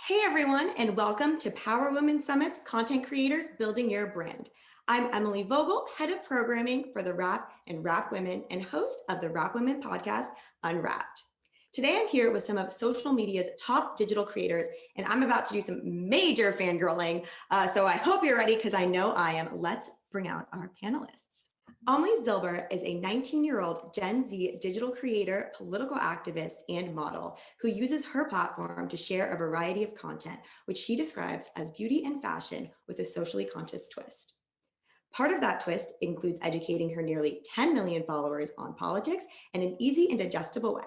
Hey everyone, and welcome to Power Women Summit's Content Creators Building Your Brand. I'm Emily Vogel, Head of Programming for TheWrap and Wrap Women and host of the Wrap Women podcast, Unwrapped. Today I'm here with some of social media's top digital creators, and I'm about to do some major fangirling. So I hope you're ready because I know I am. Let's bring out our panelists. Zilber is a 19-year-old Gen Z digital creator, political activist, and model who uses her platform to share a variety of content, which she describes as beauty and fashion with a socially conscious twist. Part of that twist includes educating her nearly 10 million followers on politics in an easy and digestible way.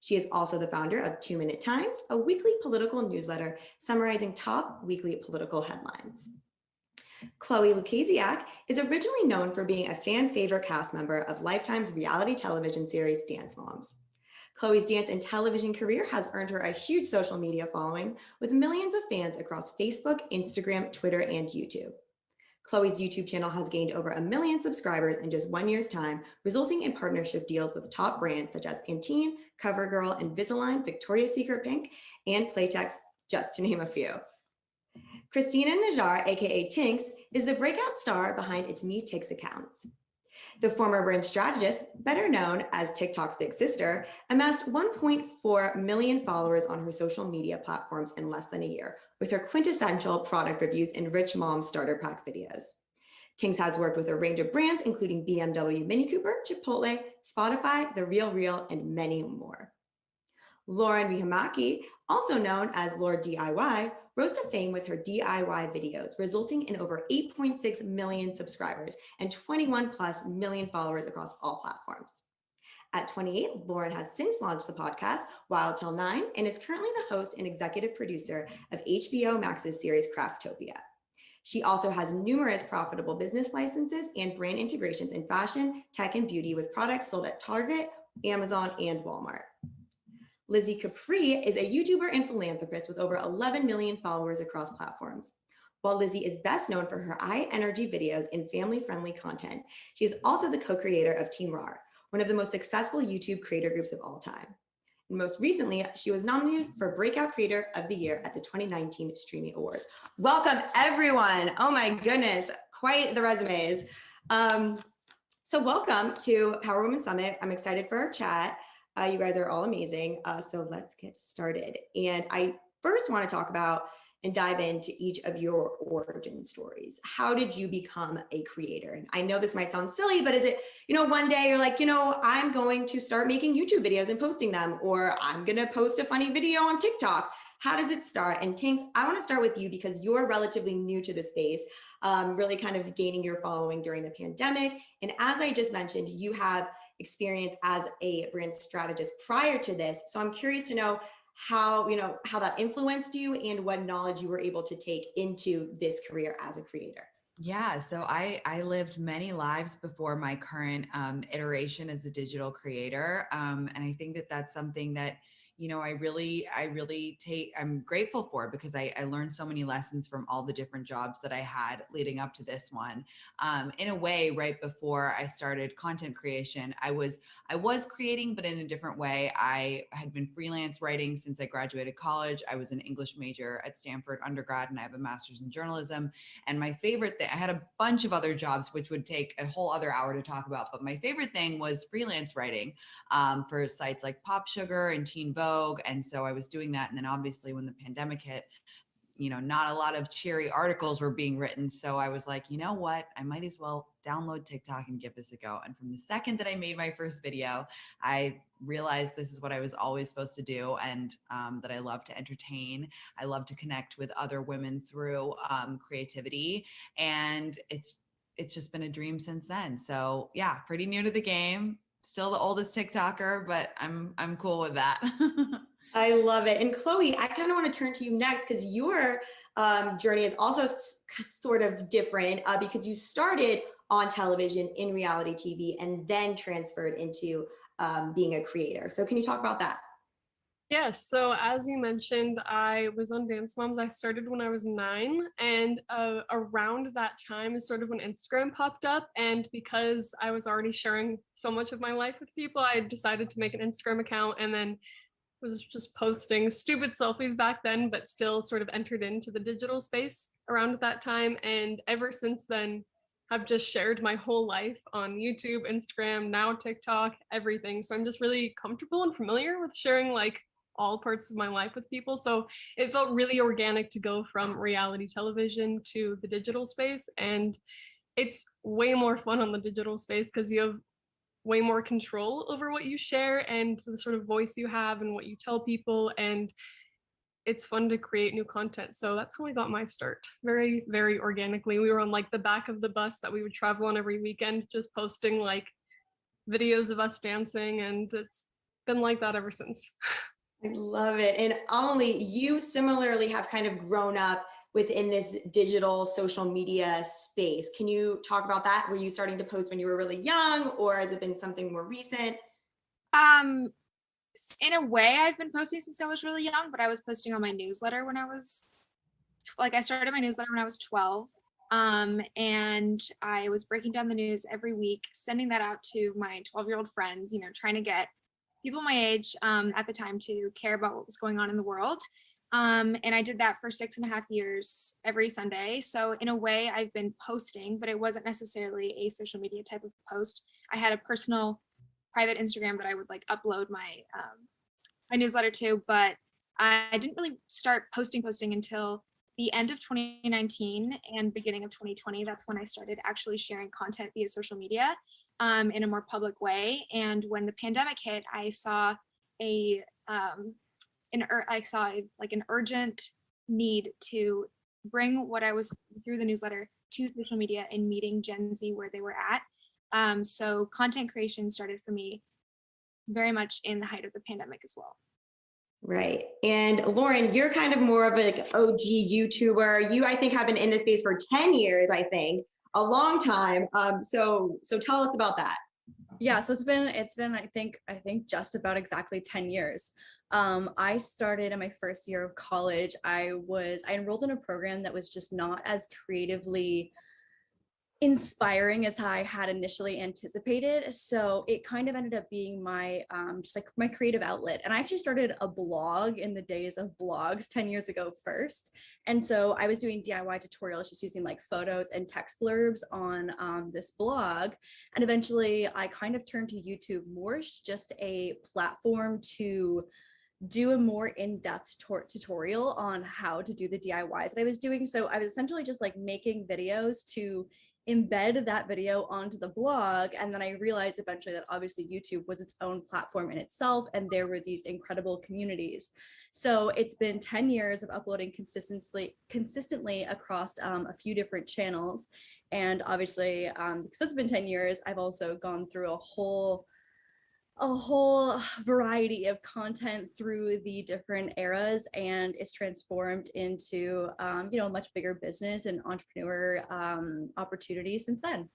She is also the founder of 2 Minute Times, a weekly political newsletter summarizing top weekly political headlines. Chloe Lucasiak is originally known for being a fan favorite cast member of Lifetime's reality television series Dance Moms. Chloe's dance and television career has earned her a huge social media following with millions of fans across Facebook, Instagram, Twitter, and YouTube. Chloe's YouTube channel has gained over 1 million subscribers in just 1 year's time, resulting in partnership deals with top brands such as Pantene, CoverGirl, Invisalign, Victoria's Secret Pink, and Playtex, just to name a few. Christina Najjar, aka Tinks, is the breakout star behind its Me Tix accounts. The former brand strategist, better known as TikTok's big sister, amassed 1.4 million followers on her social media platforms in less than a year, with her quintessential product reviews and rich mom starter pack videos. Tinks has worked with a range of brands, including BMW, Mini Cooper, Chipotle, Spotify, The Real Real, and many more. Lauren Vihamaki, also known as Lord DIY, rose to fame with her DIY videos, resulting in over 8.6 million subscribers and 21 plus million followers across all platforms. At 28, Lauren has since launched the podcast Wild Till 9 and is currently the host and executive producer of HBO Max's series Craftopia. She also has numerous profitable business licenses and brand integrations in fashion, tech, and beauty with products sold at Target, Amazon, and Walmart. Lizzie Capri is a YouTuber and philanthropist with over 11 million followers across platforms. While Lizzie is best known for her high-energy videos and family-friendly content, she is also the co-creator of Team RAR, one of the most successful YouTube creator groups of all time. And most recently, she was nominated for Breakout Creator of the Year at the 2019 Streaming Awards. Welcome, everyone. Oh my goodness, quite the resumes. So welcome to Power Women Summit. I'm excited for our chat. You guys are all amazing. So let's get started. And I first want to talk about and dive into each of your origin stories. How did you become a creator? And I know this might sound silly, but is it, one day you're like, I'm going to start making YouTube videos and posting them, or I'm going to post a funny video on TikTok. How does it start? And Tinks, I want to start with you because you're relatively new to the space, really kind of gaining your following during the pandemic. And as I just mentioned, you have experience as a brand strategist prior to this. So I'm curious to know how that influenced you and what knowledge you were able to take into this career as a creator. Yeah, so I lived many lives before my current iteration as a digital creator. And I think that that's something that, I'm grateful for because I learned so many lessons from all the different jobs that I had leading up to this one. In a way, right before I started content creation, I was creating, but in a different way. I had been freelance writing since I graduated college. I was an English major at Stanford undergrad, and I have a master's in journalism. And my favorite thing, I had a bunch of other jobs, which would take a whole other hour to talk about. But my favorite thing was freelance writing for sites like Pop Sugar and Teen Vogue. And so I was doing that. And then obviously when the pandemic hit, not a lot of cheery articles were being written. So I was like, you know what, I might as well download TikTok and give this a go. And from the second that I made my first video, I realized this is what I was always supposed to do. And that I love to entertain. I love to connect with other women through creativity. And it's just been a dream since then. So yeah, pretty new to the game. Still the oldest TikToker, but I'm cool with that. I love it. And Chloe, I kind of want to turn to you next because your journey is also sort of different because you started on television in reality TV and then transferred into being a creator. So can you talk about that? Yes, so as you mentioned, I was on Dance Moms. I started when I was 9, and around that time is sort of when Instagram popped up. And because I was already sharing so much of my life with people, I decided to make an Instagram account and then was just posting stupid selfies back then, but still sort of entered into the digital space around that time. And ever since then, have just shared my whole life on YouTube, Instagram, now TikTok, everything. So I'm just really comfortable and familiar with sharing like all parts of my life with people. So it felt really organic to go from reality television to the digital space. And it's way more fun on the digital space because you have way more control over what you share and the sort of voice you have and what you tell people. And it's fun to create new content. So that's how I got my start. Very, very organically. We were on like the back of the bus that we would travel on every weekend, just posting like videos of us dancing. And it's been like that ever since. I love it. And Amelie, you similarly have kind of grown up within this digital social media space. Can you talk about that? Were you starting to post when you were really young, or has it been something more recent? In a way, I've been posting since I was really young, but I was posting on my newsletter when I was I started my newsletter when I was 12. And I was breaking down the news every week, sending that out to my 12-year-old friends, trying to get people my age at the time to care about what was going on in the world. And I did that for 6.5 years every Sunday. So in a way, I've been posting, but it wasn't necessarily a social media type of post. I had a personal private Instagram that I would like upload my my newsletter to, but I didn't really start posting until the end of 2019 and beginning of 2020. That's when I started actually sharing content via social media in a more public way. And when the pandemic hit, I saw an urgent need to bring what I was through the newsletter to social media and meeting Gen Z where they were at. So content creation started for me very much in the height of the pandemic as well. Right. And Lauren, you're kind of more of an OG YouTuber. You, I think, have been in this space for 10 years, I think, a long time. So tell us about that. Yeah, so it's been I think just about exactly 10 years. I started in my first year of college. I enrolled in a program that was just not as creatively inspiring as I had initially anticipated. So it kind of ended up being my just like my creative outlet. And I actually started a blog in the days of blogs 10 years ago first. And so I was doing DIY tutorials just using like photos and text blurbs on this blog. And eventually I kind of turned to YouTube more as just a platform to do a more in-depth tutorial on how to do the DIYs that I was doing. So I was essentially just like making videos to embed that video onto the blog. And then I realized eventually that obviously YouTube was its own platform in itself, and there were these incredible communities. So it's been 10 years of uploading consistently across a few different channels. And obviously, because it's been 10 years, I've also gone through a whole variety of content through the different eras, and it's transformed into a much bigger business and entrepreneur opportunities since then.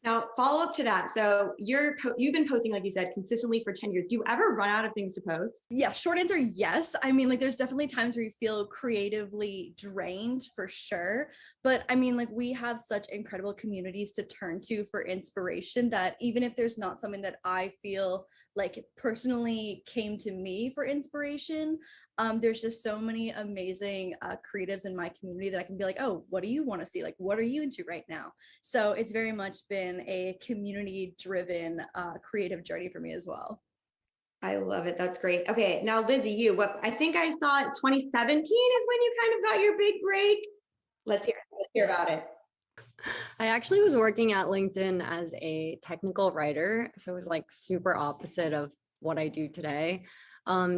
Now, follow up to that. So you've been posting, like you said, consistently for 10 years. Do you ever run out of things to post? Yeah, short answer, yes. I mean, like, there's definitely times where you feel creatively drained for sure. But I mean, like, we have such incredible communities to turn to for inspiration that even if there's not something that I feel like personally came to me for inspiration, there's just so many amazing creatives in my community that I can be like, oh, what do you want to see? Like, what are you into right now? So it's very much been a community-driven creative journey for me as well. I love it. That's great. Okay, now Lizzie, I think I saw 2017 is when you kind of got your big break. Let's hear about it. I actually was working at LinkedIn as a technical writer, so it was like super opposite of what I do today.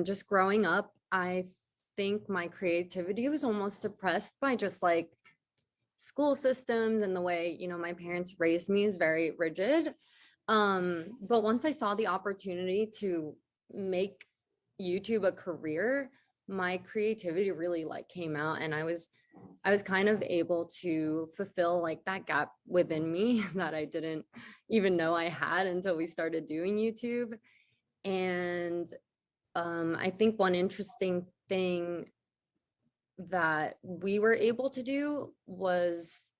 Just growing up, I think my creativity was almost suppressed by just like school systems, and the way, my parents raised me is very rigid. But once I saw the opportunity to make YouTube a career, my creativity really came out, and I was kind of able to fulfill like that gap within me that I didn't even know I had until we started doing YouTube. And I think one interesting thing that we were able to do was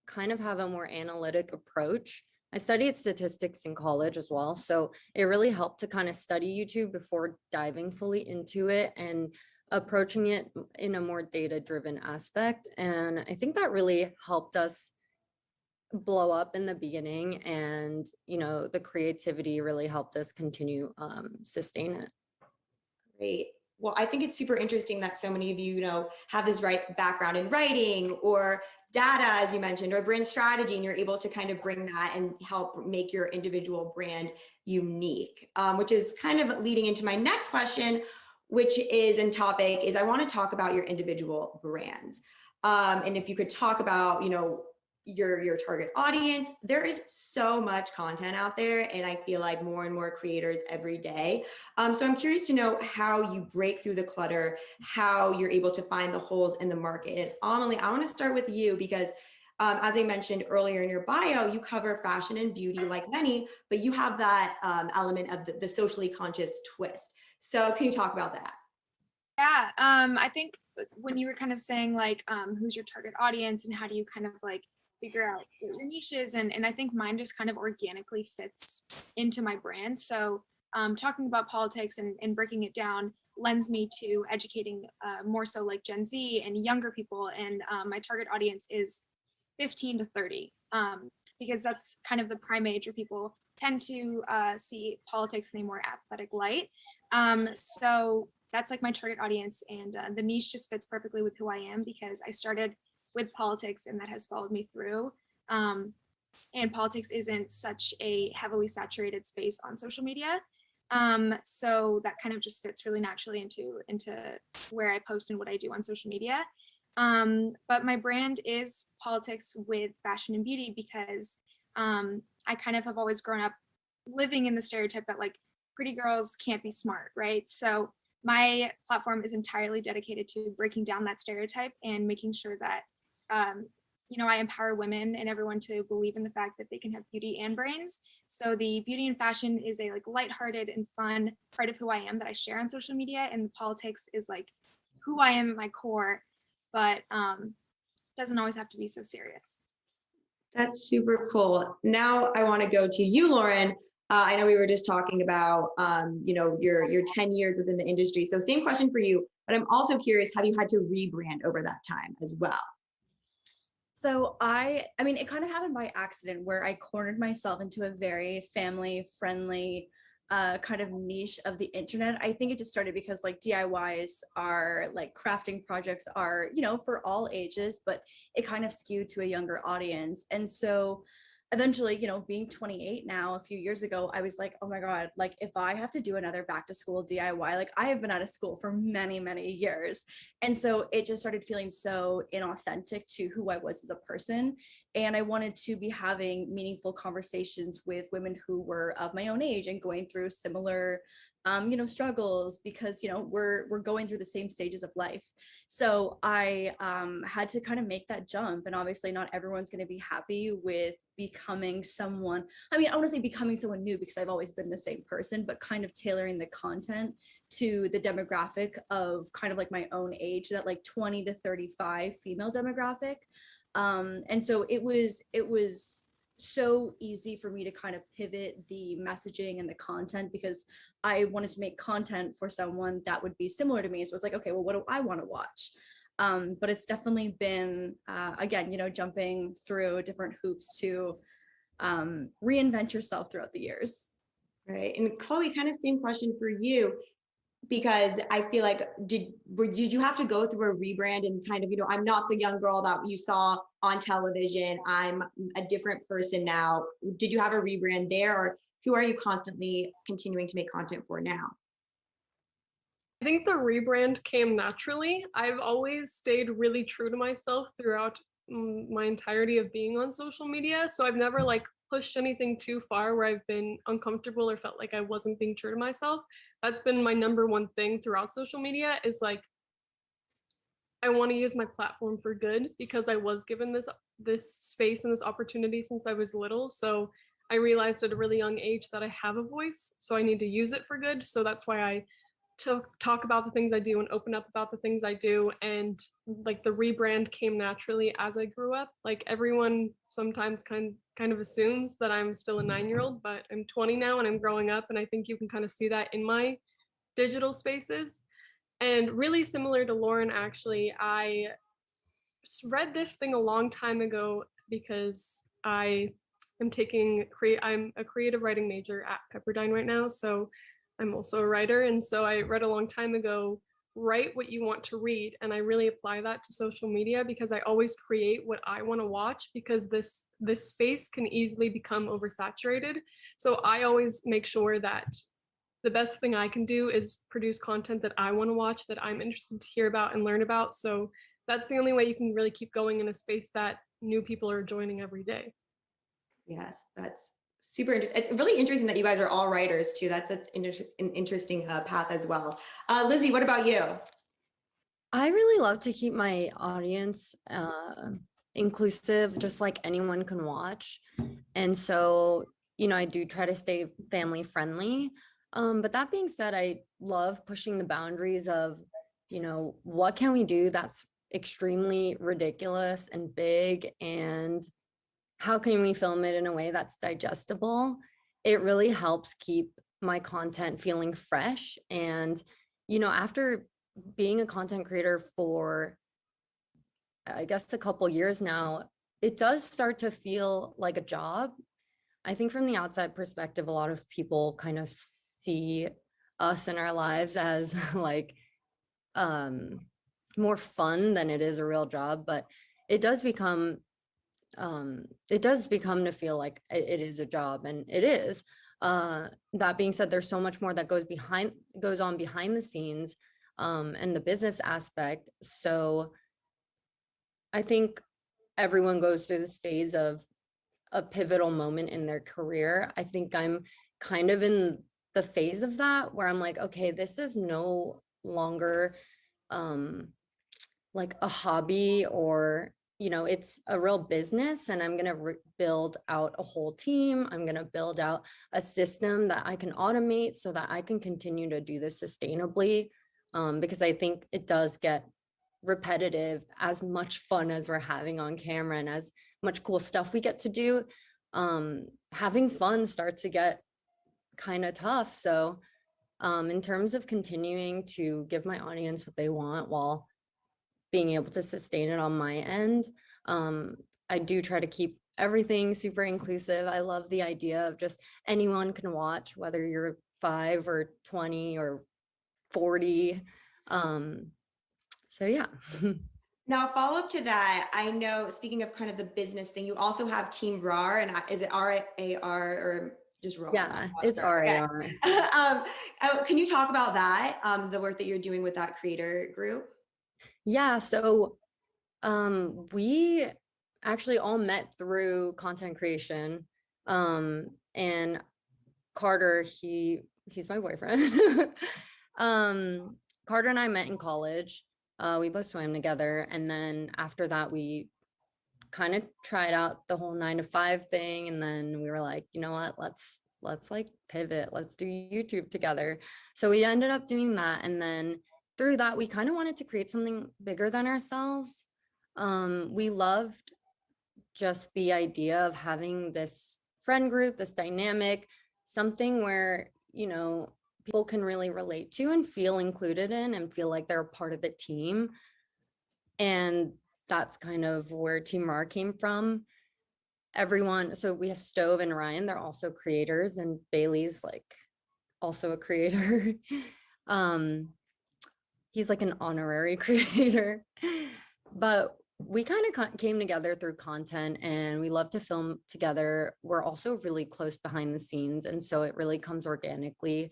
kind of have a more analytic approach I studied statistics in college as well. So it really helped to kind of study YouTube before diving fully into it and approaching it in a more data-driven aspect. And I think that really helped us blow up in the beginning, and the creativity really helped us continue sustain it. Great. Well, I think it's super interesting that so many of you, have this background in writing or data, as you mentioned, or brand strategy, and you're able to kind of bring that and help make your individual brand unique, which is kind of leading into my next question, which is I want to talk about your individual brands. And if you could talk about, your target audience. There is so much content out there, and I feel like more and more creators every day. So I'm curious to know how you break through the clutter, how you're able to find the holes in the market. And Amelie, I want to start with you because as I mentioned earlier in your bio, you cover fashion and beauty like many, but you have that element of the socially conscious twist. So can you talk about that? Yeah, I think when you were kind of saying like, who's your target audience and how do you kind of like figure out what your niche is, and I think mine just kind of organically fits into my brand. So talking about politics and breaking it down lends me to educating more so like Gen Z and younger people, and my target audience is 15 to 30 because that's kind of the prime age where people tend to see politics in a more apathetic light. So that's like my target audience, and the niche just fits perfectly with who I am because I started with politics and that has followed me through. And politics isn't such a heavily saturated space on social media. So that kind of just fits really naturally into where I post and what I do on social media. But my brand is politics with fashion and beauty because I kind of have always grown up living in the stereotype that like pretty girls can't be smart, right? So my platform is entirely dedicated to breaking down that stereotype and making sure that I empower women and everyone to believe in the fact that they can have beauty and brains. So the beauty and fashion is a like lighthearted and fun part of who I am that I share on social media, and the politics is like who I am at my core, but doesn't always have to be so serious. That's super cool. Now I want to go to you, Lauren. I know we were just talking about, your 10 years within the industry. So same question for you, but I'm also curious, have you had to rebrand over that time as well? So I mean, it kind of happened by accident where I cornered myself into a very family friendly kind of niche of the internet. I think it just started because like DIYs are like crafting projects are, for all ages, but it kind of skewed to a younger audience. And so eventually, being 28 now, a few years ago, I was like, oh my God, like if I have to do another back to school DIY, like I have been out of school for many, many years. And so it just started feeling so inauthentic to who I was as a person. And I wanted to be having meaningful conversations with women who were of my own age and going through similar struggles because, we're going through the same stages of life. So I had to kind of make that jump. And obviously not everyone's going to be happy with becoming someone. I mean, I want to say becoming someone new because I've always been the same person, but kind of tailoring the content to the demographic of kind of like my own age, that like 20 to 35 female demographic. And so it was so easy for me to kind of pivot the messaging and the content because I wanted to make content for someone that would be similar to me. So it's like, okay, well, what do I want to watch? But it's definitely been, again, jumping through different hoops to reinvent yourself throughout the years. Right. And Chloe, kind of same question for you, because I feel like, did you have to go through a rebrand and kind of, I'm not the young girl that you saw on television. I'm a different person now. Did you have a rebrand there, or who are you constantly continuing to make content for now? I think the rebrand came naturally. I've always stayed really true to myself throughout my entirety of being on social media. So I've never like pushed anything too far where I've been uncomfortable or felt like I wasn't being true to myself. That's been my number one thing throughout social media is like, I want to use my platform for good because I was given this space and this opportunity since I was little. So I realized at a really young age that I have a voice, so I need to use it for good. So that's why I to talk about the things I do and open up about the things I do. And like the rebrand came naturally as I grew up. Like everyone sometimes kind of assumes that I'm still a 9-year-old, but I'm 20 now and I'm growing up. And I think you can kind of see that in my digital spaces. And really similar to Lauren, actually, I read this thing a long time ago because I'm a creative writing major at Pepperdine right now. So I'm also a writer. And so I read a long time ago, write what you want to read. And I really apply that to social media because I always create what I want to watch, because this space can easily become oversaturated. So I always make sure that the best thing I can do is produce content that I want to watch, that I'm interested to hear about and learn about. So that's the only way you can really keep going in a space that new people are joining every day. Yes, that's super interesting. It's really interesting that you guys are all writers too. That's an interesting path as well. Lizzie, what about you? I really love to keep my audience inclusive, just like anyone can watch. And so, I do try to stay family friendly. But that being said, I love pushing the boundaries of, what can we do that's extremely ridiculous and big, and how can we film it in a way that's digestible? It really helps keep my content feeling fresh. And, after being a content creator for, I guess, a couple years now, it does start to feel like a job. I think from the outside perspective, a lot of people kind of see us in our lives as like more fun than it is a real job, but it does become to feel like it is a job, and it is. That being said, there's so much more that goes on behind the scenes, and the business aspect. So I think everyone goes through this phase of a pivotal moment in their career. I think I'm kind of in the phase of that where I'm like, okay, this is no longer like a hobby, or it's a real business, and I'm going to build out a whole team. I'm going to build out a system that I can automate so that I can continue to do this sustainably, because I think it does get repetitive. As much fun as we're having on camera and as much cool stuff we get to do, having fun starts to get kind of tough. So in terms of continuing to give my audience what they want while being able to sustain it on my end, I do try to keep everything super inclusive. I love the idea of just anyone can watch, whether you're 5 or 20 or 40. So yeah. Now, follow up to that, I know, speaking of kind of the business thing, you also have Team RAR, and is it RAR or just RAR? Yeah, it's RAR. Can you talk about that, the work that you're doing with that creator group? Yeah, so we actually all met through content creation. And Carter, he's my boyfriend. Carter and I met in college. We both swam together, and then after that we kind of tried out the whole 9-to-5 thing, and then we were like, you know what, let's like pivot, let's do YouTube together. So we ended up doing that, and then through that we kind of wanted to create something bigger than ourselves. We loved just the idea of having this friend group, this dynamic, something where people can really relate to and feel included in and feel like they're a part of the team. And that's kind of where Team RAR came from. Everyone, so we have Stove and Ryan, they're also creators, and Bailey's like also a creator. He's like an honorary creator. But we kind of came together through content, and we love to film together. We're also really close behind the scenes, and so it really comes organically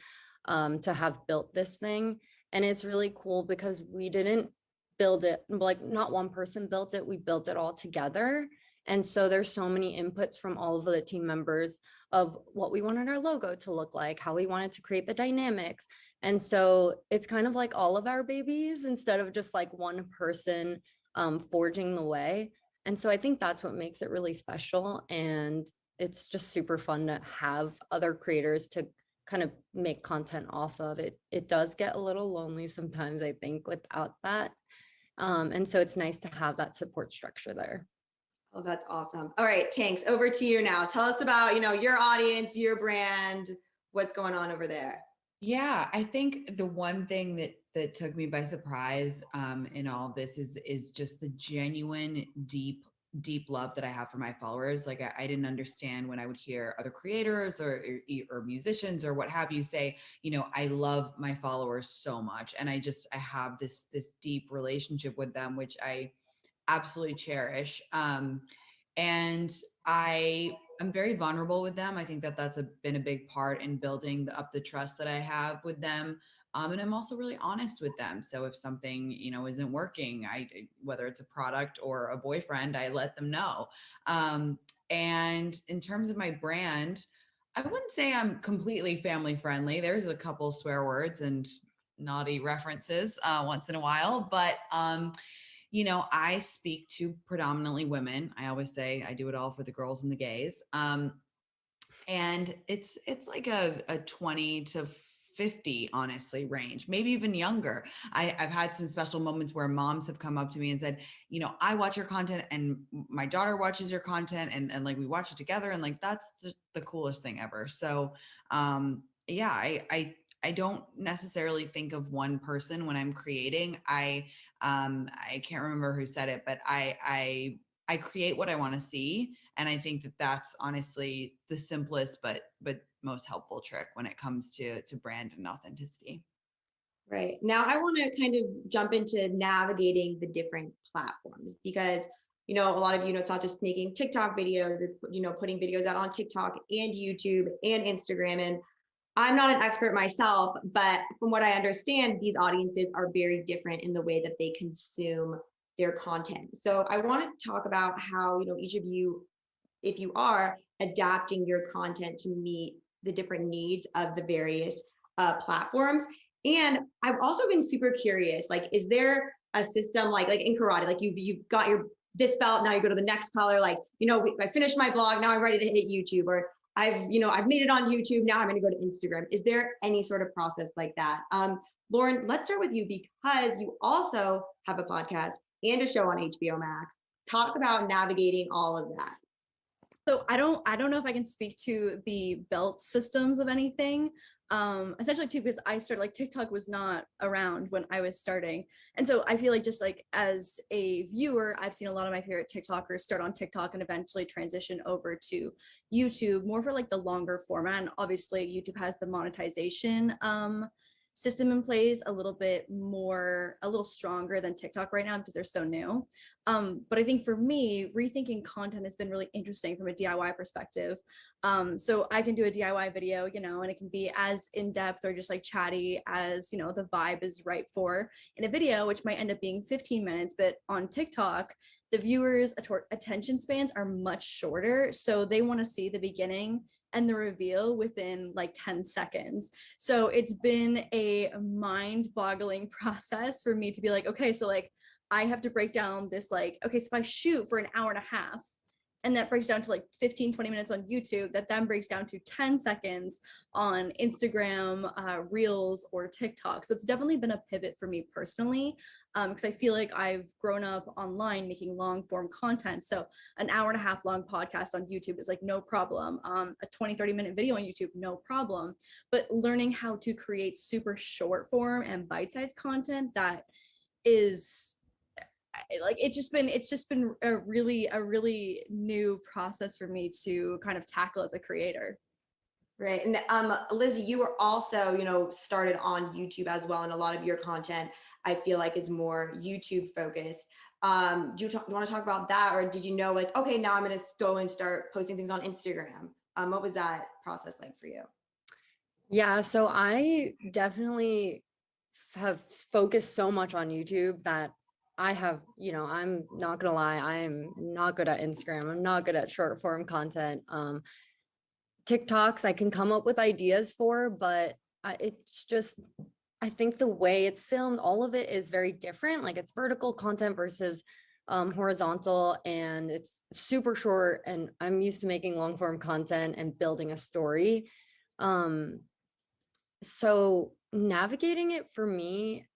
to have built this thing. And it's really cool because we didn't build it, like not one person built it, we built it all together. And so there's so many inputs from all of the team members of what we wanted our logo to look like, how we wanted to create the dynamics. And so it's kind of like all of our babies instead of just like one person forging the way. And so I think that's what makes it really special. And it's just super fun to have other creators to kind of make content off of it. It does get a little lonely sometimes, I think, without that. And so it's nice to have that support structure there. Oh, that's awesome. All right, Tanks, over to you now. Tell us about, your audience, your brand, what's going on over there. Yeah, I think the one thing that took me by surprise in all of this is just the genuine deep love that I have for my followers. Like I didn't understand when I would hear other creators or musicians or what have you say, I love my followers so much, and I have this deep relationship with them, which I absolutely cherish. And I'm very vulnerable with them. I think that's been a big part in building up the trust that I have with them. And I'm also really honest with them. So if something, isn't working, whether it's a product or a boyfriend, I let them know. And in terms of my brand, I wouldn't say I'm completely family friendly. There's a couple swear words and naughty references once in a while, but I speak to predominantly women. I always say I do it all for the girls and the gays. And it's like a 20 to 50, honestly, range, maybe even younger. I've had some special moments where moms have come up to me and said, I watch your content and my daughter watches your content, and like we watch it together, and like that's the coolest thing ever. So yeah, I don't necessarily think of one person when I'm creating. I can't remember who said it, but I create what I want to see. And I think that's honestly the simplest, but most helpful trick when it comes to brand and authenticity. Right. Now I want to kind of jump into navigating the different platforms, because, a lot of, it's not just making TikTok videos, it's, putting videos out on TikTok and YouTube and Instagram. And I'm not an expert myself, but from what I understand, these audiences are very different in the way that they consume their content. So I want to talk about how, each of you, if you are adapting your content to meet the different needs of the various platforms. And I've also been super curious, like, is there a system like in karate, like you've got this belt, now you go to the next color, like, I finished my blog, now I'm ready to hit YouTube, or I've made it on YouTube, now I'm going to go to Instagram. Is there any sort of process like that? Lauren, let's start with you, because you also have a podcast and a show on HBO Max. Talk about navigating all of that. So I don't know if I can speak to the belt systems of anything. Essentially too, because I started, like, TikTok was not around when I was starting. And so I feel like, just like as a viewer, I've seen a lot of my favorite TikTokers start on TikTok and eventually transition over to YouTube, more for like the longer format. And obviously YouTube has the monetization system in place a little stronger than TikTok right now because they're so new. But I think for me, rethinking content has been really interesting from a DIY perspective. So I can do a DIY video, and it can be as in-depth or just like chatty as, the vibe is right for in a video, which might end up being 15 minutes. But on TikTok, the viewers' attention spans are much shorter. So they want to see the beginning and the reveal within like 10 seconds. So it's been a mind-boggling process for me to be like, okay, so like I have to break down this, like, okay, so if I shoot for an hour and a half, and that breaks down to like 15, 20 minutes on YouTube, that then breaks down to 10 seconds on Instagram, Reels, or TikTok. So it's definitely been a pivot for me personally, because I feel like I've grown up online making long form content. So an hour and a half long podcast on YouTube is like no problem. A 20, 30-minute video on YouTube, no problem. But learning how to create super short form and bite-sized content that is like, it's just been a really new process for me to kind of tackle as a creator. Right. And Lizzie, you were also, started on YouTube as well. And a lot of your content, I feel like, is more YouTube focused. Do you want to talk about that? Or did you know, like, okay, now I'm going to go and start posting things on Instagram? What was that process like for you? Yeah, so I definitely have focused so much on YouTube that I have, I'm not gonna lie, I'm not good at Instagram. I'm not good at short form content. TikToks I can come up with ideas for, but it's just, I think the way it's filmed, all of it is very different. Like, it's vertical content versus horizontal, and it's super short. And I'm used to making long form content and building a story. So navigating it for me,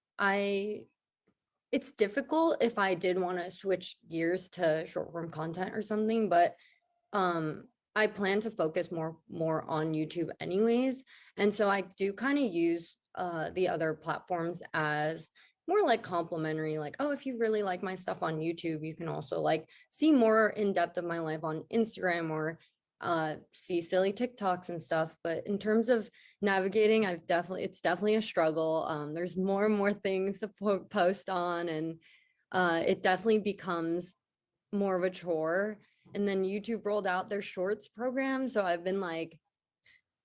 it's difficult if I did want to switch gears to short form content or something, but I plan to focus more on YouTube anyways. And so I do kind of use the other platforms as more like complimentary, like, oh, if you really like my stuff on YouTube, you can also like see more in depth of my life on Instagram or see silly TikToks and stuff. But in terms of navigating, it's definitely a struggle. There's more and more things to post on, and it definitely becomes more of a chore. And then YouTube rolled out their shorts program, so I've been like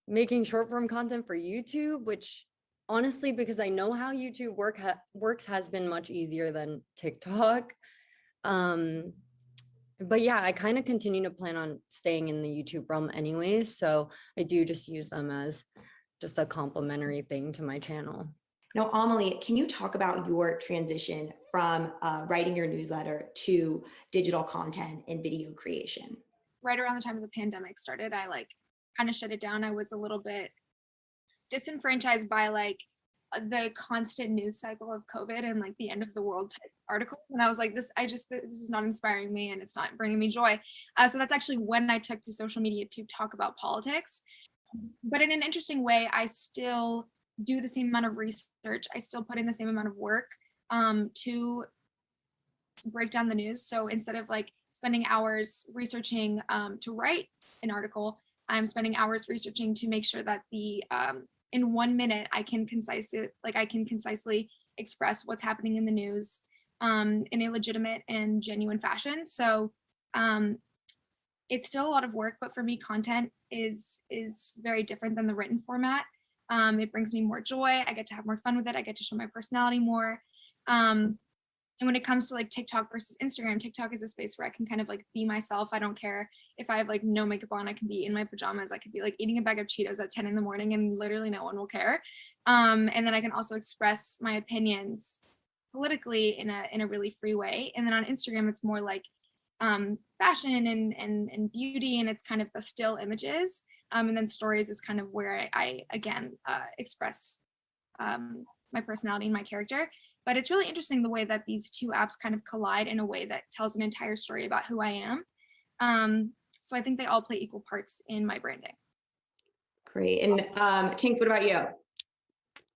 making short form content for YouTube, which honestly, because I know how YouTube works, has been much easier than TikTok. But yeah, I kind of continue to plan on staying in the YouTube realm anyways, so I do just use them as just a complimentary thing to my channel. Now, Amelie, can you talk about your transition from writing your newsletter to digital content and video creation? Right around the time of the pandemic started, I like kind of shut it down. I was a little bit disenfranchised by like the constant news cycle of COVID and like the end of the world type articles. And I was like, this is not inspiring me and it's not bringing me joy. So that's actually when I took to social media to talk about politics. But in an interesting way, I still do the same amount of research. I still put in the same amount of work to break down the news. So instead of like spending hours researching to write an article, I'm spending hours researching to make sure that the in 1 minute I can concisely express what's happening in the news in a legitimate and genuine fashion. So it's still a lot of work, but for me, content is very different than the written format. It brings me more joy. I get to have more fun with it. I get to show my personality more. And when it comes to like TikTok versus Instagram, TikTok is a space where I can kind of like be myself. I don't care if I have like no makeup on. I can be in my pajamas. I could be like eating a bag of Cheetos at 10 in the morning and literally no one will care. And then I can also express my opinions politically in a really free way. And then on Instagram, it's more like fashion and beauty, and it's kind of the still images. And then stories is kind of where I again express my personality and my character. But it's really interesting the way that these two apps kind of collide in a way that tells an entire story about who I am. So I think they all play equal parts in my branding. Great. And Tinks, what about you?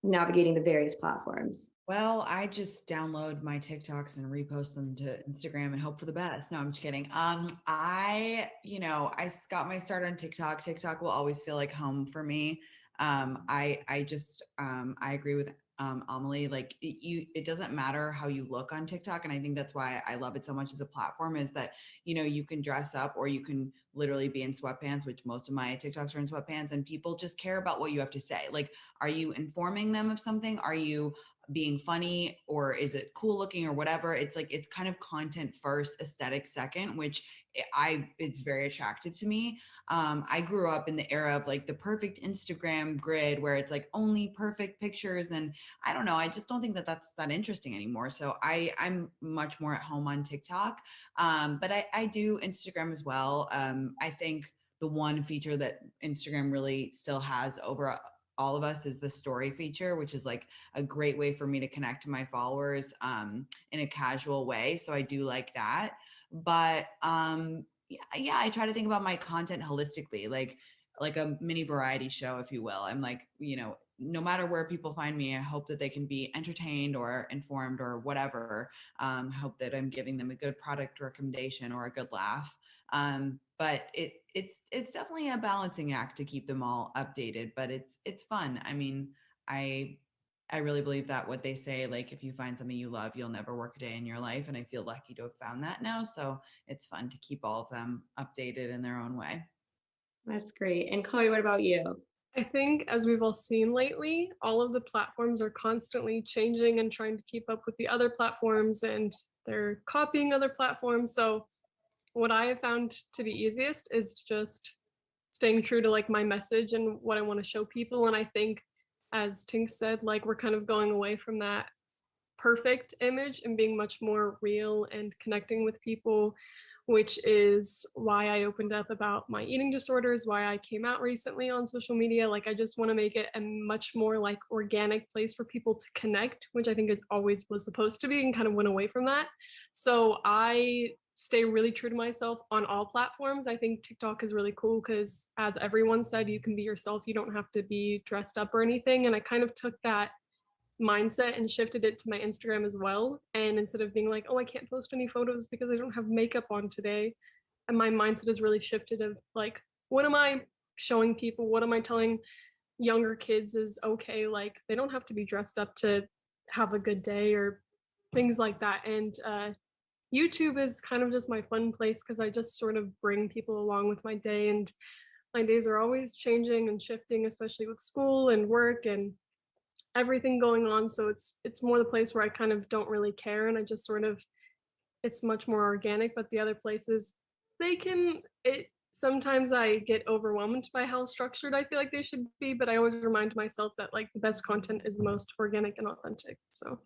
Navigating the various platforms. Well, I just download my TikToks and repost them to Instagram and hope for the best. No, I'm just kidding. I got my start on TikTok. TikTok will always feel like home for me. I agree with Amelie, like it doesn't matter how you look on TikTok. And I think that's why I love it so much as a platform, is that, you can dress up or you can literally be in sweatpants, which most of my TikToks are in sweatpants, and people just care about what you have to say. Like, are you informing them of something? Are you being funny, or is it cool looking or whatever? It's like, it's kind of content first, aesthetic second, which it's very attractive to me. I grew up in the era of like the perfect Instagram grid where it's like only perfect pictures. And I don't know, I just don't think that that's that interesting anymore. So I'm much more at home on TikTok. But I do Instagram as well. I think the one feature that Instagram really still has over all of us is the story feature, which is like a great way for me to connect to my followers in a casual way. So I do like that. But yeah, I try to think about my content holistically, like a mini variety show, if you will. I'm like, no matter where people find me, I hope that they can be entertained or informed or whatever. Hope that I'm giving them a good product recommendation or a good laugh. But it's definitely a balancing act to keep them all updated, but it's fun. I mean, I really believe that what they say, like, if you find something you love, you'll never work a day in your life. And I feel lucky to have found that now. So it's fun to keep all of them updated in their own way. That's great. And Chloe, what about you? I think, as we've all seen lately, all of the platforms are constantly changing and trying to keep up with the other platforms, and they're copying other platforms. So what I have found to be easiest is just staying true to like my message and what I want to show people. And I think, as Tink said, like we're kind of going away from that perfect image and being much more real and connecting with people which is why I opened up about my eating disorders, why I came out recently on social media. Like, I just want to make it a much more like organic place for people to connect, which I think is always was supposed to be, and kind of went away from that. So I stay really true to myself on all platforms. I think TikTok is really cool because, as everyone said, you can be yourself. You don't have to be dressed up or anything. And I kind of took that mindset and shifted it to my Instagram as well. And instead of being like, oh, I can't post any photos because I don't have makeup on today, and my mindset has really shifted of like, what am I showing people? What am I telling younger kids is okay? Like, they don't have to be dressed up to have a good day or things like that. And YouTube is kind of just my fun place because I just sort of bring people along with my day, and my days are always changing and shifting, especially with school and work and everything going on. So it's more the place where I kind of don't really care, and I just sort of, it's much more organic. But the other places, sometimes I get overwhelmed by how structured I feel like they should be, but I always remind myself that like the best content is the most organic and authentic. So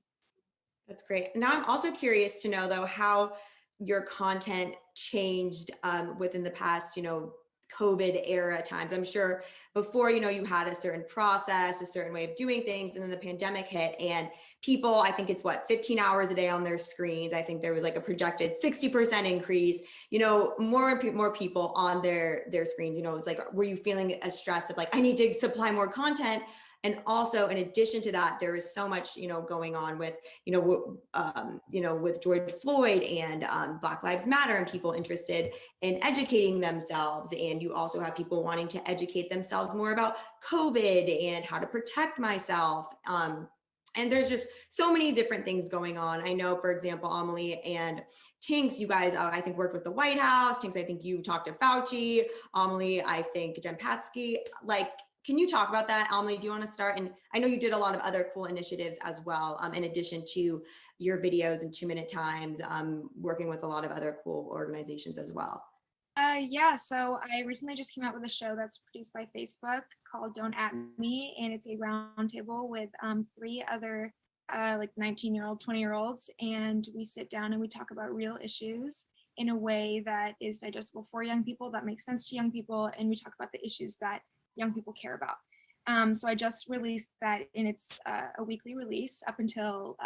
That's great. Now I'm also curious to know though how your content changed within the past, COVID era times. I'm sure before, you had a certain process, a certain way of doing things, and then the pandemic hit, and people, I think it's 15 hours a day on their screens. I think there was like a projected 60% increase, more and more people on their screens. It's like, were you feeling a stress of like, I need to supply more content? And also, in addition to that, there is so much, going on with, with George Floyd and Black Lives Matter, and people interested in educating themselves. And you also have people wanting to educate themselves more about COVID and how to protect myself. And there's just so many different things going on. I know, for example, Amelie and Tinks, you guys, I think, worked with the White House. Tinks, I think you talked to Fauci. Amelie, I think Jen Patsky. Can you talk about that? Amelie, do you want to start? And I know you did a lot of other cool initiatives as well, in addition to your videos and 2-minute times, working with a lot of other cool organizations as well. Yeah, so I recently just came out with a show that's produced by Facebook called Don't At Me, and it's a roundtable with 3 other like 19-year-old, 20-year-olds, and we sit down and we talk about real issues in a way that is digestible for young people, that makes sense to young people, and we talk about the issues that young people care about. So I just released that, and it's a weekly release up until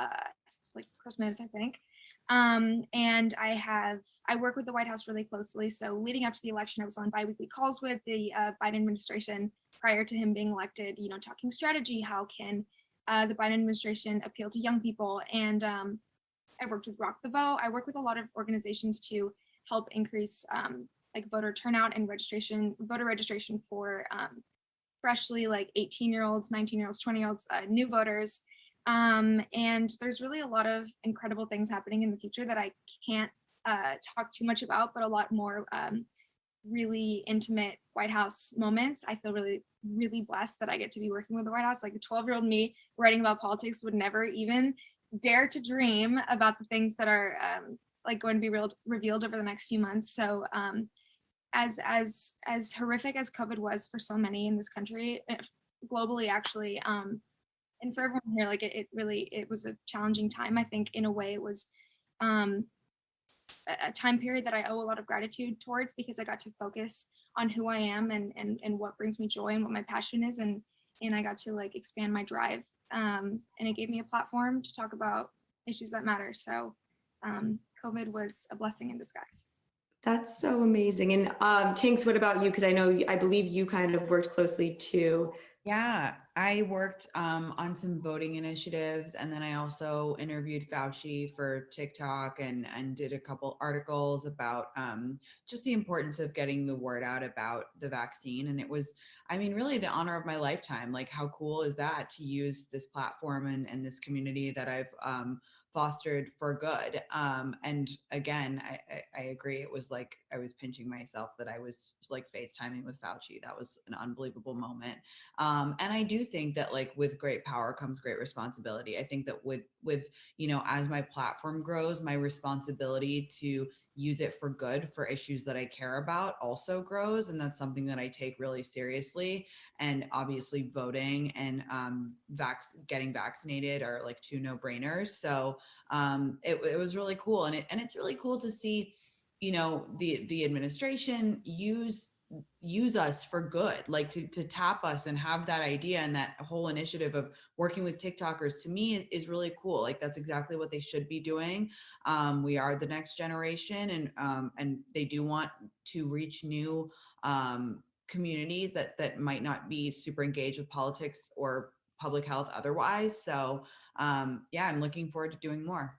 like Christmas, I think. And I work with the White House really closely. So leading up to the election, I was on biweekly calls with the Biden administration prior to him being elected, talking strategy. How can the Biden administration appeal to young people? And I worked with Rock the Vote. I work with a lot of organizations to help increase like voter turnout and voter registration for freshly like 18-year-olds, 19-year-olds, 20-year-olds, new voters. And there's really a lot of incredible things happening in the future that I can't talk too much about, but a lot more really intimate White House moments. I feel really, really blessed that I get to be working with the White House. Like, a 12-year-old me writing about politics would never even dare to dream about the things that are like going to be revealed over the next few months. So as horrific as COVID was for so many in this country, globally actually, and for everyone here, like it was a challenging time. I think in a way it was a time period that I owe a lot of gratitude towards, because I got to focus on who I am and what brings me joy and what my passion is, and I got to like expand my drive, and it gave me a platform to talk about issues that matter. So COVID was a blessing in disguise. That's so amazing. And Tinks, what about you? Because I believe you kind of worked closely too. Yeah, I worked on some voting initiatives, and then I also interviewed Fauci for TikTok and did a couple articles about just the importance of getting the word out about the vaccine. And it was, I mean, really the honor of my lifetime. Like, how cool is that to use this platform and this community that I've fostered for good. And again, I agree. It was like I was pinching myself that I was like FaceTiming with Fauci. That was an unbelievable moment. And I do think that like with great power comes great responsibility. I think that with as my platform grows, my responsibility to use it for good for issues that I care about also grows. And that's something that I take really seriously. And obviously voting and getting vaccinated are like 2 no-brainers. So it was really cool. And it's really cool to see, the administration use us for good, like to tap us and have that idea, and that whole initiative of working with TikTokers to me is really cool. Like that's exactly what they should be doing. We are the next generation, and they do want to reach new communities that might not be super engaged with politics or public health otherwise. So yeah, I'm looking forward to doing more.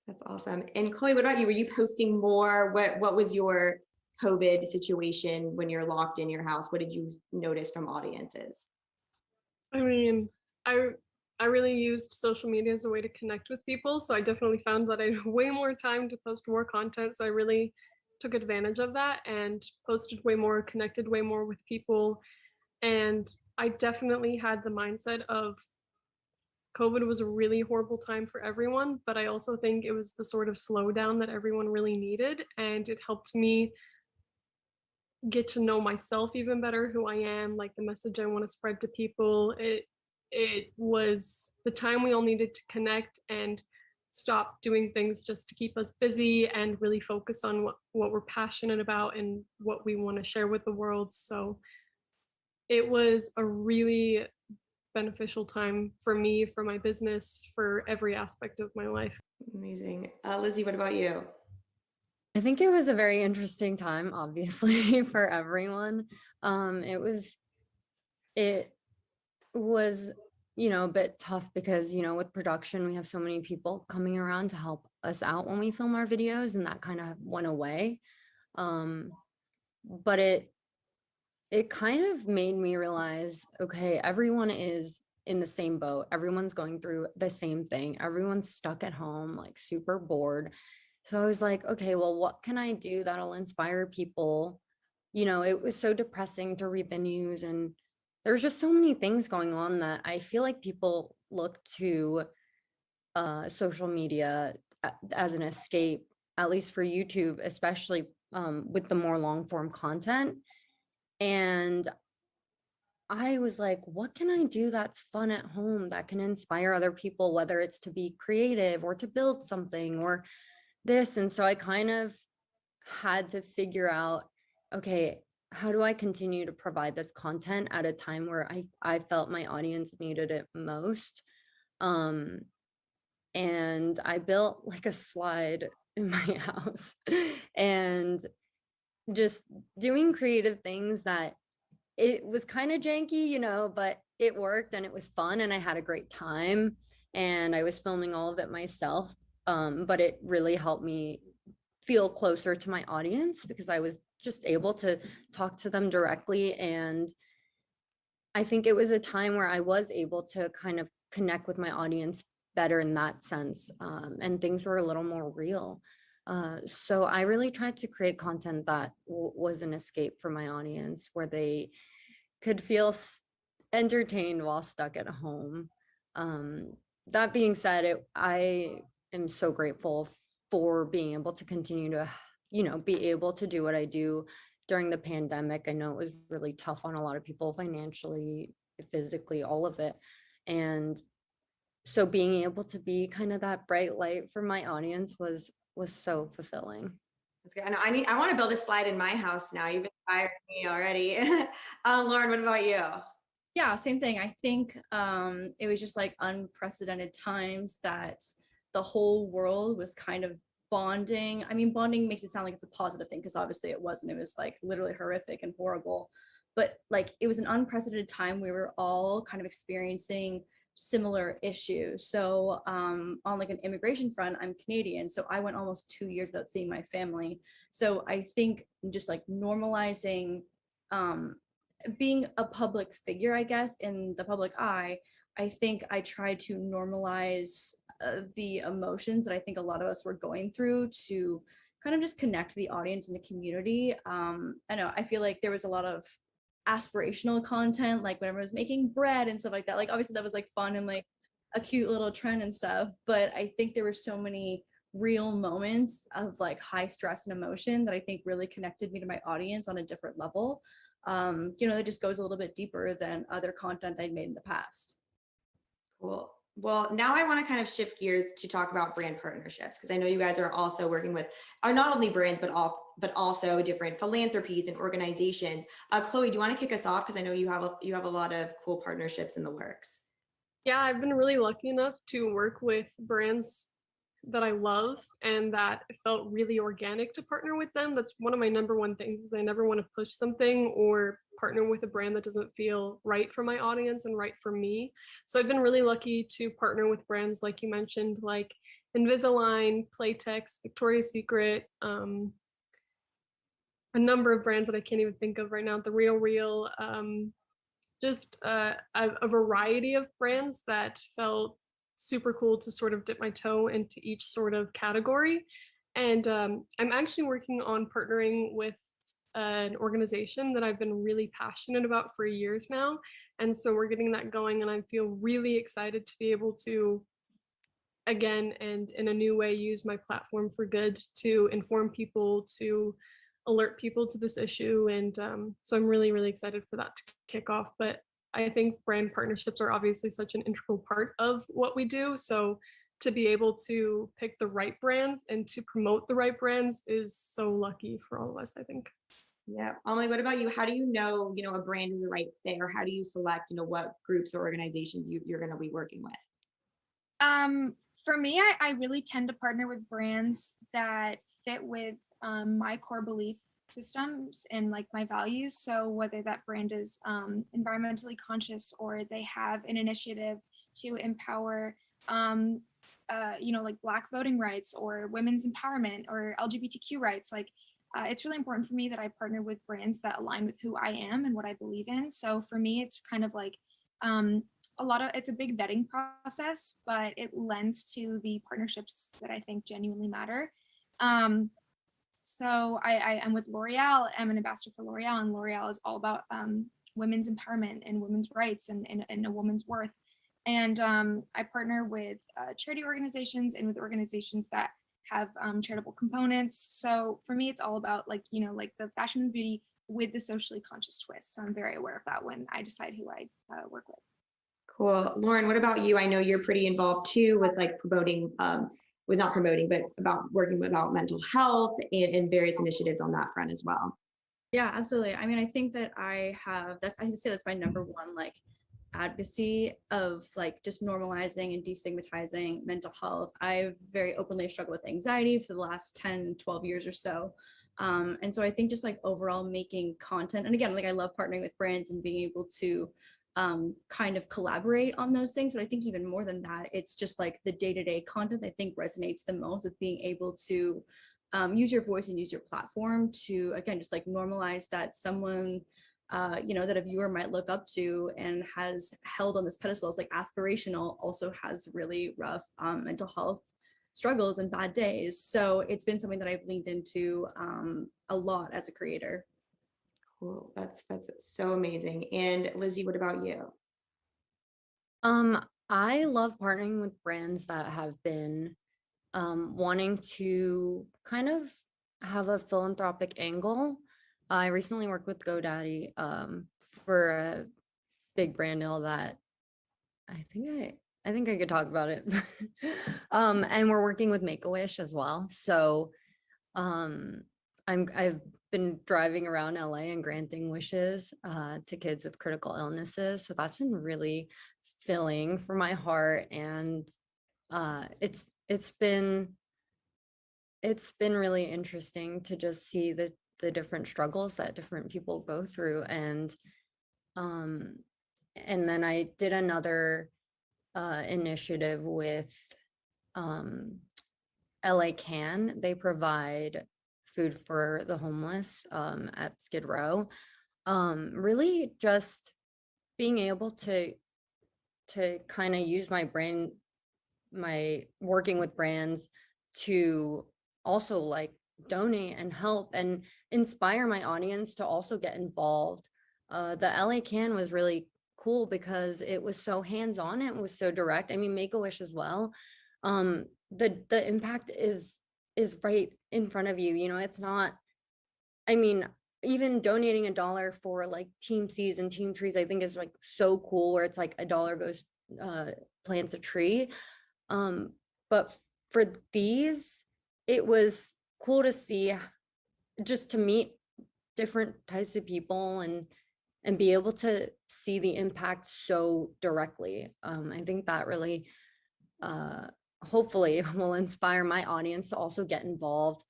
That's awesome. And Chloe, what about you? Were you posting more? What was your COVID situation when you're locked in your house? What did you notice from audiences? I mean, I really used social media as a way to connect with people. So I definitely found that I had way more time to post more content. So I really took advantage of that and posted way more, connected way more with people. And I definitely had the mindset of COVID was a really horrible time for everyone, but I also think it was the sort of slowdown that everyone really needed. And it helped me get to know myself even better, who I am, like the message I want to spread to people. It was the time we all needed to connect and stop doing things just to keep us busy and really focus on what we're passionate about and what we want to share with the world. So it was a really beneficial time for me, for my business, for every aspect of my life. Amazing. Lizzie, what about you? I think it was a very interesting time, obviously, for everyone. It was, a bit tough because, with production, we have so many people coming around to help us out when we film our videos, and that kind of went away. But it kind of made me realize, okay, everyone is in the same boat. Everyone's going through the same thing. Everyone's stuck at home, like super bored. So I was like, okay, well, what can I do that'll inspire people? It was so depressing to read the news, and there's just so many things going on that I feel like people look to social media as an escape, at least for YouTube, especially with the more long form content. And I was like, what can I do that's fun at home that can inspire other people, whether it's to be creative or to build something or this? And so I kind of had to figure out, okay, how do I continue to provide this content at a time where I felt my audience needed it most? And I built like a slide in my house and just doing creative things that it was kind of janky, but it worked and it was fun and I had a great time and I was filming all of it myself. But it really helped me feel closer to my audience because I was just able to talk to them directly. And I think it was a time where I was able to kind of connect with my audience better in that sense. And things were a little more real. So I really tried to create content that was an escape for my audience, where they could feel entertained while stuck at home. That being said, I am so grateful for being able to continue to, be able to do what I do during the pandemic. I know it was really tough on a lot of people financially, physically, all of it. And so being able to be kind of that bright light for my audience was so fulfilling. That's great. I want to build a slide in my house now. You've inspired me already. Lauren, what about you? Yeah, same thing. I think it was just like unprecedented times that the whole world was kind of bonding. I mean, bonding makes it sound like it's a positive thing because obviously it wasn't. It was like literally horrific and horrible. But like it was an unprecedented time. We were all kind of experiencing similar issues. So on like an immigration front, I'm Canadian. So I went almost 2 years without seeing my family. So I think just like normalizing being a public figure, I guess, in the public eye, I think I tried to normalize the emotions that I think a lot of us were going through to kind of just connect the audience and the community. I know, I feel like there was a lot of aspirational content, like whenever I was making bread and stuff like that. Like obviously that was like fun and like a cute little trend and stuff, but I think there were so many real moments of like high stress and emotion that I think really connected me to my audience on a different level. That just goes a little bit deeper than other content I'd made in the past. Cool. Well, now I want to kind of shift gears to talk about brand partnerships, because I know you guys are also working with are not only brands but also different philanthropies and organizations. Chloe, do you want to kick us off, because I know you have a lot of cool partnerships in the works. Yeah, I've been really lucky enough to work with brands that I love and that felt really organic to partner with them. That's one of my number one things, is I never want to push something or partner with a brand that doesn't feel right for my audience and right for me. So I've been really lucky to partner with brands like you mentioned, like Invisalign, Playtex, Victoria's Secret, a number of brands that I can't even think of right now, The Real, just a variety of brands that felt super cool to sort of dip my toe into each sort of category. And I'm actually working on partnering with an organization that I've been really passionate about for years now. And so we're getting that going, and I feel really excited to be able to, again, and in a new way, use my platform for good to inform people, to alert people to this issue. And so I'm really, really excited for that to kick off. But I think brand partnerships are obviously such an integral part of what we do. So to be able to pick the right brands and to promote the right brands is so lucky for all of us, I think. Yeah. Emily, what about you? How do you know, a brand is the right fit, or how do you select, what groups or organizations you're going to be working with? For me, I really tend to partner with brands that fit with my core belief systems and like my values. So whether that brand is environmentally conscious, or they have an initiative to empower like Black voting rights or women's empowerment or LGBTQ rights, like it's really important for me that I partner with brands that align with who I am and what I believe in. So for me, it's kind of like it's a big vetting process, but it lends to the partnerships that I think genuinely matter. So I am with L'Oreal. I'm an ambassador for L'Oreal, and L'Oreal is all about women's empowerment and women's rights and a woman's worth. And I partner with charity organizations and with organizations that have charitable components. So for me, it's all about like the fashion and beauty with the socially conscious twist. So I'm very aware of that when I decide who I work with. Cool. Lauren, what about you? I know you're pretty involved too with like promoting, with not promoting, but about working about mental health and various initiatives on that front as well. Yeah, absolutely. I mean, I think that I would say that's my number one like advocacy of like just normalizing and destigmatizing mental health. I've very openly struggled with anxiety for the last 10, 12 years or so. And so I think just like overall making content, and again, like I love partnering with brands and being able to kind of collaborate on those things. But I think even more than that, it's just like the day-to-day content I think resonates the most with being able to use your voice and use your platform to, again, just like normalize that someone, that a viewer might look up to and has held on this pedestal as like aspirational, also has really rough mental health struggles and bad days. So it's been something that I've leaned into a lot as a creator. Cool. That's so amazing. And Lizzie, what about you? I love partnering with brands that have been wanting to kind of have a philanthropic angle. I recently worked with GoDaddy for a big brand deal that I think I could talk about it. And we're working with Make-A-Wish as well. So I've been driving around LA and granting wishes to kids with critical illnesses. So that's been really filling for my heart, and it's been really interesting to just see the different struggles that different people go through. And then I did another initiative with LA Can. They provide food for the homeless at Skid Row. Really just being able to kind of use my brain, my working with brands to also like donate and help and inspire my audience to also get involved. The LA Can was really cool because it was so hands-on, it was so direct. I mean, Make-A-Wish as well. The impact is right in front of you. It's not, I mean, even donating $1 for like Team Seas and Team Trees, I think is like so cool, where it's like $1 goes plants a tree. But for these, it was cool to see, just to meet different types of people and be able to see the impact so directly. I think that really hopefully will inspire my audience to also get involved.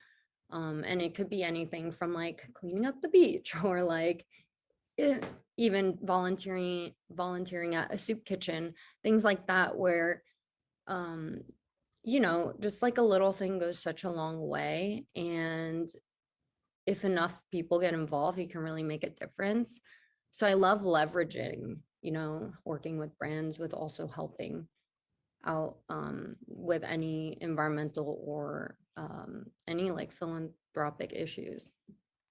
And it could be anything from like cleaning up the beach or like even volunteering at a soup kitchen, things like that, where just like a little thing goes such a long way. And if enough people get involved, you can really make a difference. So I love leveraging, working with brands, with also helping out with any environmental or any like philanthropic issues.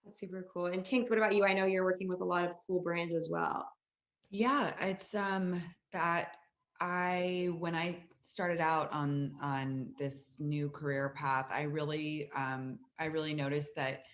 That's super cool. And Tinks, what about you? I know you're working with a lot of cool brands as well. Yeah, it's that when I started out on this new career path, I really noticed that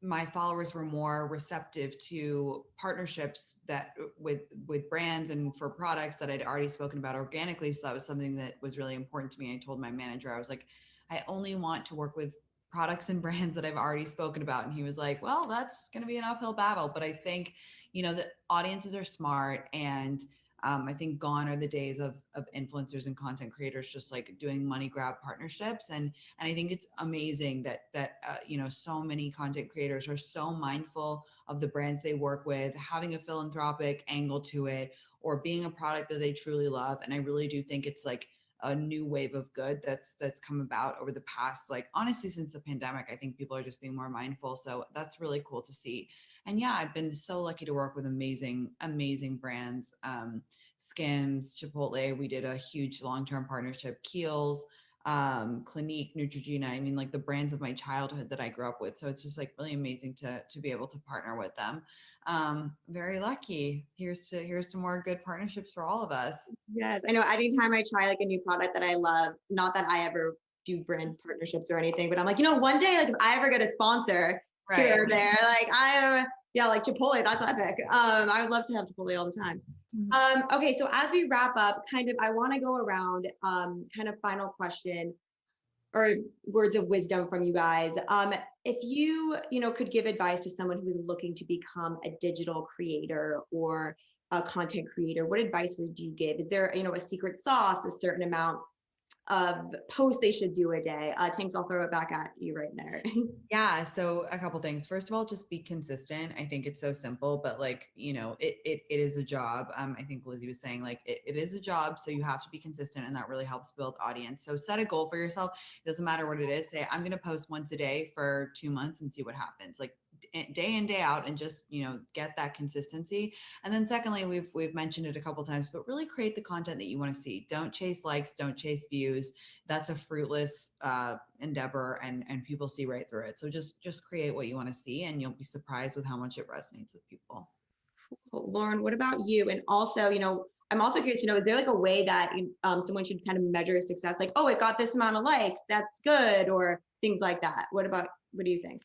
my followers were more receptive to partnerships that with brands and for products that I'd already spoken about organically. So that was something that was really important to me. I told my manager, I was like, I only want to work with products and brands that I've already spoken about. And he was like, well, that's going to be an uphill battle. But I think, the audiences are smart, and I think gone are the days of influencers and content creators just like doing money grab partnerships. And I think it's amazing that so many content creators are so mindful of the brands they work with, having a philanthropic angle to it, or being a product that they truly love. And I really do think it's like a new wave of good that's come about over the past, like honestly, since the pandemic. I think people are just being more mindful. So that's really cool to see. And yeah, I've been so lucky to work with amazing brands. Skims, Chipotle, we did a huge long-term partnership, Kiehl's, Clinique, Neutrogena. I mean, like the brands of my childhood that I grew up with. So it's just like really amazing to be able to partner with them. Very lucky. Here's to more good partnerships for all of us. Yes, I know. Anytime I try like a new product that I love, not that I ever do brand partnerships or anything, but I'm like, one day, like if I ever get a sponsor here or there, like like Chipotle, that's epic. I would love to have Chipotle all the time. Okay, so as we wrap up, I want to go around, kind of final question or words of wisdom from you guys. If you, could give advice to someone who is looking to become a digital creator or a content creator, what advice would you give? Is there, a secret sauce, a certain amount of posts they should do a day? Tanks, I'll throw it back at you right there. Yeah. So a couple things. First of all, just be consistent. I think it's so simple, but like, it is a job. I think Lizzie was saying like, it is a job. So you have to be consistent, and that really helps build audience. So set a goal for yourself. It doesn't matter what it is. Say, I'm going to post once a day for 2 months and see what happens. Like day in, day out, and just, get that consistency. And then secondly, we've mentioned it a couple times, but really create the content that you want to see. Don't chase likes, don't chase views. That's a fruitless endeavor, and people see right through it. So just create what you want to see, and you'll be surprised with how much it resonates with people. Lauren, what about you? And also, I'm also curious, is there like a way that someone should kind of measure success? Like, oh, it got this amount of likes, that's good, or things like that. What do you think?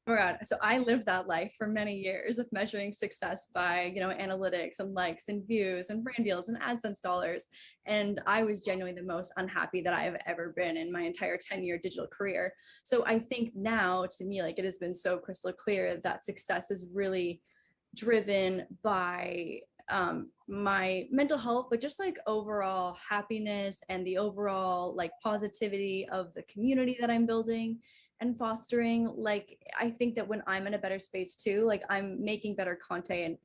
Oh my God. So I lived that life for many years of measuring success by, analytics and likes and views and brand deals and AdSense dollars. And I was genuinely the most unhappy that I have ever been in my entire 10-year digital career. So I think now, to me, like, it has been so crystal clear that success is really driven by my mental health, but just like overall happiness and the overall like positivity of the community that I'm building and fostering. Like, I think that when I'm in a better space too, like I'm making better content.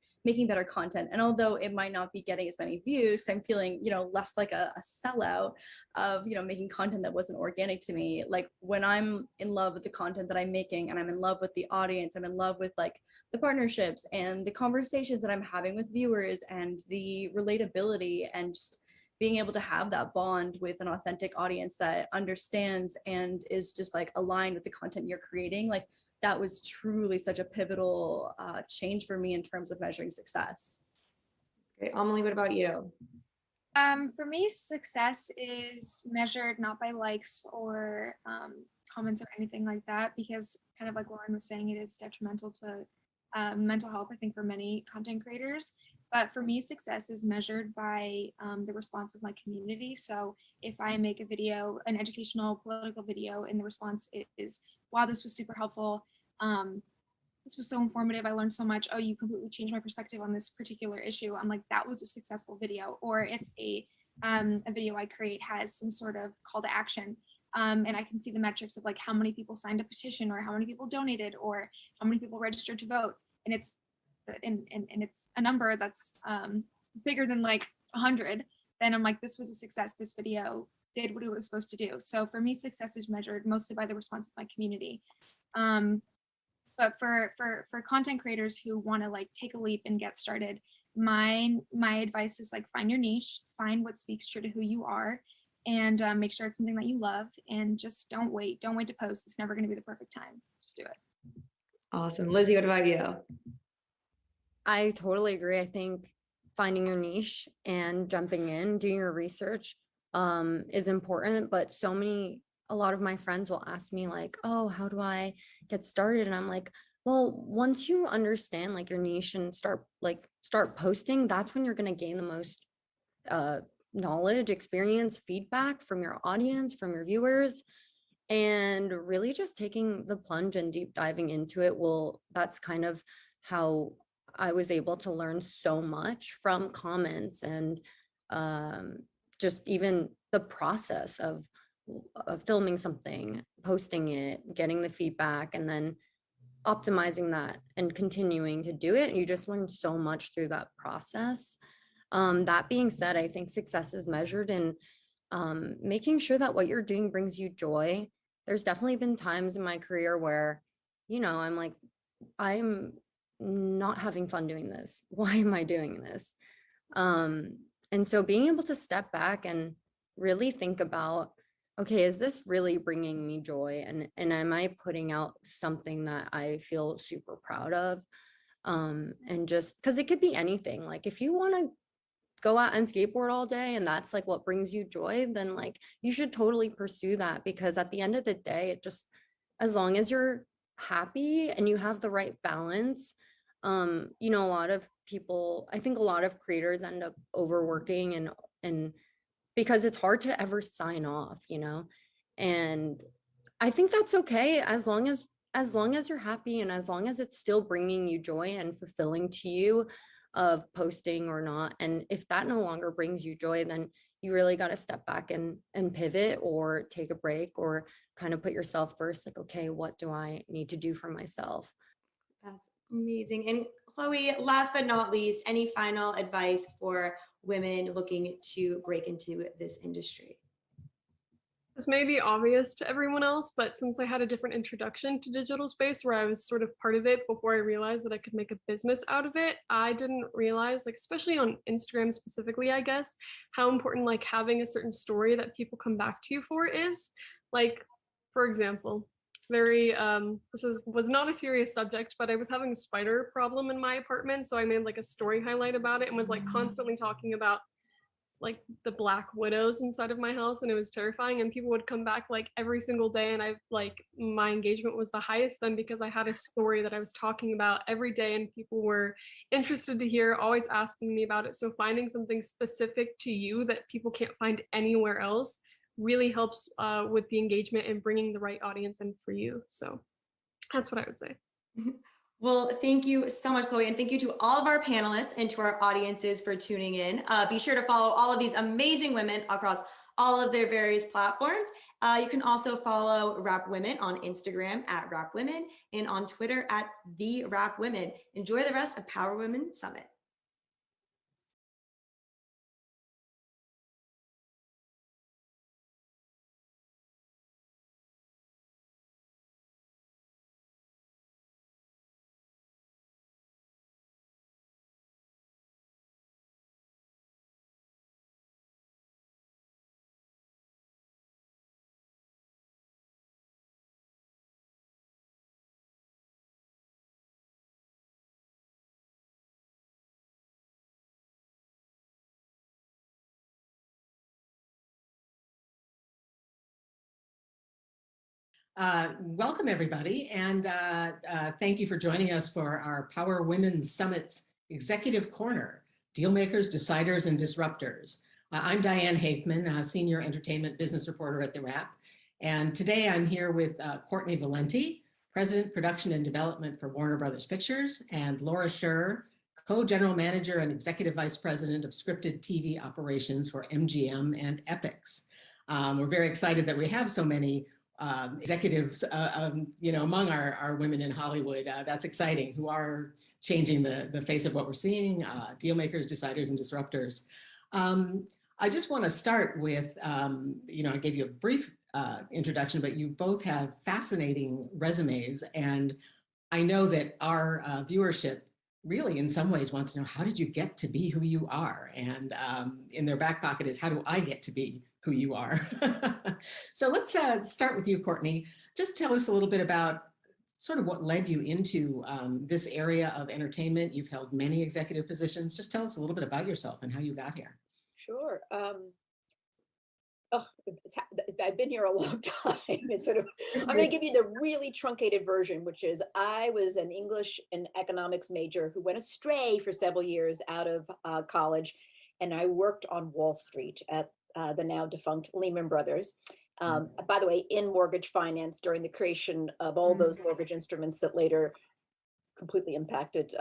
And although it might not be getting as many views, I'm feeling, less like a sellout of, making content that wasn't organic to me. Like when I'm in love with the content that I'm making, and I'm in love with the audience, I'm in love with like the partnerships and the conversations that I'm having with viewers and the relatability, and just being able to have that bond with an authentic audience that understands and is just like aligned with the content you're creating. Like that was truly such a pivotal change for me in terms of measuring success. Great. Amelie, what about you? For me, success is measured not by likes or comments or anything like that, because kind of like Lauren was saying, it is detrimental to mental health, I think, for many content creators. But for me, success is measured by the response of my community. So if I make a video, an educational political video, and the response is, wow, this was super helpful. This was so informative. I learned so much. Oh, you completely changed my perspective on this particular issue. I'm like, that was a successful video. Or if a video I create has some sort of call to action, and I can see the metrics of like how many people signed a petition, or how many people donated, or how many people registered to vote, and it's a number that's bigger than like 100, then I'm like, this was a success. This video did what it was supposed to do. So for me, success is measured mostly by the response of my community. But for content creators who want to like take a leap and get started, my advice is like, find your niche, find what speaks true to who you are, and make sure it's something that you love, and just don't wait to post. It's never going to be the perfect time. Just do it. Awesome. Lizzie, what about you? I totally agree. I think finding your niche and jumping in, doing your research is important, but a lot of my friends will ask me like, oh, how do I get started? And I'm like, well, once you understand like your niche and start posting, that's when you're going to gain the most knowledge, experience, feedback from your audience, from your viewers. And really just taking the plunge and deep diving into it that's kind of how I was able to learn so much from comments and just even the process of filming something, posting it, getting the feedback, and then optimizing that and continuing to do it. You just learn so much through that process. That being said, I think success is measured in making sure that what you're doing brings you joy. There's definitely been times in my career where, I'm like, I'm not having fun doing this. Why am I doing this? And so being able to step back and really think about, okay, is this really bringing me joy? And am I putting out something that I feel super proud of? And just because it could be anything. Like if you want to go out and skateboard all day and that's like what brings you joy, then like you should totally pursue that, because at the end of the day, it just, as long as you're happy and you have the right balance, a lot of people, I think a lot of creators end up overworking and because it's hard to ever sign off, and I think that's okay as long as you're happy and as long as it's still bringing you joy and fulfilling to you of posting or not. And if that no longer brings you joy, then you really got to step back and pivot or take a break or kind of put yourself first. Like, okay, what do I need to do for myself? That's amazing. And Chloe, last but not least, any final advice for women looking to break into this industry? This may be obvious to everyone else, but since I had a different introduction to digital space where I was sort of part of it before I realized that I could make a business out of it, I didn't realize, like, especially on Instagram specifically, I guess, how important like having a certain story that people come back to you for is. Like, for example, was not a serious subject, but I was having a spider problem in my apartment, so I made like a story highlight about it and was like constantly talking about like the black widows inside of my house, and it was terrifying, and people would come back like every single day, and my engagement was the highest then because I had a story that I was talking about every day and people were interested to hear, always asking me about it. So finding something specific to you that people can't find anywhere else really helps with the engagement and bringing the right audience in for you. So that's what I would say. Well, thank you so much, Chloe, and thank you to all of our panelists and to our audiences for tuning in. Be sure to follow all of these amazing women across all of their various platforms. You can also follow Wrap Women on Instagram at Wrap Women and on Twitter at TheWrap Women. Enjoy the rest of Power Women Summit. Welcome, everybody, and thank you for joining us for our Power Women Summit's Executive Corner. Dealmakers, Deciders, and Disruptors. I'm Diane Haithman, Senior Entertainment Business Reporter at TheWrap. And today I'm here with Courtney Valenti, President, Production and Development for Warner Brothers Pictures, and Laura Scher, Co-General Manager and Executive Vice President of Scripted TV Operations for MGM and Epix. We're very excited that we have so many executives, among our women in Hollywood. That's exciting, who are changing the face of what we're seeing, Dealmakers, Deciders, and Disruptors. I just want to start with, I gave you a brief introduction, but you both have fascinating resumes. And I know that our viewership really in some ways wants to know, how did you get to be who you are? And in their back pocket is, how do I get to be who you are? So let's start with you, Courtney. Just tell us a little bit about sort of what led you into this area of entertainment. You've held many executive positions. Just tell us a little bit about yourself and how you got here. Sure. I've been here a long time. It's sort of, I'm going to give you the really truncated version, which is I was an English and economics major who went astray for several years out of college, and I worked on Wall Street at the now defunct Lehman Brothers. By the way, in mortgage finance during the creation of all those mortgage instruments that later completely impacted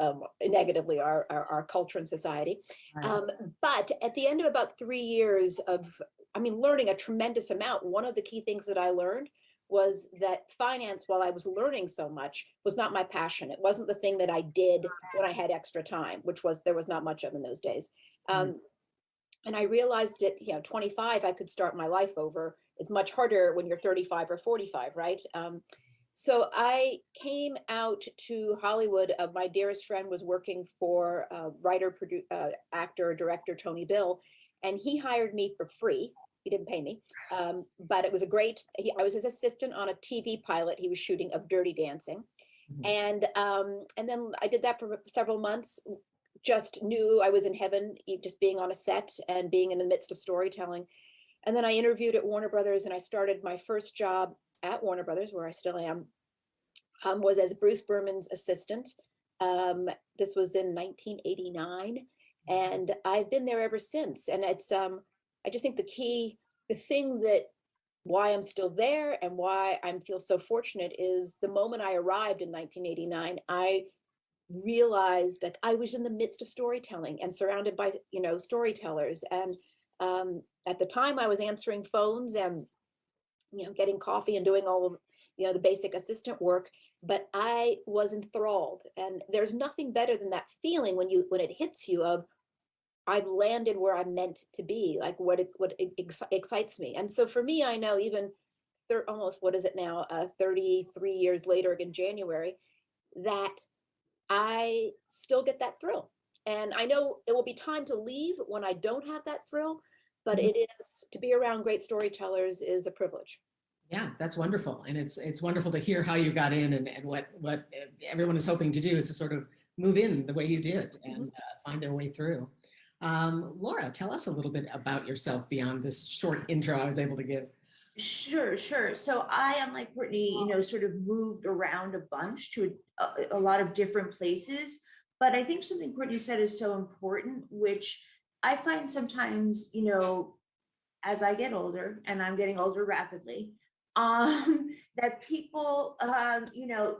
negatively our culture and society. But at the end of about 3 years of, learning a tremendous amount, one of the key things that I learned was that finance, while I was learning so much, was not my passion. It wasn't the thing that I did when I had extra time, there was not much of in those days. And I realized at 25, I could start my life over. It's much harder when you're 35 or 45, right? So I came out to Hollywood. My dearest friend was working for writer, actor, director Tony Bill, and he hired me for free. He didn't pay me, but it was I was his assistant on a TV pilot he was shooting of Dirty Dancing. And then I did that for several months, just knew I was in heaven, just being on a set and being in the midst of storytelling. And then I interviewed at Warner Brothers, and I started my first job at Warner Brothers, where I still am, was as Bruce Berman's assistant. This was in 1989, and I've been there ever since. And it's, I just think the thing that why I'm still there and why I feel so fortunate is the moment I arrived in 1989, I realized that I was in the midst of storytelling and surrounded by, storytellers. And at the time I was answering phones and, getting coffee and doing all of, the basic assistant work, but I was enthralled. And there's nothing better than that feeling when it hits you of, I've landed where I'm meant to be, like what excites me. And so for me, I know even almost, what is it now, 33 years later in January, that I still get that thrill. And I know it will be time to leave when I don't have that thrill, but it is, to be around great storytellers is a privilege. Yeah, that's wonderful. And it's wonderful to hear how you got in, and what everyone is hoping to do is to sort of move in the way you did and find their way through. Laura, tell us a little bit about yourself beyond this short intro I was able to give. Sure. So I, unlike Courtney, sort of moved around a bunch to a lot of different places. But I think something Courtney said is so important, which I find sometimes, as I get older, and I'm getting older rapidly, that people,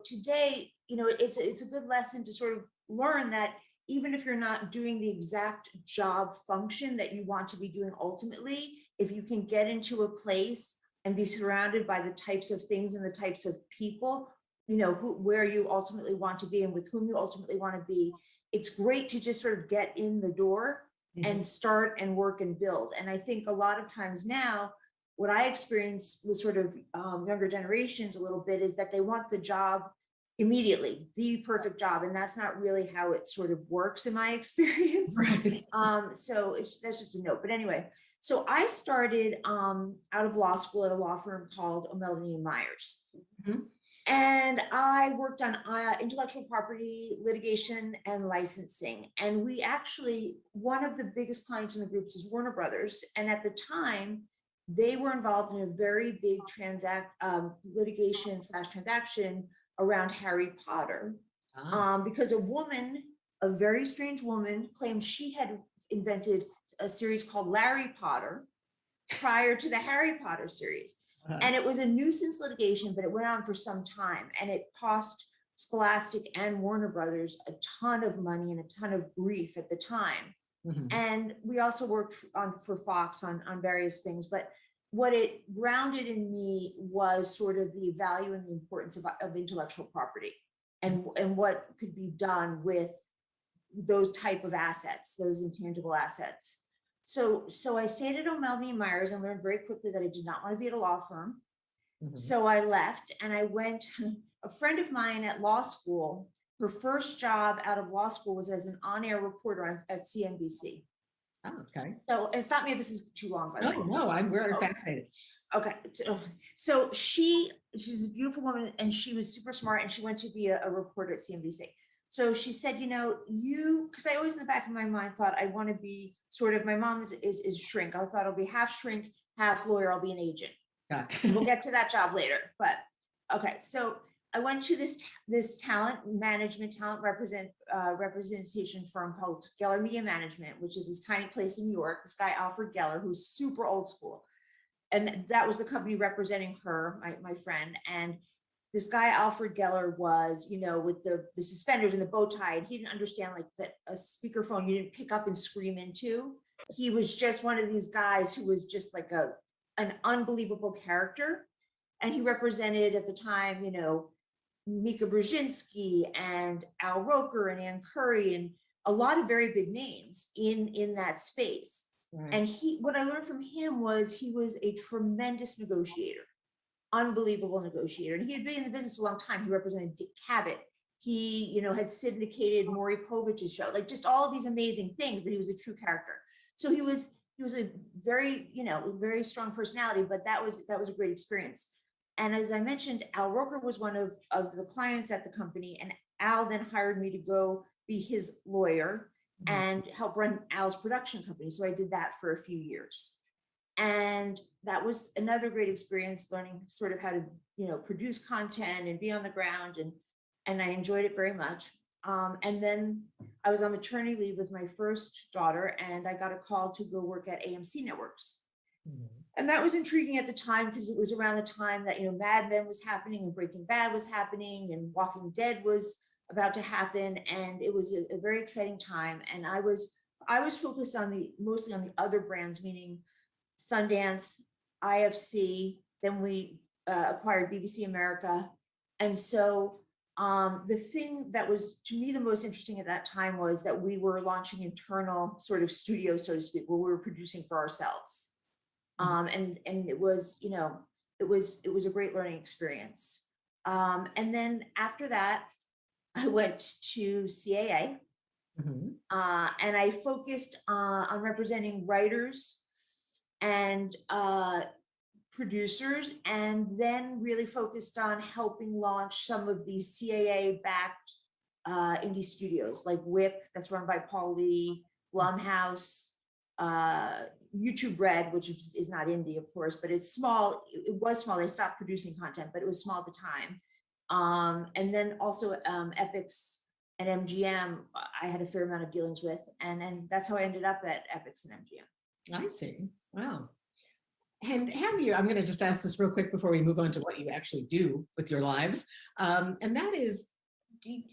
today, it's a good lesson to sort of learn that even if you're not doing the exact job function that you want to be doing ultimately, if you can get into a place and be surrounded by the types of things and the types of people, where you ultimately want to be and with whom you ultimately want to be, it's great to just sort of get in the door and start and work and build. And I think a lot of times now, what I experience with sort of younger generations a little bit is that they want the job immediately, the perfect job. And that's not really how it sort of works in my experience. Right. So that's just a note. But anyway, so I started out of law school at a law firm called O'Melveny & Myers. And I worked on intellectual property litigation and licensing. And we actually, one of the biggest clients in the groups is Warner Brothers. And at the time, they were involved in a very big litigation / transaction around Harry Potter, because a woman a very strange woman claimed she had invented a series called Larry Potter prior to the Harry Potter series. And it was a nuisance litigation, but it went on for some time, and it cost Scholastic and Warner Brothers a ton of money and a ton of grief at the time. And we also worked for Fox on various things, but what it grounded in me was sort of the value and the importance of intellectual property and what could be done with those type of assets, those intangible assets. So I stayed at O'Melveny & Myers and learned very quickly that I did not want to be at a law firm. So I left and I went, a friend of mine at law school, her first job out of law school was as an on-air reporter at CNBC. Oh, okay. So, and stop me if this is too long, by the way. No, we're fascinated. Okay, so she's a beautiful woman and she was super smart and she went to be a reporter at CNBC. So she said, because I always in the back of my mind thought I want to be sort of, my mom is shrink. I thought I'll be half shrink, half lawyer, I'll be an agent. We'll get to that job later, but okay. So I went to this talent representation firm called Geller Media Management, which is this tiny place in New York. This guy, Alfred Geller, who's super old school. And that was the company representing her, my friend. And this guy, Alfred Geller, was, with the suspenders and the bow tie, and he didn't understand like that a speakerphone you didn't pick up and scream into. He was just one of these guys who was just like an unbelievable character. And he represented at the time, Mika Brzezinski and Al Roker and Ann Curry and a lot of very big names in that space. Right. And what I learned from him was he was a tremendous negotiator, unbelievable negotiator. And he had been in the business a long time. He represented Dick Cavett. He, had syndicated Maury Povich's show, like just all of these amazing things, but he was a true character. So he was a very, very strong personality, but that was a great experience. And as I mentioned, Al Roker was one of the clients at the company, and Al then hired me to go be his lawyer and help run Al's production company. So I did that for a few years. And that was another great experience, learning sort of how to, produce content and be on the ground. And I enjoyed it very much. And then I was on maternity leave with my first daughter, and I got a call to go work at AMC Networks. And that was intriguing at the time because it was around the time that, Mad Men was happening and Breaking Bad was happening and Walking Dead was about to happen. And it was a very exciting time. And I was focused mostly on the other brands, meaning Sundance, IFC, then we acquired BBC America. And so the thing that was to me the most interesting at that time was that we were launching internal sort of studios, so to speak, where we were producing for ourselves. And it was, it was a great learning experience. And then after that, I went to CAA and I focused on representing writers and producers, and then really focused on helping launch some of these CAA-backed indie studios like Whip, that's run by Paul Lee, Blumhouse, YouTube Red, which is not indie, of course, but it's small. It was small. They stopped producing content, but it was small at the time. And then also Epix and MGM, I had a fair amount of dealings with. And that's how I ended up at Epix and MGM. I see. Wow. And I'm going to just ask this real quick before we move on to what you actually do with your lives. And that is,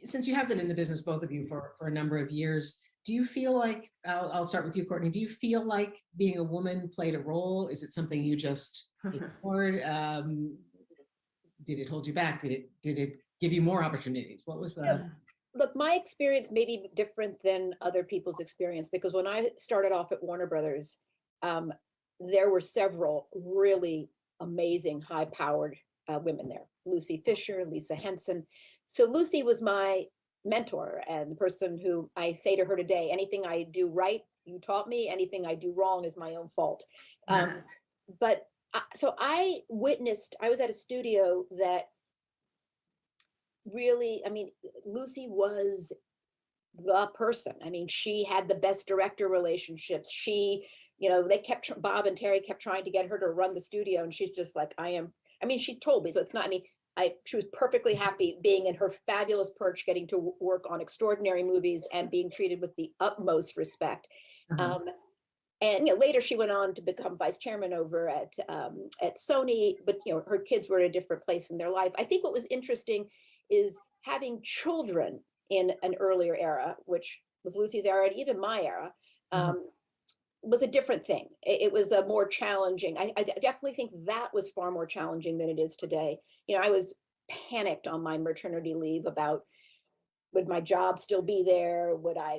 since you have been in the business, both of you, for a number of years, do you feel like, I'll start with you, Courtney, do you feel like being a woman played a role? Is it something you just ignored? Did it hold you back? Did it give you more opportunities? What was the... Look, my experience may be different than other people's experience, because when I started off at Warner Brothers, there were several really amazing, high-powered women there. Lucy Fisher, Lisa Henson. So Lucy was my mentor and the person who I say to her today, anything I do right, you taught me. Anything I do wrong is my own fault. So I was at a studio that really, Lucy was the person. She had the best director relationships. Bob and Terry kept trying to get her to run the studio, and she's just like, she's told me, so it's not, she was perfectly happy being in her fabulous perch, getting to work on extraordinary movies and being treated with the utmost respect. And later she went on to become vice chairman over at Sony, but her kids were at a different place in their life. I think what was interesting is having children in an earlier era, which was Lucy's era and even my era, was a different thing. It was a more challenging. I definitely think that was far more challenging than it is today. I was panicked on my maternity leave about, would my job still be there? By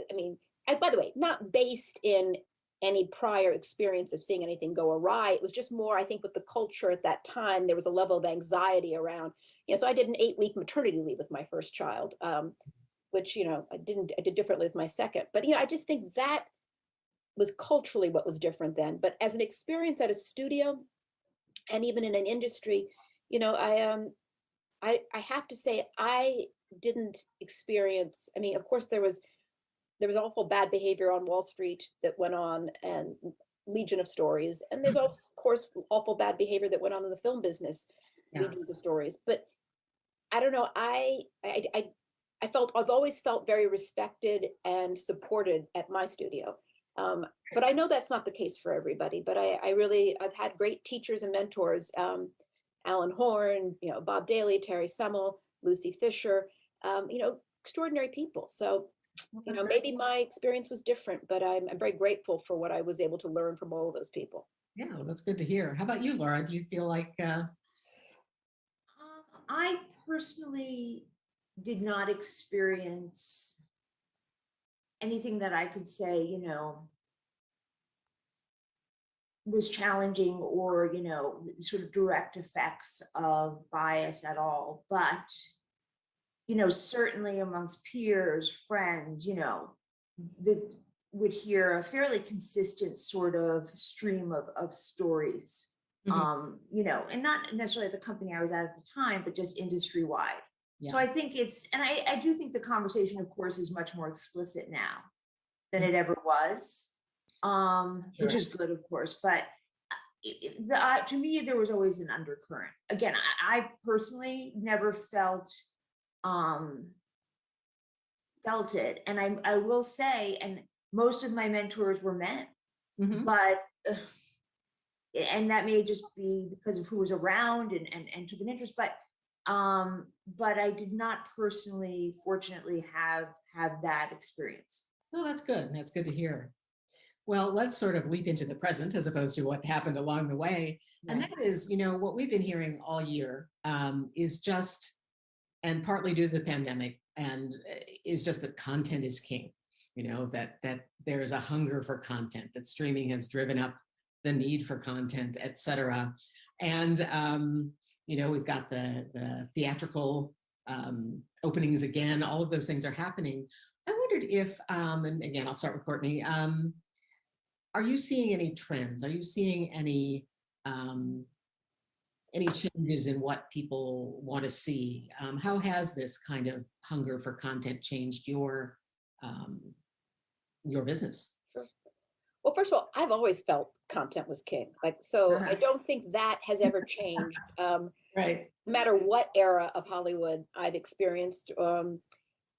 the way, not based in any prior experience of seeing anything go awry. It was just more, I think, with the culture at that time, there was a level of anxiety around, so I did an 8-week maternity leave with my first child, which, I did differently with my second. But, I just think that was culturally what was different then. But as an experience at a studio and even in an industry, I have to say, I didn't experience, of course, there was awful bad behavior on Wall Street that went on, and legion of stories. And there's also, of course, awful bad behavior that went on in the film business, legions of stories. But I don't know, I've always felt very respected and supported at my studio. But I know that's not the case for everybody, but I've had great teachers and mentors, Alan Horn, Bob Daly, Terry Semmel, Lucy Fisher, extraordinary people. So, maybe my experience was different, but I'm very grateful for what I was able to learn from all of those people. Yeah, that's good to hear. How about you, Laura? Do you feel like I personally did not experience anything that I could say, was challenging or, sort of direct effects of bias at all. But, certainly amongst peers, friends, that would hear a fairly consistent sort of stream of stories, and not necessarily at the company I was at the time, but just industry wide. So I think I do think the conversation, of course, is much more explicit now than it ever was, which is good, of course. But to me, there was always an undercurrent. Again, I personally never felt it. And I will say, and most of my mentors were men, but, and that may just be because of who was around and took an interest, but I did not personally, fortunately, have that experience. Oh, that's good. That's good to hear. Well, let's sort of leap into the present as opposed to what happened along the way. And that is, what we've been hearing all year is just, and partly due to the pandemic, and is just that content is king, that there is a hunger for content, that streaming has driven up the need for content, et cetera. And, we've got the theatrical openings again, all of those things are happening. I wondered if, and again, I'll start with Courtney, are you seeing any trends? Are you seeing any changes in what people want to see? How has this kind of hunger for content changed your business? Sure. Well, first of all, I've always felt content was king. I don't think that has ever changed. Right. No matter what era of Hollywood I've experienced.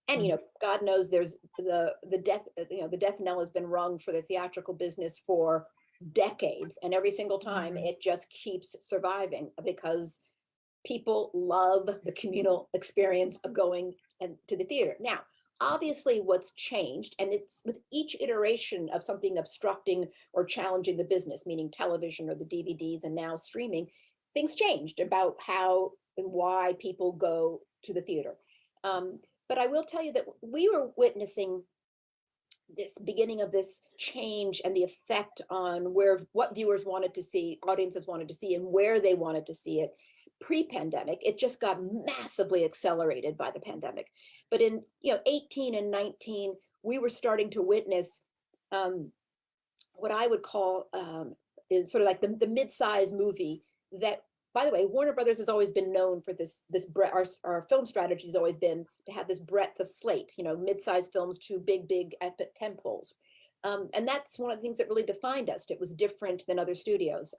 And God knows there's the death knell has been rung for the theatrical business for decades, and every single time it just keeps surviving because people love the communal experience of going to the theater. Now, obviously, what's changed, and it's with each iteration of something obstructing or challenging the business, meaning television or the DVDs and now streaming, things changed about how and why people go to the theater. But I will tell you that we were witnessing this beginning of this change and the effect on what viewers wanted to see, audiences wanted to see, and where they wanted to see it pre-pandemic. It just got massively accelerated by the pandemic. But in 18 and 19, we were starting to witness what I would call is sort of like the mid-sized movie that, by the way, Warner Brothers has always been known for this breadth. Our film strategy has always been to have this breadth of slate, mid-sized films to big epic tentpoles. And that's one of the things that really defined us. It was different than other studios.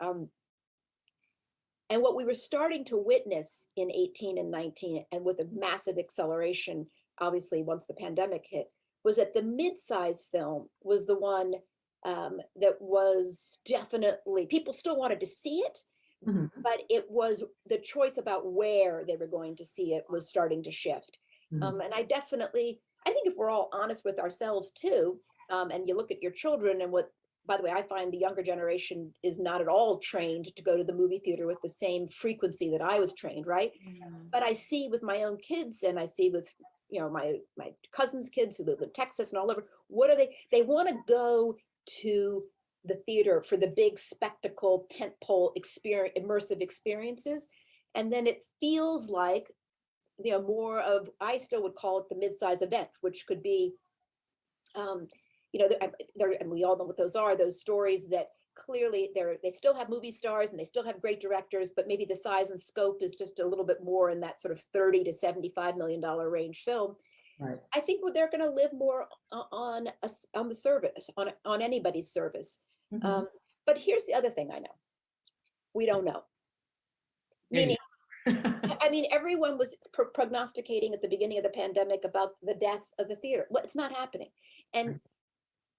And what we were starting to witness in 18 and 19, and with a massive acceleration, obviously, once the pandemic hit, was that the mid-size film was the one that was definitely, people still wanted to see it, but it was the choice about where they were going to see it was starting to shift. And I think if we're all honest with ourselves too, and you look at your children and what, by the way, I find the younger generation is not at all trained to go to the movie theater with the same frequency that I was trained, right? But I see with my own kids, and I see with, you know, my cousins' kids who live in Texas and all over, what are they want to go to the theater for the big spectacle, tentpole experience, immersive experiences. And then it feels like, you know, more of, I still would call it the mid-size event, which could be, you know, and we all know what those are, those stories that clearly they still have movie stars and they still have great directors, but maybe the size and scope is just a little bit more in that sort of $30 to $75 million range film. Right. I think they're going to live more on the service, on anybody's service. But here's the other thing I know. We don't know. Meaning, I mean, everyone was prognosticating at the beginning of the pandemic about the death of the theater. Well, it's not happening. And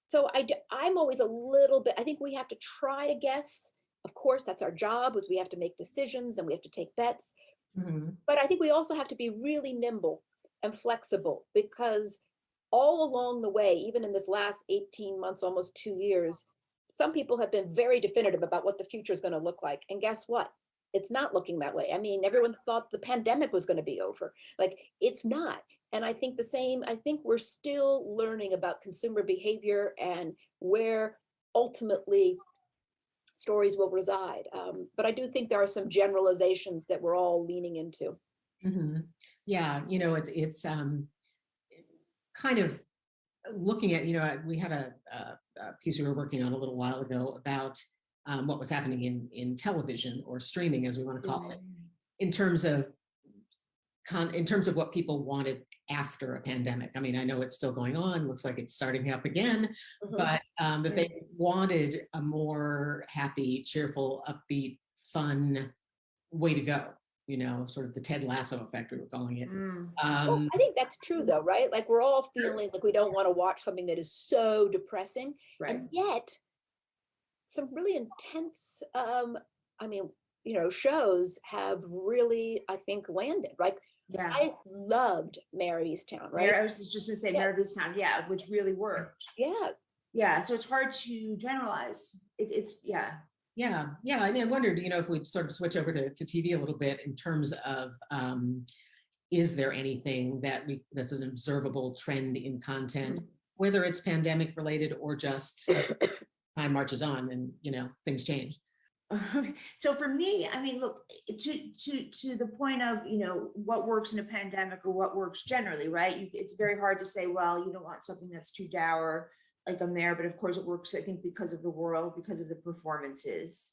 so I'm always a little bit, I think we have to try to guess. Of course, that's our job, is we have to make decisions and we have to take bets. But I think we also have to be really nimble and flexible, because all along the way, even in this last 18 months, almost 2 years, some people have been very definitive about what the future is going to look like. And guess what? It's not looking that way. I mean, everyone thought the pandemic was going to be over. Like, it's not. And I think I think we're still learning about consumer behavior and where ultimately stories will reside. But I do think there are some generalizations that we're all leaning into. Yeah, you know, it's kind of looking at, you know, we had a piece we were working on a little while ago about what was happening in television, or streaming, as we want to call it, in terms of what people wanted after a pandemic. I mean, I know it's still going on, looks like it's starting up again, but that they wanted a more happy, cheerful, upbeat, fun way to go. You know, sort of the Ted Lasso effect, we were calling it. Well, I think that's true though, right? Like, we're all feeling like we don't want to watch something that is so depressing. And yet some really intense, I mean, you know, shows have really, I think, landed. Like, I loved Mayor of Easttown, right? I was just going to say Mayor of Easttown, which really worked. So it's hard to generalize. Yeah. I mean, I wondered, you know, if we sort of switch over to TV a little bit in terms of, is there anything that's an observable trend in content, whether it's pandemic related or just time marches on and, you know, things change. So for me, I mean, look, to the point of, you know, what works in a pandemic or what works generally, right? It's very hard to say, well, you don't want something that's too dour, like a Mayor, but of course it works, I think, because of the world, because of the performances,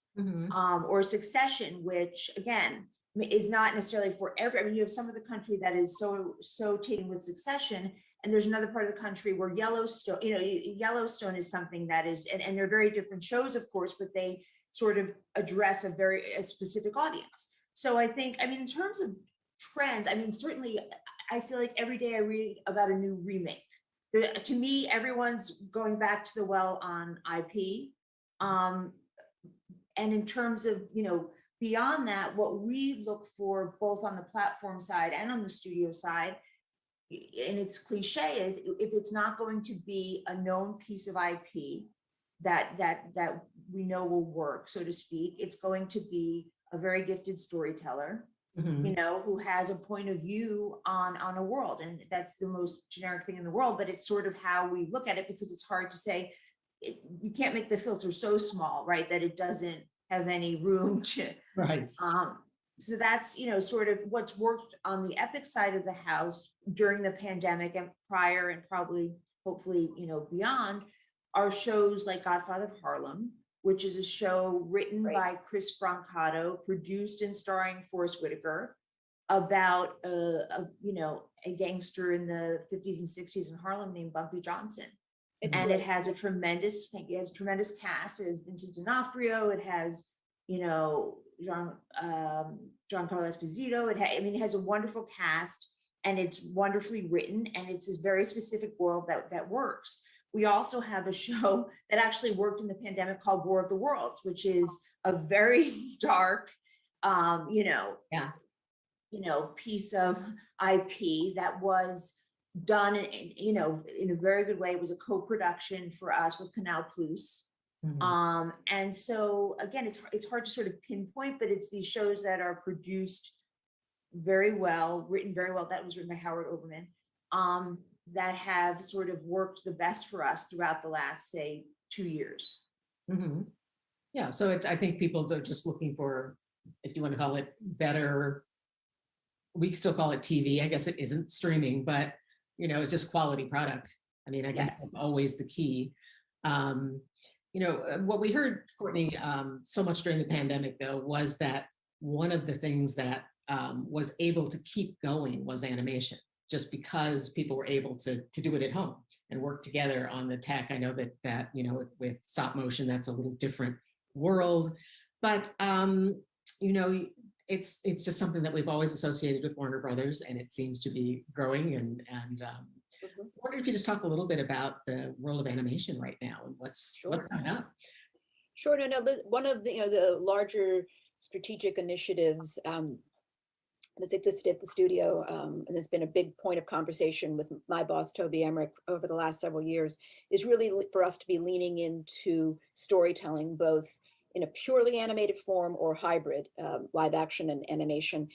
or Succession, which again is not necessarily for every. I mean, you have some of the country that is so taken with Succession, and there's another part of the country where Yellowstone, you know, Yellowstone is something that is, and they're very different shows, of course, but they sort of address a specific audience. So I think, I mean, in terms of trends, I mean, certainly, I feel like every day I read about a new remake. To me, everyone's going back to the well on IP. And in terms of, you know, beyond that, what we look for both on the platform side and on the studio side, and it's cliche, is if it's not going to be a known piece of IP that we know will work, so to speak, it's going to be a very gifted storyteller, you know, who has a point of view on a world. And that's the most generic thing in the world, but it's sort of how we look at it, because it's hard to say, you can't make the filter so small, right, that it doesn't have any room to, so that's, you know, sort of what's worked on the epic side of the house during the pandemic and prior, and probably, hopefully, you know, beyond, are shows like Godfather Harlem, which is a show written by Chris Brancato, produced and starring Forest Whitaker, about you know, a gangster in the 50s and 60s in Harlem named Bumpy Johnson. It has a tremendous cast. It has Vincent D'Onofrio. It has, you know, Giancarlo Esposito. It has a wonderful cast, and it's wonderfully written, and it's this very specific world that works. We also have a show that actually worked in the pandemic called War of the Worlds, which is a very dark, piece of IP that was done in a very good way. It was a co-production for us with Canal Plus. Mhm. And so again, it's hard to sort of pinpoint, but it's these shows that are produced very well, written very well. That was written by Howard Overman, that have sort of worked the best for us throughout the last, say, 2 years. Mhm. Yeah, so I think people are just looking for, if you want to call it better, we still call it TV. I guess it isn't streaming, but it's just quality product. I mean, I guess Yes. that's always the key. What we heard, Courtney, so much during the pandemic, though, was that one of the things that was able to keep going was animation, just because people were able to do it at home and work together on the tech. I know that with stop motion, that's a little different world, but it's just something that we've always associated with Warner Brothers, and it seems to be growing. And I wonder if you just talk a little bit about the world of animation right now and what's coming up. Sure. No. One of the larger strategic initiatives that's existed at the studio, and has been a big point of conversation with my boss, Toby Emmerich, over the last several years, is really for us to be leaning into storytelling, both in a purely animated form or hybrid, live action and animation,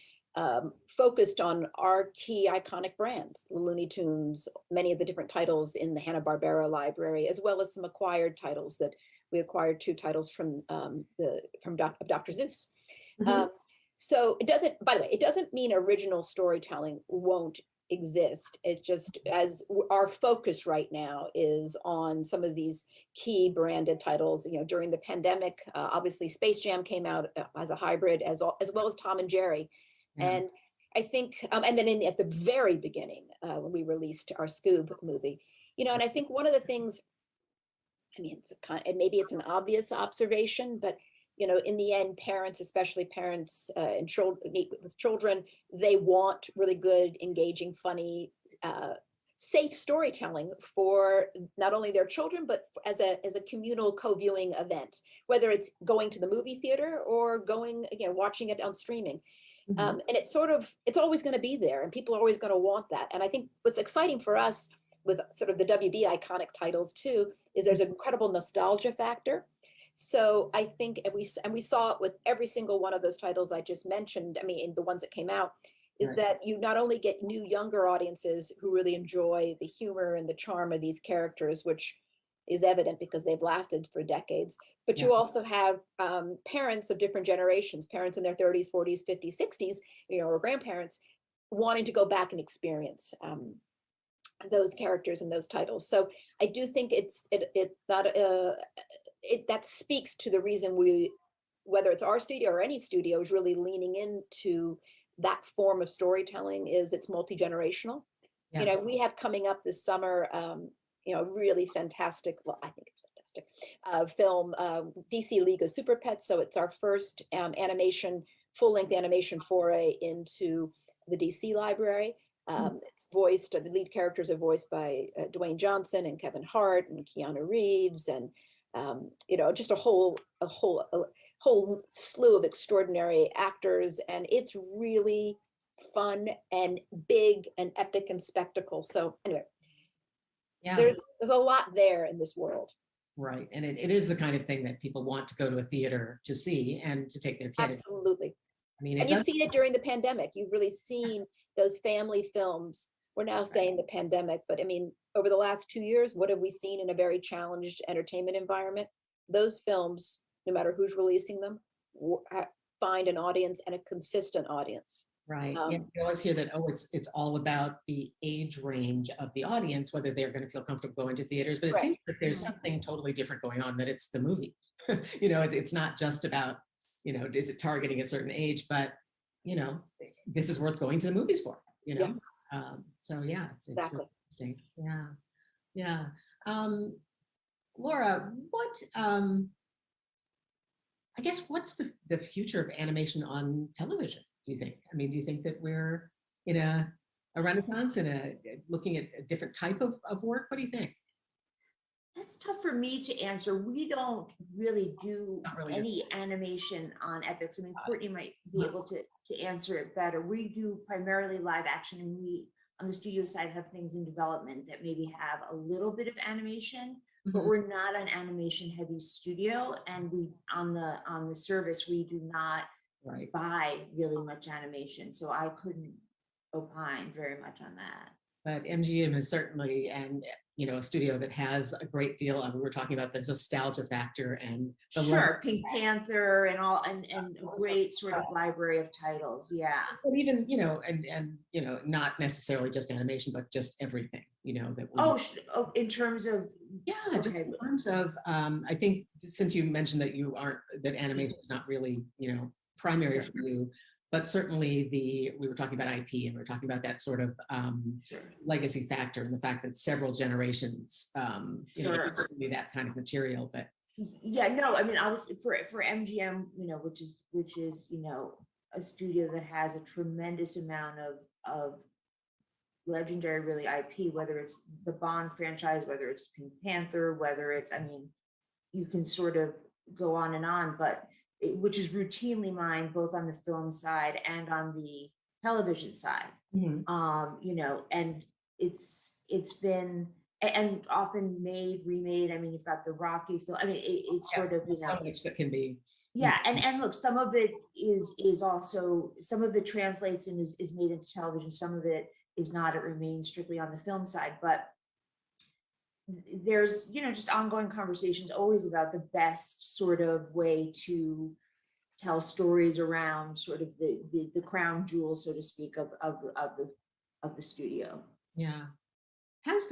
focused on our key iconic brands, the Looney Tunes, many of the different titles in the Hanna-Barbera library, as well as some acquired titles that we acquired 2 titles from Dr. Seuss. Mhm. So it doesn't, by the way, it doesn't mean original storytelling won't exist. It's just our focus right now is on some of these key branded titles. During the pandemic, obviously Space Jam came out as a hybrid, as well as Tom and Jerry. Yeah. And I think, and then at the very beginning, when we released our Scoob movie, and I think one of the things, maybe it's an obvious observation, but in the end, parents, especially parents and children with children, they want really good, engaging, funny, safe storytelling for not only their children, but as a communal co-viewing event, whether it's going to the movie theater or going, watching it on streaming. Mhm. And it's always going to be there, and people are always going to want that. And I think what's exciting for us with sort of the WB iconic titles too, is there's an incredible nostalgia factor. So I think, and we saw it with every single one of those titles I just mentioned, the ones that came out, is Right. that you not only get new younger audiences who really enjoy the humor and the charm of these characters, which is evident because they've lasted for decades, but Yeah. you also have parents of different generations, parents in their 30s, 40s, 50s, 60s, or grandparents wanting to go back and experience those characters and those titles. So I do think that speaks to the reason whether it's our studio or any studio, is really leaning into that form of storytelling. Is it's multi-generational. Yeah. We have coming up this summer, really fantastic, well, I think it's fantastic, film, DC League of Super Pets. So it's our first full-length animation foray into the DC library. It's voiced, the lead characters are voiced by Dwayne Johnson and Kevin Hart and Keanu Reeves, and just a whole slew of extraordinary actors, and it's really fun and big and epic and spectacle. So anyway, Yeah. there's a lot there in this world. Right. And it is the kind of thing that people want to go to a theater to see and to take their kids. Absolutely. It And you've seen it during the pandemic. You've really seen those family films. We're now saying the pandemic, but over the last 2 years, what have we seen in a very challenged entertainment environment? Those films, no matter who's releasing them, find an audience, and a consistent audience. Right. You always hear that, it's all about the age range of the audience, whether they're going to feel comfortable going to theaters. But it seems that there's something totally different going on, that it's the movie. It's not just about, is it targeting a certain age, but, this is worth going to the movies for, So yeah, it's Exactly. really interesting. Yeah. Yeah. Laura, I guess what's the future of animation on television, do you think? I mean, do you think that we're in a renaissance and looking at a different type of work? What do you think? That's tough for me to answer. We don't really do Not really. any animation on epics. I mean, Courtney might be able to answer it better. We do primarily live action, and we on the studio side have things in development that maybe have a little bit of animation, but Mhm. we're not an animation heavy studio. And we on the service, we do not Right. buy really much animation. So I couldn't opine very much on that. But MGM is certainly, and a studio that has a great deal of, we were talking about the nostalgia factor and the Sure, Pink Panther and all, and a great sort of library of titles. Yeah. but even, and not necessarily just animation, but just everything, that we, Oh, in terms of, yeah, just okay. in terms of, I think since you mentioned that that animation is not really, primary for you, but certainly we were talking about IP, and we were talking about that sort of Sure. legacy factor, and the fact that several generations, Sure. certainly that kind of material that. Yeah, no, I mean, obviously for MGM, which is, a studio that has a tremendous amount of legendary really IP, whether it's the Bond franchise, whether it's Pink Panther, whether it's, I mean, you can sort of go on and on, but which is routinely mined both on the film side and on the television side. Mhm. And it's been and often remade. I mean, you've got the Rocky film. I mean, it's Yeah, sort of, there's so much that can be. yeah. And look, some of it is also, some of it translates and is made into television. Some of it is not. It remains strictly on the film side, but there's just ongoing conversations always about the best sort of way to tell stories around sort of the crown jewel, so to speak, of the studio. Yeah. Has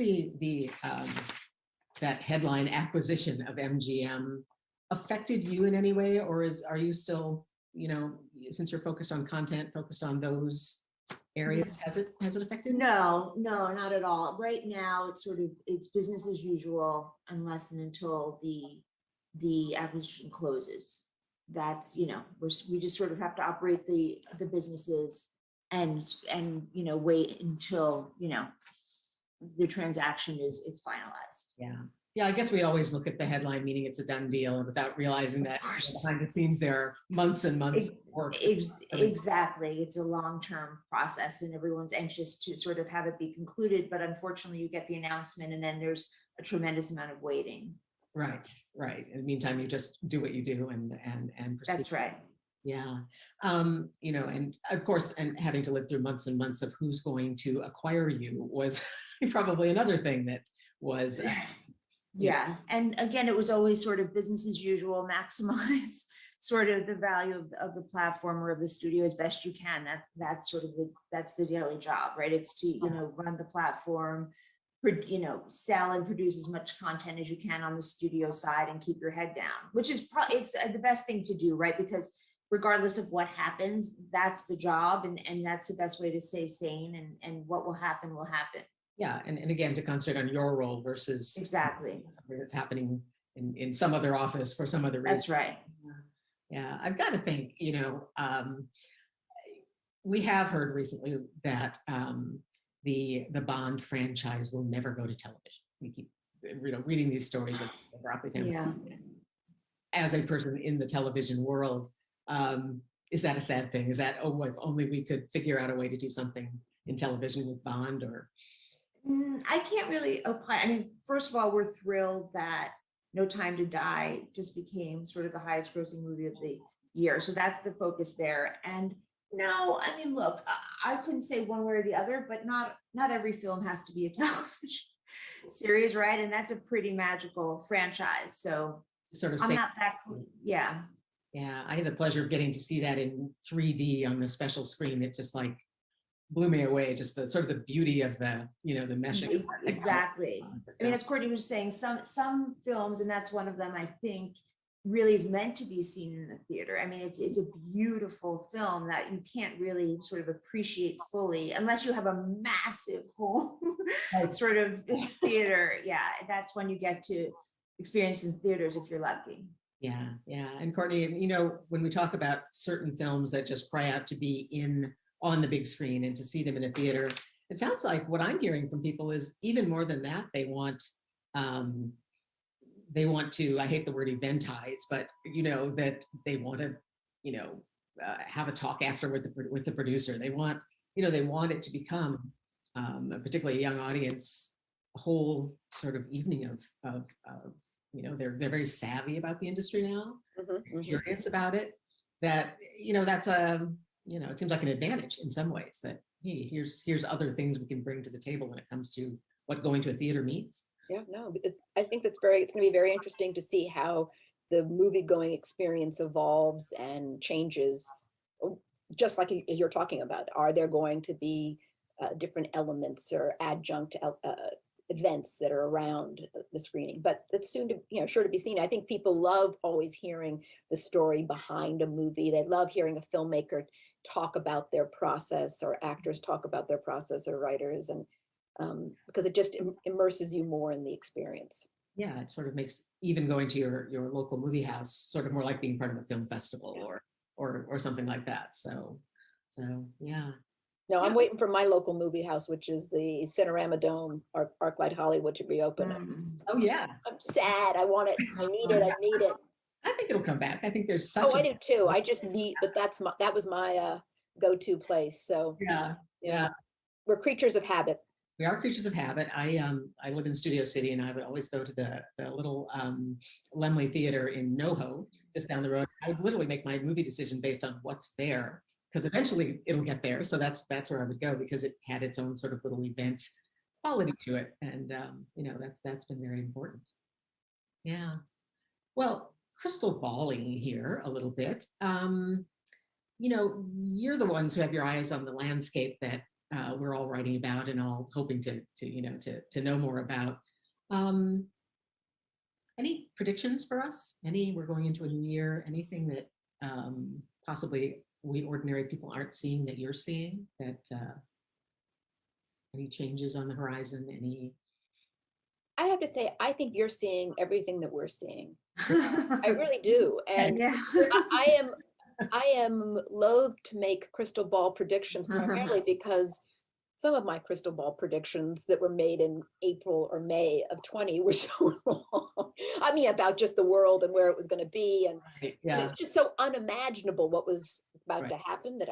that headline acquisition of MGM affected you in any way, or are you still, since you're focused on content, focused on those areas, has it affected? No, not at all. Right now, it's business as usual unless and until the acquisition closes. That's, we just sort of have to operate the businesses and wait until, the transaction is finalized. Yeah, I guess we always look at the headline, meaning it's a done deal, and without realizing that behind the scenes there are months and months of work. Exactly. It's a long-term process, and everyone's anxious to sort of have it be concluded. But unfortunately, you get the announcement, and then there's a tremendous amount of waiting. Right. In the meantime, you just do what you do and proceed. That's right. Yeah. And of course, and having to live through months and months of who's going to acquire you was probably another thing that was. Yeah. And again, it was always sort of business as usual, maximize sort of the value of the platform or of the studio as best you can. That's sort of that's the daily job, right? It's to, run the platform, sell and produce as much content as you can on the studio side and keep your head down, which is it's the best thing to do, right? Because regardless of what happens, that's the job, and that's the best way to stay sane, and what will happen will happen. Yeah, and again, to concentrate on your role versus exactly something that's happening in some other office for some other reason. That's right. Yeah, I've got to think, we have heard recently that the Bond franchise will never go to television. We keep reading these stories with the Broccoli family. Yeah. As a person in the television world, is that a sad thing? Is that, if only we could figure out a way to do something in television with Bond? Or I can't really opine. I mean, first of all, we're thrilled that No Time to Die just became sort of the highest grossing movie of the year. So that's the focus there. And no, I mean, look, I couldn't say one way or the other, but not every film has to be a television series, right? And that's a pretty magical franchise. So sort of I'm not that cool. Yeah. Yeah, I had the pleasure of getting to see that in 3D on the special screen. It just blew me away, just the sort of the beauty of the meshing. Exactly. I mean, as Courtney was saying, some films, and that's one of them, I think, really is meant to be seen in the theater. I mean, it's a beautiful film that you can't really sort of appreciate fully unless you have a massive home sort of theater. Yeah, that's when you get to experience in theaters if you're lucky. Yeah. And Courtney, you know, when we talk about certain films that just cry out to be on the big screen and to see them in a theater, it sounds like what I'm hearing from people is even more than that. They want to, I hate the word eventize, but you know, that they want to, you know, have a talk after with the producer. They want it to become, particularly a young audience, a whole sort of evening of you know, they're very savvy about the industry now, curious about it. That, you know, that's you know, it seems like an advantage in some ways that, hey, here's other things we can bring to the table when it comes to what going to a theater means. Yeah, no, I think it's going to be very interesting to see how the movie going experience evolves and changes, just like you're talking about. Are there going to be different elements or adjunct events that are around the screening? But that's soon to, you know, sure to be seen. I think people love always hearing the story behind a movie. They love hearing a filmmaker talk about their process, or actors talk about their process, or writers, and because it just immerses you more in the experience. Yeah, it sort of makes even going to your local movie house sort of more like being part of a film festival, or something like that. So yeah. No, I'm waiting for my local movie house, which is the Cinerama Dome, ArcLight Hollywood, to reopen. Oh yeah. I'm sad. I want it. I need it. I need it. I think it'll come back. I think there's such. Oh, I do too. I just need, but that was my go-to place. So yeah. We're creatures of habit. We are creatures of habit. I live in Studio City, and I would always go to the little Lemley Theater in NoHo, just down the road. I would literally make my movie decision based on what's there, because eventually it'll get there. So that's where I would go, because it had its own sort of little event quality to it, and you know, that's been very important. Yeah. Well, crystal balling here a little bit. You know, you're the ones who have your eyes on the landscape that we're all writing about and all hoping to know more about. Any predictions for us? We're going into a new year, anything that possibly we ordinary people aren't seeing that you're seeing, that any changes on the horizon, I have to say, I think you're seeing everything that we're seeing. I really do. And I am loath to make crystal ball predictions, primarily because some of my crystal ball predictions that were made in April or May of 20 were so wrong. I mean, about just the world and where it was going to be. And it's just so unimaginable what was about to happen that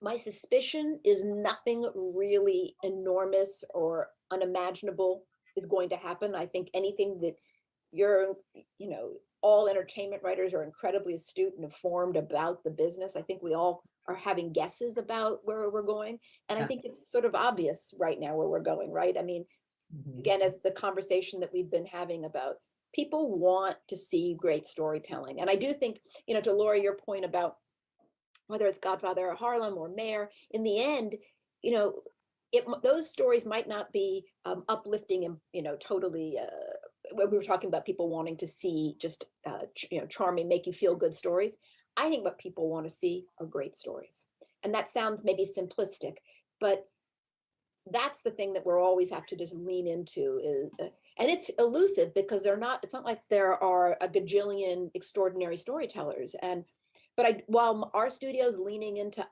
my suspicion is nothing really enormous or unimaginable is going to happen. I think anything that all entertainment writers are incredibly astute and informed about the business. I think we all are having guesses about where we're going. And I think it's sort of obvious right now where we're going, right? I mean, again, as the conversation that we've been having about, people want to see great storytelling. And I do think, to Laura, your point about whether it's Godfather Harlem or Mayor, in the end, those stories might not be uplifting and, totally, we were talking about people wanting to see just, charming, make you feel good stories. I think what people want to see are great stories. And that sounds maybe simplistic, but that's the thing that we're always have to just lean into is, and it's elusive because it's not like there are a gajillion extraordinary storytellers. But while our studio is leaning into,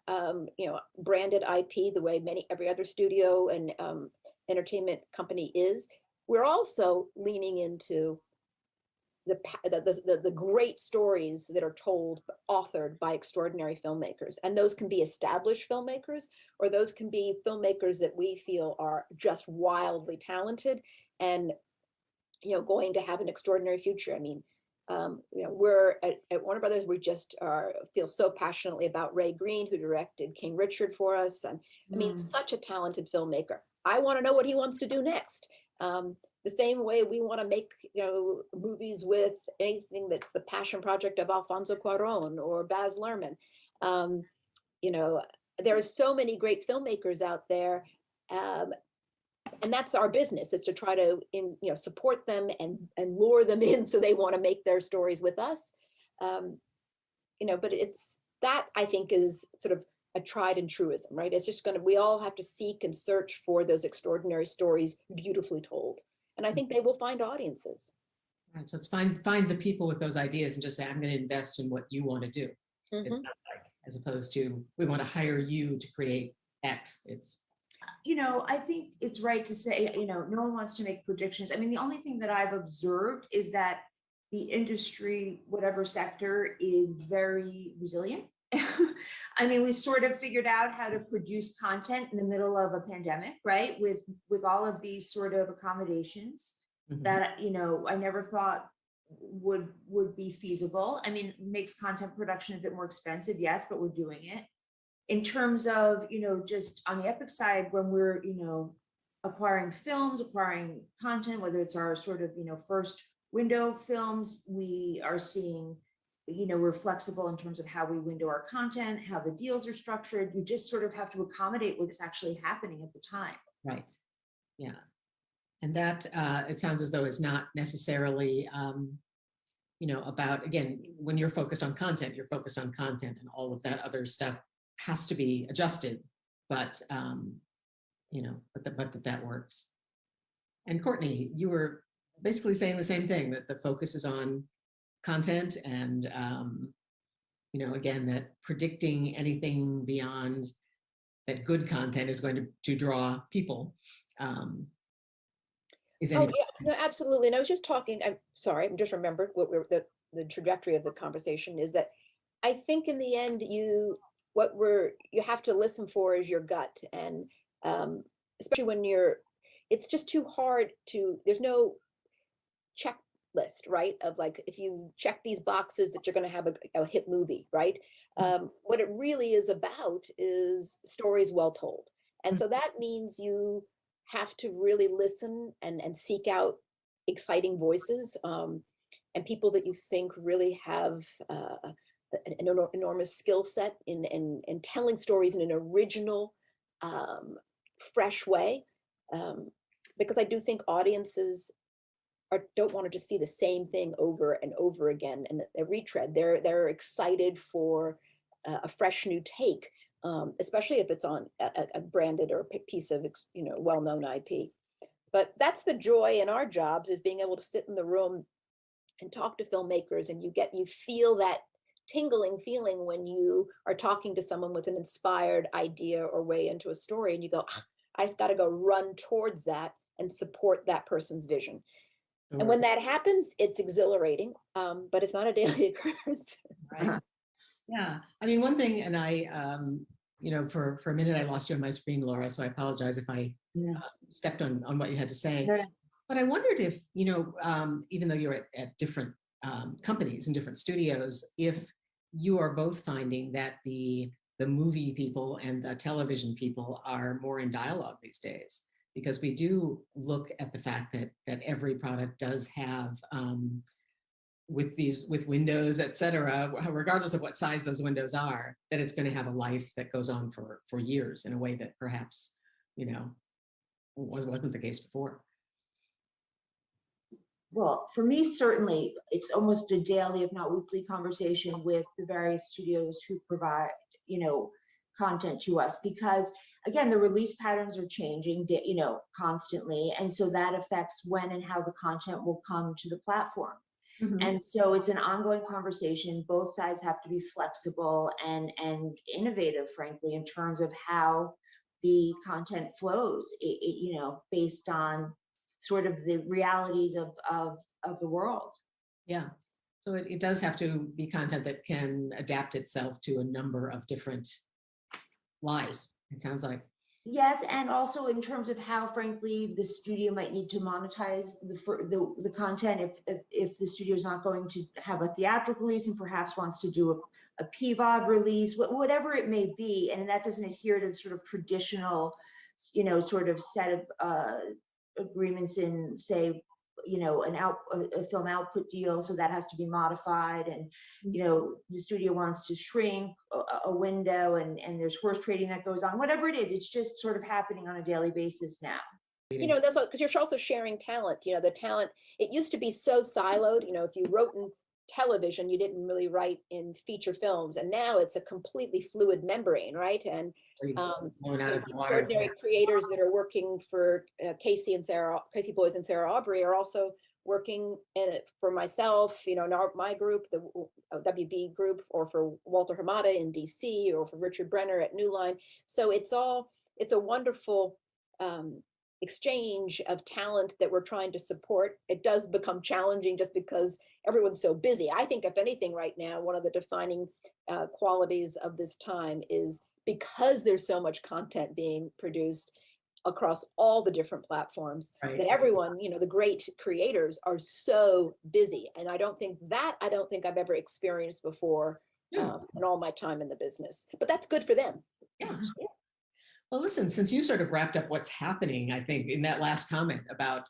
branded IP the way every other studio and entertainment company is, we're also leaning into the great stories that are told, authored by extraordinary filmmakers. And those can be established filmmakers, or those can be filmmakers that we feel are just wildly talented and, going to have an extraordinary future. I mean, we're at Warner Brothers, we just feel so passionately about Ray Green, who directed King Richard for us. And I mean, such a talented filmmaker. I want to know what he wants to do next. The same way we want to make, movies with anything that's the passion project of Alfonso Cuarón or Baz Luhrmann. There are so many great filmmakers out there. And that's our business, is to try to support them and lure them in so they want to make their stories with us. But it's that, I think, is sort of a tried and truism, right? It's just we all have to seek and search for those extraordinary stories beautifully told. And I think they will find audiences. Right, so it's find the people with those ideas and just say, I'm going to invest in what you want to do. It sounds like, as opposed to, we want to hire you to create X. It's, I think it's right to say, no one wants to make predictions. I mean, the only thing that I've observed is that the industry, whatever sector, is very resilient. I mean, we sort of figured out how to produce content in the middle of a pandemic, right? With all of these sort of accommodations that, I never thought would be feasible. I mean, it makes content production a bit more expensive, yes, but we're doing it. In terms of, just on the Epic side, when we're, acquiring films, acquiring content, whether it's our sort of, first window films, we are seeing, we're flexible in terms of how we window our content, how the deals are structured. You just sort of have to accommodate what's actually happening at the time. right. Yeah. And that, it sounds as though it's not necessarily, about, again, when you're focused on content, you're focused on content, and all of that other stuff has to be adjusted, but, but that works. And Courtney, you were basically saying the same thing, that the focus is on content and, again, that predicting anything beyond that good content is going to draw people. Oh, yeah, no, absolutely. And I was just talking, I'm sorry, I just remembered what the trajectory of the conversation is that I think in the end, you have to listen for is your gut. And especially when it's just too hard there's no checklist, right? Of like, if you check these boxes that you're going to have a hit movie, right? What it really is about is stories well told. And so that means you have to really listen and seek out exciting voices and people that you think really have an enormous skill set in telling stories in an original, fresh way. Because I do think audiences don't want to just see the same thing over and over again and a retread. They're excited for a fresh new take, especially if it's on a branded or a piece of well-known IP. But that's the joy in our jobs, is being able to sit in the room and talk to filmmakers, and you feel that tingling feeling when you are talking to someone with an inspired idea or way into a story, and you go, I just got to go run towards that and support that person's vision. And when that happens, it's exhilarating, but it's not a daily occurrence. Right. Yeah. I mean, one thing, and I, for a minute, I lost you on my screen, Laura, so I apologize if I stepped on what you had to say. Yeah. But I wondered if, even though you're at different companies and different studios, if you are both finding that the movie people and the television people are more in dialogue these days, because we do look at the fact that every product does have, with windows, et cetera, regardless of what size those windows are, that it's going to have a life that goes on for years in a way that perhaps, wasn't the case before. Well, for me, certainly, it's almost a daily, if not weekly, conversation with the various studios who provide, content to us, because again, the release patterns are changing, constantly. And so that affects when and how the content will come to the platform. Mm-hmm. And so it's an ongoing conversation. Both sides have to be flexible and innovative, frankly, in terms of how the content flows, based on sort of the realities of the world. Yeah. So it does have to be content that can adapt itself to a number of different lives, it sounds like. Yes, and also in terms of how, frankly, the studio might need to monetize the content if the studio is not going to have a theatrical release and perhaps wants to do a PVOD release, whatever it may be, and that doesn't adhere to the sort of traditional, sort of set of agreements in, say, a film output deal, so that has to be modified, and the studio wants to shrink a window, and there's horse trading that goes on, whatever it is, it's just sort of happening on a daily basis now. That's because you're also sharing talent. The talent, it used to be so siloed. If you wrote television, you didn't really write in feature films, and now it's a completely fluid membrane, right? And Blowing out of the water. extraordinary creators that are working for Casey Boys and Sarah Aubrey are also working in it for myself, you know, in my group, the WB group, or for Walter Hamada in DC, or for Richard Brenner at New Line. So it's a wonderful exchange of talent that we're trying to support. It does become challenging just because everyone's so busy. I think if anything right now, one of the defining qualities of this time is because there's so much content being produced across all the different platforms, that everyone, you know, the great creators are so busy. And I don't think I've ever experienced before in all my time in the business, but that's good for them. Yeah. Well, listen, since you sort of wrapped up what's happening, I think in that last comment about,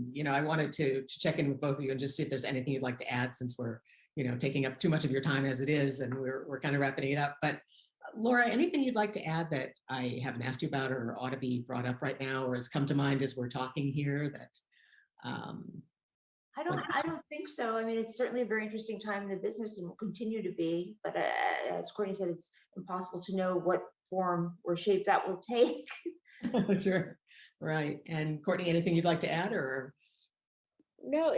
you know, I wanted to check in with both of you and just see if there's anything you'd like to add, since we're, you know, taking up too much of your time as it is, and we're kind of wrapping it up. But Laura, anything you'd like to add that I haven't asked you about or ought to be brought up right now, or has come to mind as we're talking here that? I don't think so. I mean, it's certainly a very interesting time in the business and will continue to be, but as Courtney said, it's impossible to know what form or shape that will take. Sure. Right. And Courtney, anything you'd like to add, or? No,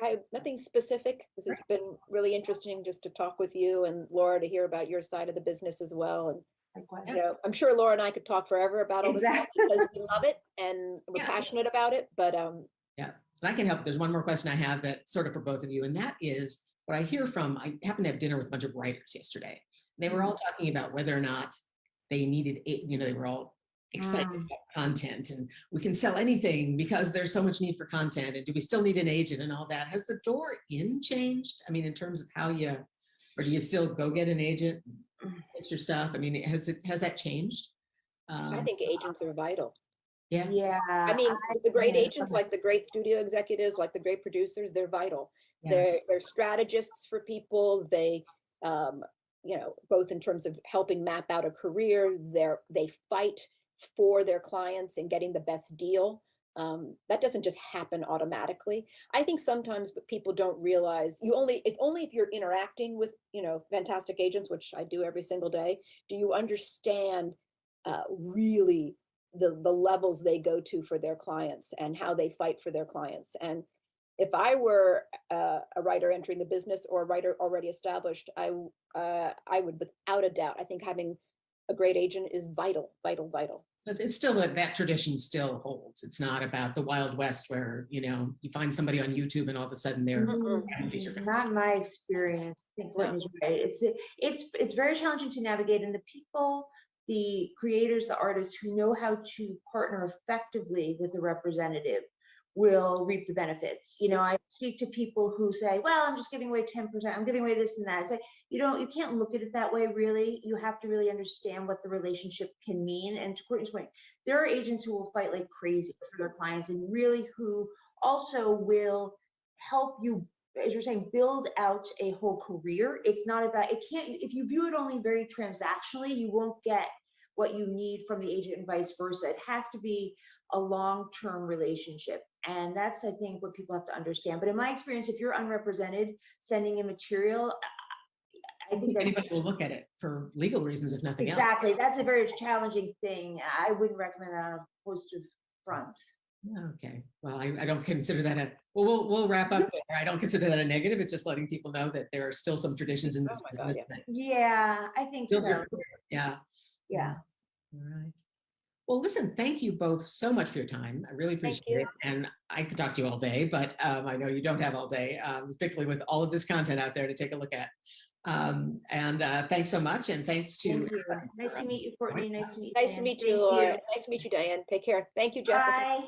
I nothing specific. This has been really interesting just to talk with you and Laura, to hear about your side of the business as well. And you know, I'm sure Laura and I could talk forever about all this stuff because we love it and we're passionate about it. But yeah, and I can help. There's one more question I have that sort of for both of you, and that is what I hear from. I happened to have dinner with a bunch of writers yesterday. They were all talking about whether or not they needed it. You know, they were all excited about content, and we can sell anything because there's so much need for content, and do we still need an agent and all that? Has the door in changed? I mean, in terms of how you, or do you still go get an agent, get your stuff? I mean, has that changed? I think agents are vital. Yeah. I mean, the great agents, like the great studio executives, like the great producers, they're vital. Yes. They're strategists for people. They you know, both in terms of helping map out a career, they fight for their clients and getting the best deal. That doesn't just happen automatically. I think sometimes people don't realize only if you're interacting with, you know, fantastic agents, which I do every single day, do you understand really the levels they go to for their clients and how they fight for their clients. And if I were a writer entering the business or a writer already established, I would, without a doubt, I think having a great agent is vital. So it's still that tradition still holds. It's not about the Wild West where, you know, you find somebody on YouTube and all of a sudden they're not my experience. I think Courtney's right. It's very challenging to navigate, and the people, the creators, the artists who know how to partner effectively with a representative will reap the benefits. You know, I speak to people who say, well, I'm just giving away 10%, I'm giving away this and that. It's like, you can't look at it that way, really. You have to really understand what the relationship can mean. And to Courtney's point, there are agents who will fight like crazy for their clients, and really who also will help you, as you're saying, build out a whole career. It's not about, if you view it only very transactionally, you won't get what you need from the agent and vice versa. It has to be a long-term relationship. And that's, I think, what people have to understand. But in my experience, if you're unrepresented, sending in material, I think anybody will look at it for legal reasons, if nothing else. Exactly. That's a very challenging thing. I wouldn't recommend that on a poster front. Okay. Well, I don't consider that we'll wrap up there. I don't consider that a negative. It's just letting people know that there are still some traditions in this business. Yeah, I think so. Yeah. Yeah. All right. Well, listen, thank you both so much for your time. I really appreciate it. And I could talk to you all day, but I know you don't have all day, particularly with all of this content out there to take a look at. Thanks so much. And thanks to. Nice to meet you, Courtney. Nice to meet you. Nice to meet you, Laura. Nice to meet you, Diane. Take care. Thank you, Jessica. Bye.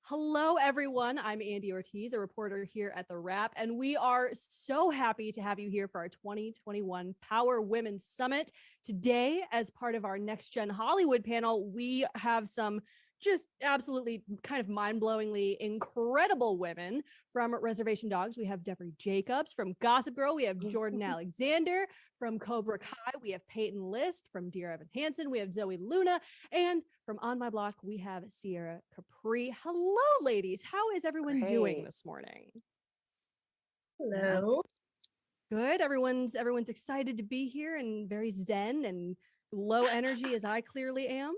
Hello, everyone. I'm Andy Ortiz, a reporter here at TheWrap, and we are so happy to have you here for our 2021 Power Women Summit. Today, as part of our Next Gen Hollywood panel, we have some just absolutely kind of mind-blowingly incredible women from Reservation Dogs. We have Deborah Jacobs from Gossip Girl. We have Jordan Alexander from Cobra Kai. We have Peyton List from Dear Evan Hansen. We have Zoe Luna. And from On My Block, we have Sierra Capri. Hello, ladies. How is everyone doing this morning? Hello. Good. Everyone's excited to be here and very zen and low energy as I clearly am.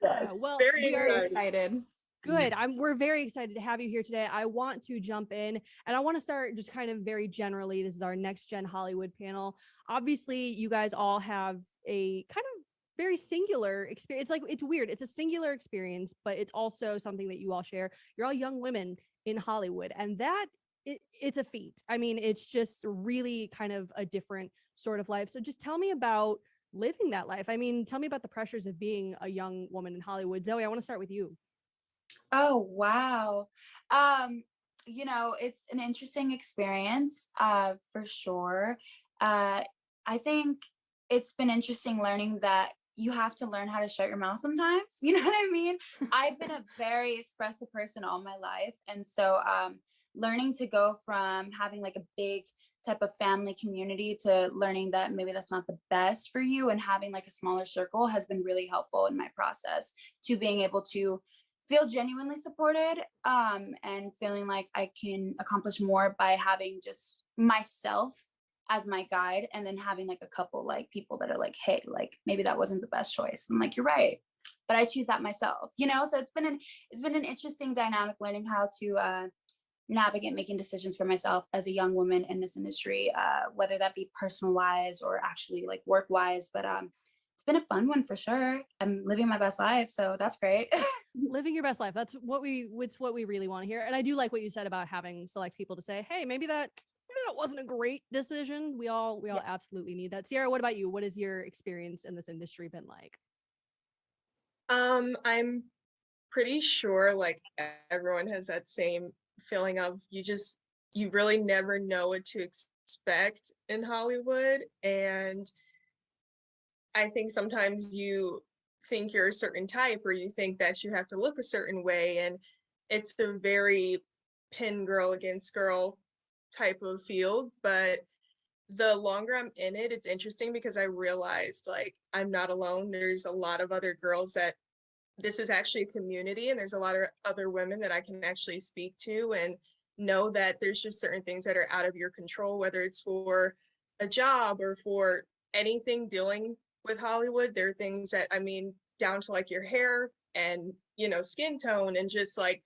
Yes, Well, very we are excited. Good. We're very excited to have you here today. I want to jump in and I want to start just kind of very generally. This is our Next Gen Hollywood panel. Obviously, you guys all have a kind of very singular experience. It's weird. It's a singular experience, but it's also something that you all share. You're all young women in Hollywood, and it's a feat. I mean, it's just really kind of a different sort of life. So just tell me about living that life. I mean, tell me about the pressures of being a young woman in Hollywood. Zoe, I want to start with you. Oh, wow. It's an interesting experience, for sure. I think it's been interesting learning that you have to learn how to shut your mouth sometimes. You know what I mean? I've been a very expressive person all my life. And so learning to go from having like a big type of family community to learning that maybe that's not the best for you and having like a smaller circle has been really helpful in my process to being able to feel genuinely supported and feeling like I can accomplish more by having just myself as my guide, and then having like a couple like people that are like, hey, like maybe that wasn't the best choice. I'm like, you're right, but I choose that myself, so it's been an interesting dynamic learning how to navigate making decisions for myself as a young woman in this industry, whether that be personal wise or actually like work wise. But it's been a fun one for sure. I'm living my best life, so that's great. Living your best life. It's what we really want to hear. And I do like what you said about having select people to say, hey, maybe that wasn't a great decision. We all absolutely need that. Sierra, what about you? What has your experience in this industry been like? I'm pretty sure like everyone has that same feeling of you really never know what to expect in Hollywood. And I think sometimes you think you're a certain type, or you think that you have to look a certain way, and it's a very pin girl against girl type of field. But the longer I'm in it, it's interesting because I realized like I'm not alone. There's a lot of other girls that this is actually a community, and there's a lot of other women that I can actually speak to and know that there's just certain things that are out of your control, whether it's for a job or for anything dealing with Hollywood. There are things that, I mean, down to like your hair and, skin tone and just like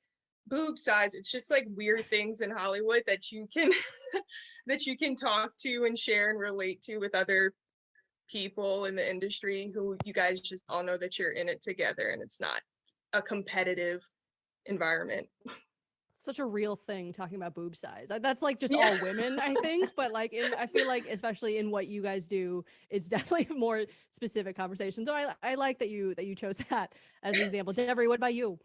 boob size. It's just like weird things in Hollywood that you can that you can talk to and share and relate to with other people in the industry who you guys just all know that you're in it together, and it's not a competitive environment. Such a real thing, talking about boob size. That's like just all women, I think, but like I feel like especially in what you guys do, it's definitely a more specific conversation. So I like that you chose that as an example. Deborah, what about you?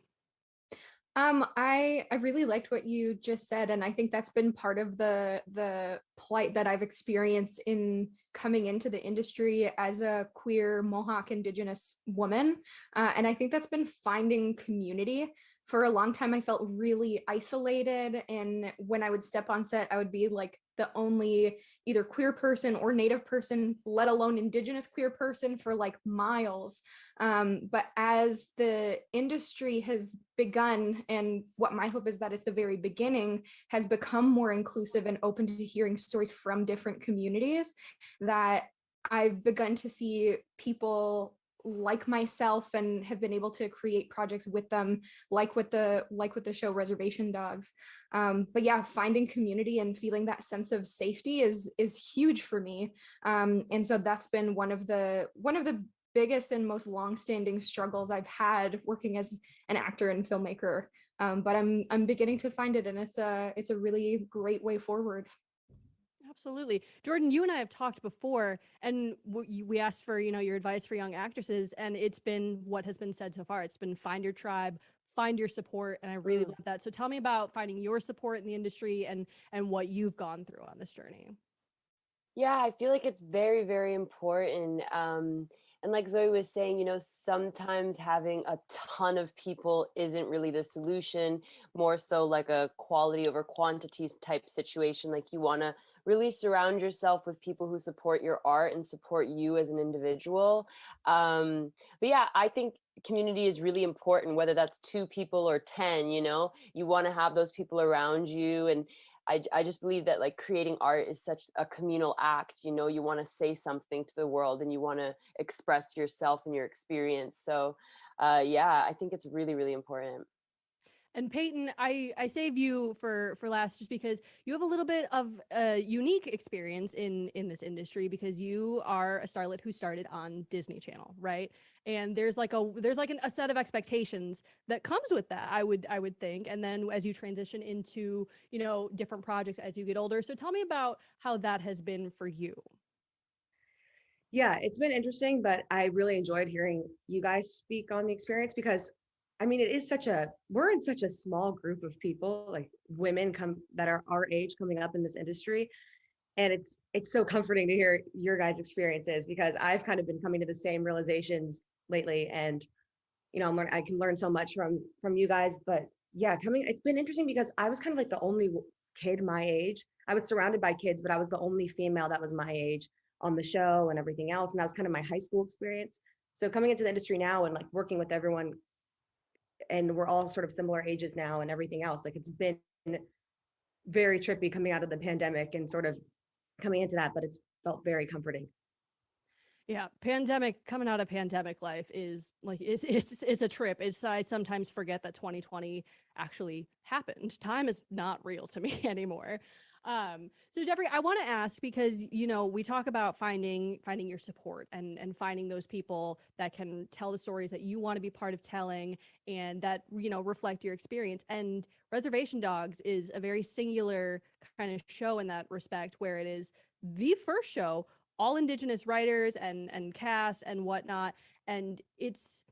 I really liked what you just said, and I think that's been part of the plight that I've experienced in coming into the industry as a queer Mohawk Indigenous woman, and I think that's been finding community. For a long time, I felt really isolated, and when I would step on set, I would be like the only either queer person or Native person, let alone Indigenous queer person, for like miles. But as the industry has begun, and what my hope is that it's the very beginning, has become more inclusive and open to hearing stories from different communities, that I've begun to see people like myself and have been able to create projects with them, like with the show Reservation Dogs. But yeah, finding community and feeling that sense of safety is huge for me. And so that's been one of the biggest and most longstanding struggles I've had working as an actor and filmmaker. But I'm beginning to find it, and it's a really great way forward. Absolutely. Jordan, you and I have talked before, and we asked for, your advice for young actresses, and it's been what has been said so far. It's been find your tribe, find your support, and I really love that. So tell me about finding your support in the industry and what you've gone through on this journey. Yeah, I feel like it's very, very important. And like Zoe was saying, sometimes having a ton of people isn't really the solution, more so like a quality over quantity type situation. Like you want to really surround yourself with people who support your art and support you as an individual. But yeah, I think community is really important, whether that's 2 people or 10, you want to have those people around you. And I just believe that like creating art is such a communal act. You want to say something to the world and you want to express yourself and your experience. So yeah, I think it's really, really important. And Peyton, I save you for last just because you have a little bit of a unique experience in this industry, because you are a starlet who started on Disney Channel, right? And there's like a set of expectations that comes with that, I would think. And then as you transition into, different projects as you get older. So tell me about how that has been for you. Yeah, it's been interesting, but I really enjoyed hearing you guys speak on the experience, because it is we're in such a small group of people, like women that are our age coming up in this industry. And it's so comforting to hear your guys' experiences, because I've kind of been coming to the same realizations lately. And, I can learn so much from you guys. But yeah, it's been interesting because I was kind of like the only kid my age. I was surrounded by kids, but I was the only female that was my age on the show and everything else. And that was kind of my high school experience. So coming into the industry now and like working with everyone, and we're all sort of similar ages now and everything else, like it's been very trippy coming out of the pandemic and sort of coming into that, but it's felt very comforting. Yeah, coming out of pandemic life is like it's a trip. I sometimes forget that 2020 actually happened. Time is not real to me anymore. So Jeffrey, I want to ask, because we talk about finding your support and finding those people that can tell the stories that you want to be part of telling, and that reflect your experience. And Reservation Dogs is a very singular kind of show in that respect, where it is the first show, all Indigenous writers and cast and whatnot, and it's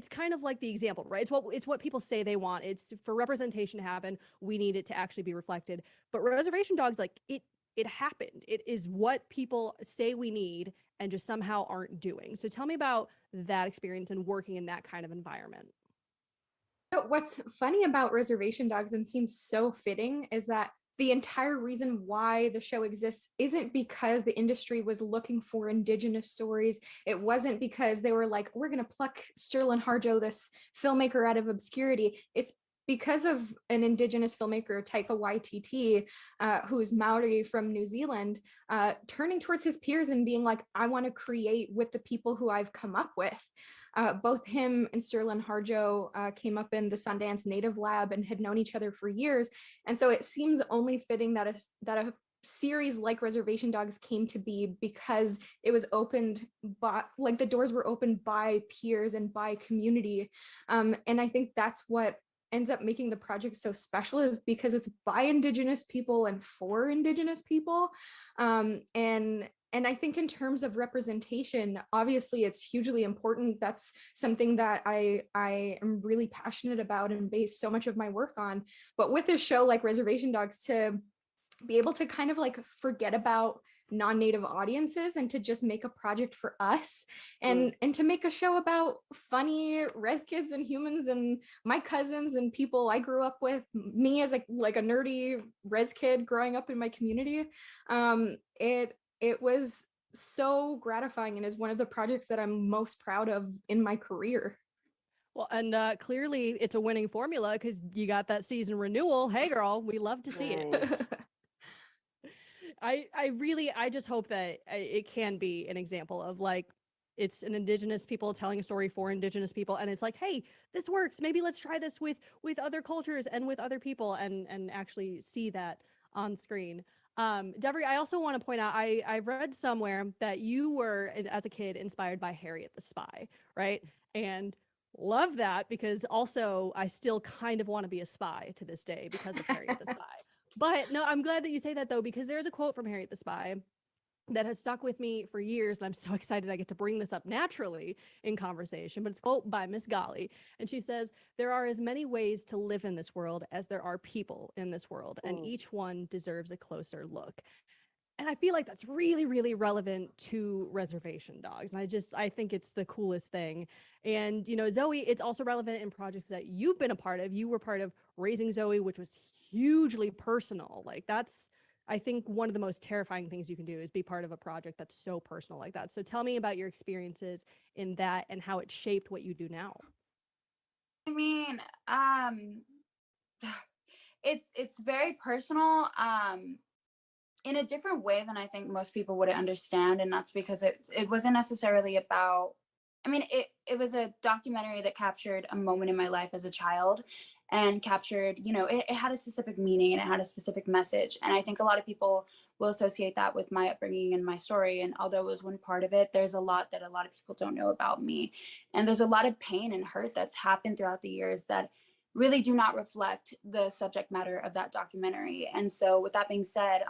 kind of like the example, right? It's what people say they want. It's for representation to happen, we need it to actually be reflected. But Reservation Dogs, like it happened. It is what people say we need and just somehow aren't doing. So tell me about that experience and working in that kind of environment. So what's funny about Reservation Dogs, and seems so fitting, is that the entire reason why the show exists isn't because the industry was looking for Indigenous stories. It wasn't because they were like, we're going to pluck Sterling Harjo, this filmmaker, out of obscurity. It's because of an Indigenous filmmaker, Taika Waititi, who's Maori from New Zealand, turning towards his peers and being like, I want to create with the people who I've come up with. Both him and Sterling Harjo came up in the Sundance Native Lab and had known each other for years. And so it seems only fitting that a series like Reservation Dogs came to be because it was opened by, like, the doors were opened by peers and by community. And I think that's what ends up making the project so special, is because it's by Indigenous people and for Indigenous people. And I think in terms of representation, obviously it's hugely important. That's something that I am really passionate about and base so much of my work on. But with a show like Reservation Dogs, to be able to kind of like forget about non-native audiences and to just make a project for us, and to make a show about funny res kids and humans and my cousins and people I grew up with, me as a nerdy res kid growing up in my community. It was so gratifying, and is one of the projects that I'm most proud of in my career. Well, and clearly it's a winning formula, because you got that season renewal. Hey girl, we love to see it. I just hope that it can be an example of, like, it's an Indigenous people telling a story for Indigenous people, and it's like, hey, this works. Maybe let's try this with other cultures and with other people, and actually see that on screen. Devery, I also want to point out, I read somewhere that you were, as a kid, inspired by Harriet the Spy, right? And love that, because also I still kind of want to be a spy to this day because of Harriet the Spy. But no, I'm glad that you say that though, because there's a quote from Harriet the Spy that has stuck with me for years. And I'm so excited I get to bring this up naturally in conversation, but it's a quote by Miss Golly. And she says, "There are as many ways to live in this world as there are people in this world, and each one deserves a closer look." And I feel like that's really, really relevant to reservation dogs. And I think it's the coolest thing. And, you know, Zoe, it's also relevant in projects that you've been a part of. You were part of Raising Zoe, which was hugely personal. Like that's, I think one of the most terrifying things you can do is be part of a project that's so personal like that. So tell me about your experiences in that and how it shaped what you do now. I mean, it's very personal. In a different way than I think most people would understand. And that's because it wasn't necessarily about, I mean, it was a documentary that captured a moment in my life as a child and captured, you know, it had a specific meaning and it had a specific message. And I think a lot of people will associate that with my upbringing and my story. And although it was one part of it, there's a lot that a lot of people don't know about me. And there's a lot of pain and hurt that's happened throughout the years that really do not reflect the subject matter of that documentary. And so with that being said,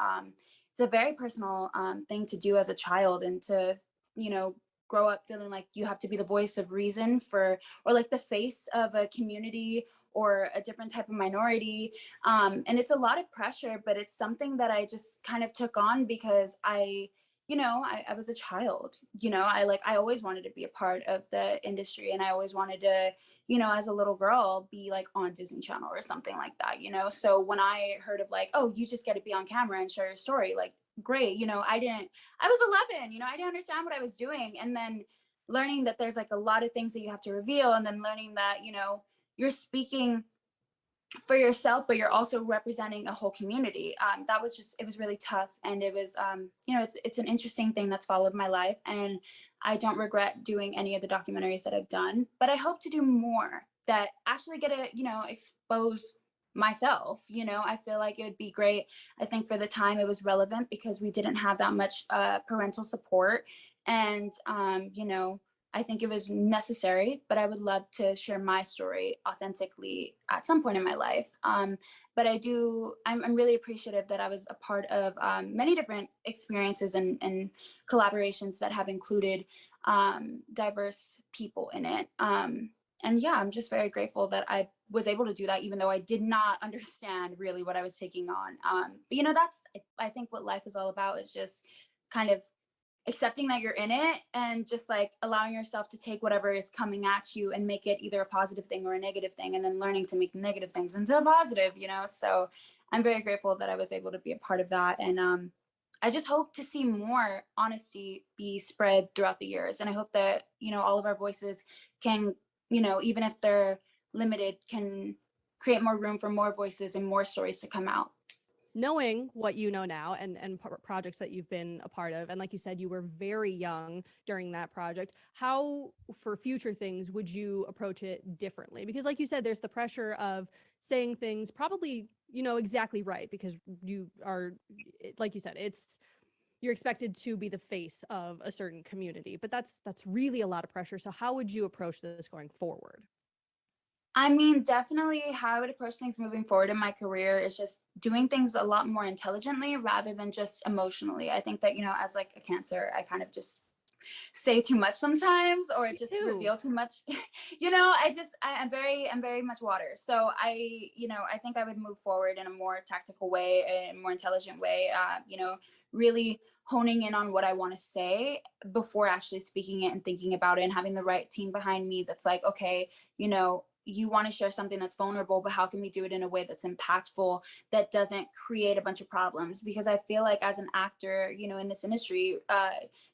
it's a very personal thing to do as a child, and to, you know, grow up feeling like you have to be the voice of reason for, or like the face of a community or a different type of minority. And it's a lot of pressure, but it's something that I just kind of took on because I was a child, you know, I always wanted to be a part of the industry, and I always wanted to, you know, as a little girl, be like on Disney Channel or something like that, you know? So when I heard of like, oh, you just get to be on camera and share your story, like, great. You know, I was 11, you know, I didn't understand what I was doing. And then learning that there's like a lot of things that you have to reveal, and then learning that, you know, you're speaking for yourself, but you're also representing a whole community. It was really tough. And it was, you know, it's an interesting thing that's followed my life. And I don't regret doing any of the documentaries that I've done, but I hope to do more that actually get to, you know, expose myself. You know, I feel like it would be great. I think for the time it was relevant because we didn't have that much parental support. And, you know, I think it was necessary, but I would love to share my story authentically at some point in my life. But I'm really appreciative that I was a part of many different experiences and collaborations that have included diverse people in it. And yeah, I'm just very grateful that I was able to do that, even though I did not understand really what I was taking on. But you know, I think what life is all about is just kind of accepting that you're in it and just like allowing yourself to take whatever is coming at you and make it either a positive thing or a negative thing, and then learning to make negative things into a positive, you know? So I'm very grateful that I was able to be a part of that. And I just hope to see more honesty be spread throughout the years. And I hope that, you know, all of our voices can, you know, even if they're limited, can create more room for more voices and more stories to come out. Knowing what you know now and projects that you've been a part of, and like you said, you were very young during that project, how for future things would you approach it differently? Because like you said, there's the pressure of saying things probably, you know, exactly right, because you are, like you said, you're expected to be the face of a certain community, but that's really a lot of pressure. So how would you approach this going forward? I mean, definitely how I would approach things moving forward in my career is just doing things a lot more intelligently rather than just emotionally. I think that, you know, as like a Cancer, I kind of just say too much sometimes, or just reveal too much. You know, I'm very much water. So you know, I think I would move forward in a more tactical way, a more intelligent way, you know, really honing in on what I want to say before actually speaking it and thinking about it, and having the right team behind me that's like, okay, you know, you want to share something that's vulnerable, but how can we do it in a way that's impactful, that doesn't create a bunch of problems? Because I feel like as an actor, you know, in this industry,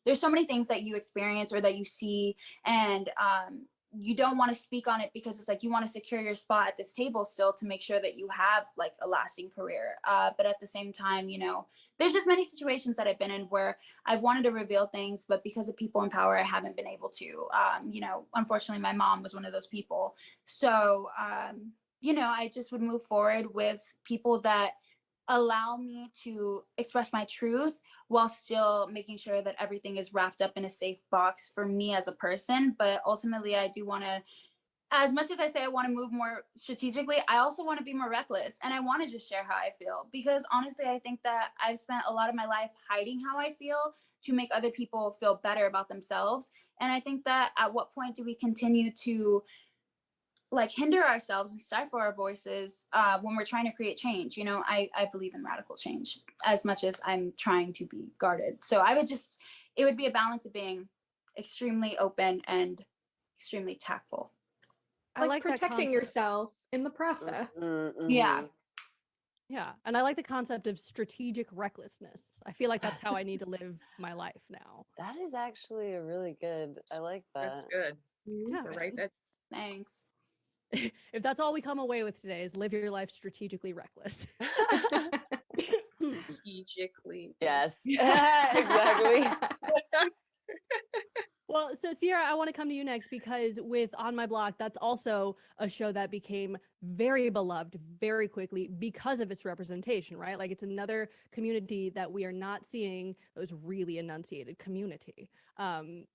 there's so many things that you experience or that you see, and you don't want to speak on it because it's like you want to secure your spot at this table still to make sure that you have like a lasting career. But at the same time, you know, there's just many situations that I've been in where I've wanted to reveal things, but because of people in power, I haven't been able to. You know, unfortunately, my mom was one of those people. So, you know, I just would move forward with people that allow me to express my truth while still making sure that everything is wrapped up in a safe box for me as a person. But ultimately, I do want to as much as I say I want to move more strategically, I also want to be more reckless, and I want to just share how I feel, because honestly, I think that I've spent a lot of my life hiding how I feel to make other people feel better about themselves. And I think that at what point do we continue to like hinder ourselves and stifle our voices when we're trying to create change? You know, I believe in radical change as much as I'm trying to be guarded. So I would just, it would be a balance of being extremely open and extremely tactful. I like that protecting concept. yourself in the process. Yeah. Yeah. And I like the concept of strategic recklessness. I feel like that's how I need to live my life now. That is actually a really good. I like that. That's good. Yeah. Right. That Thanks. If that's all we come away with today is live your life strategically reckless. strategically. Yes. Exactly. Well, so Sierra, I want to come to you next, because with On My Block, that's also a show that became very beloved very quickly because of its representation, right? Like, it's another community that we are not seeing, those really enunciated community.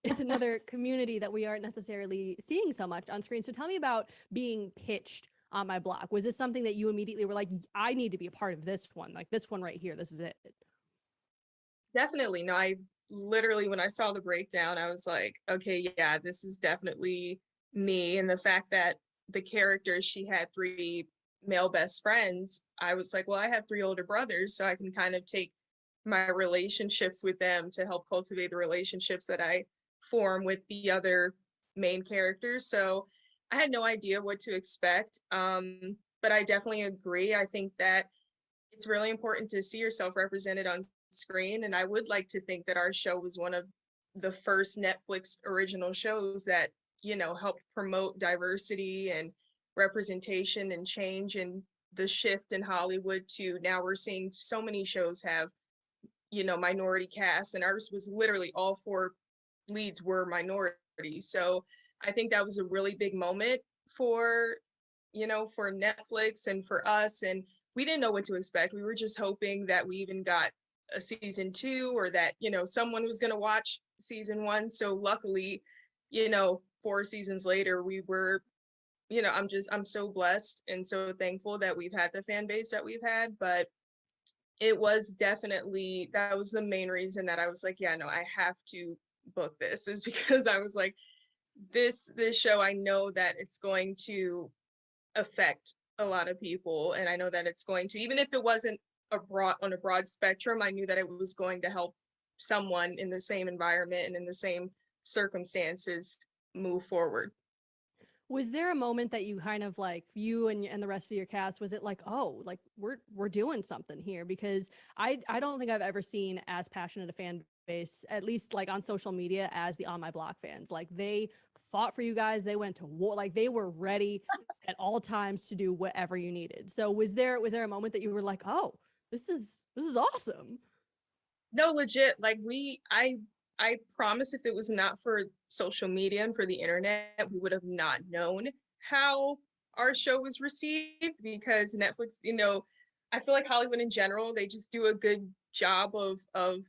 It's another community that we aren't necessarily seeing so much on screen. So tell me about being pitched On My Block. Was this something that you immediately were like, I need to be a part of this one, like this one right here, this is it? Definitely. No, I literally, when I saw the breakdown, I was like, okay, yeah, this is definitely me. And the fact that the character, she had 3 male best friends, I was like, well, I have 3 older brothers, so I can kind of take my relationships with them to help cultivate the relationships that I form with the other main characters. So I had no idea what to expect. But I definitely agree. I think that it's really important to see yourself represented on screen. And I would like to think that our show was one of the first Netflix original shows that, you know, helped promote diversity and representation and change, and the shift in Hollywood to now we're seeing so many shows have, you know, minority casts, and ours was literally all 4 leads were minorities. So I think that was a really big moment for, you know, for Netflix and for us. And we didn't know what to expect. We were just hoping that we even got a season 2, or that, you know, someone was going to watch season 1. So luckily, you know, 4 seasons later, we were, you know, I'm so blessed and so thankful that we've had the fan base that we've had. But it was definitely, that was the main reason that I was like, yeah, no, I have to book this, is because I was like, this show, I know that it's going to affect a lot of people, and I know that it's going to, even if it wasn't on a broad spectrum, I knew that it was going to help someone in the same environment and in the same circumstances move forward. Was there a moment that you kind of like, you and the rest of your cast, was it like, oh, like we're doing something here? Because I don't think I've ever seen as passionate a fan base, at least like on social media, as the On My Block fans. Like, they fought for you guys, they went to war, like they were ready at all times to do whatever you needed. So was there a moment that you were like, oh, this is awesome? No, legit, like I promise, if it was not for social media and for the internet, we would have not known how our show was received, because Netflix, you know, I feel like Hollywood in general, they just do a good job of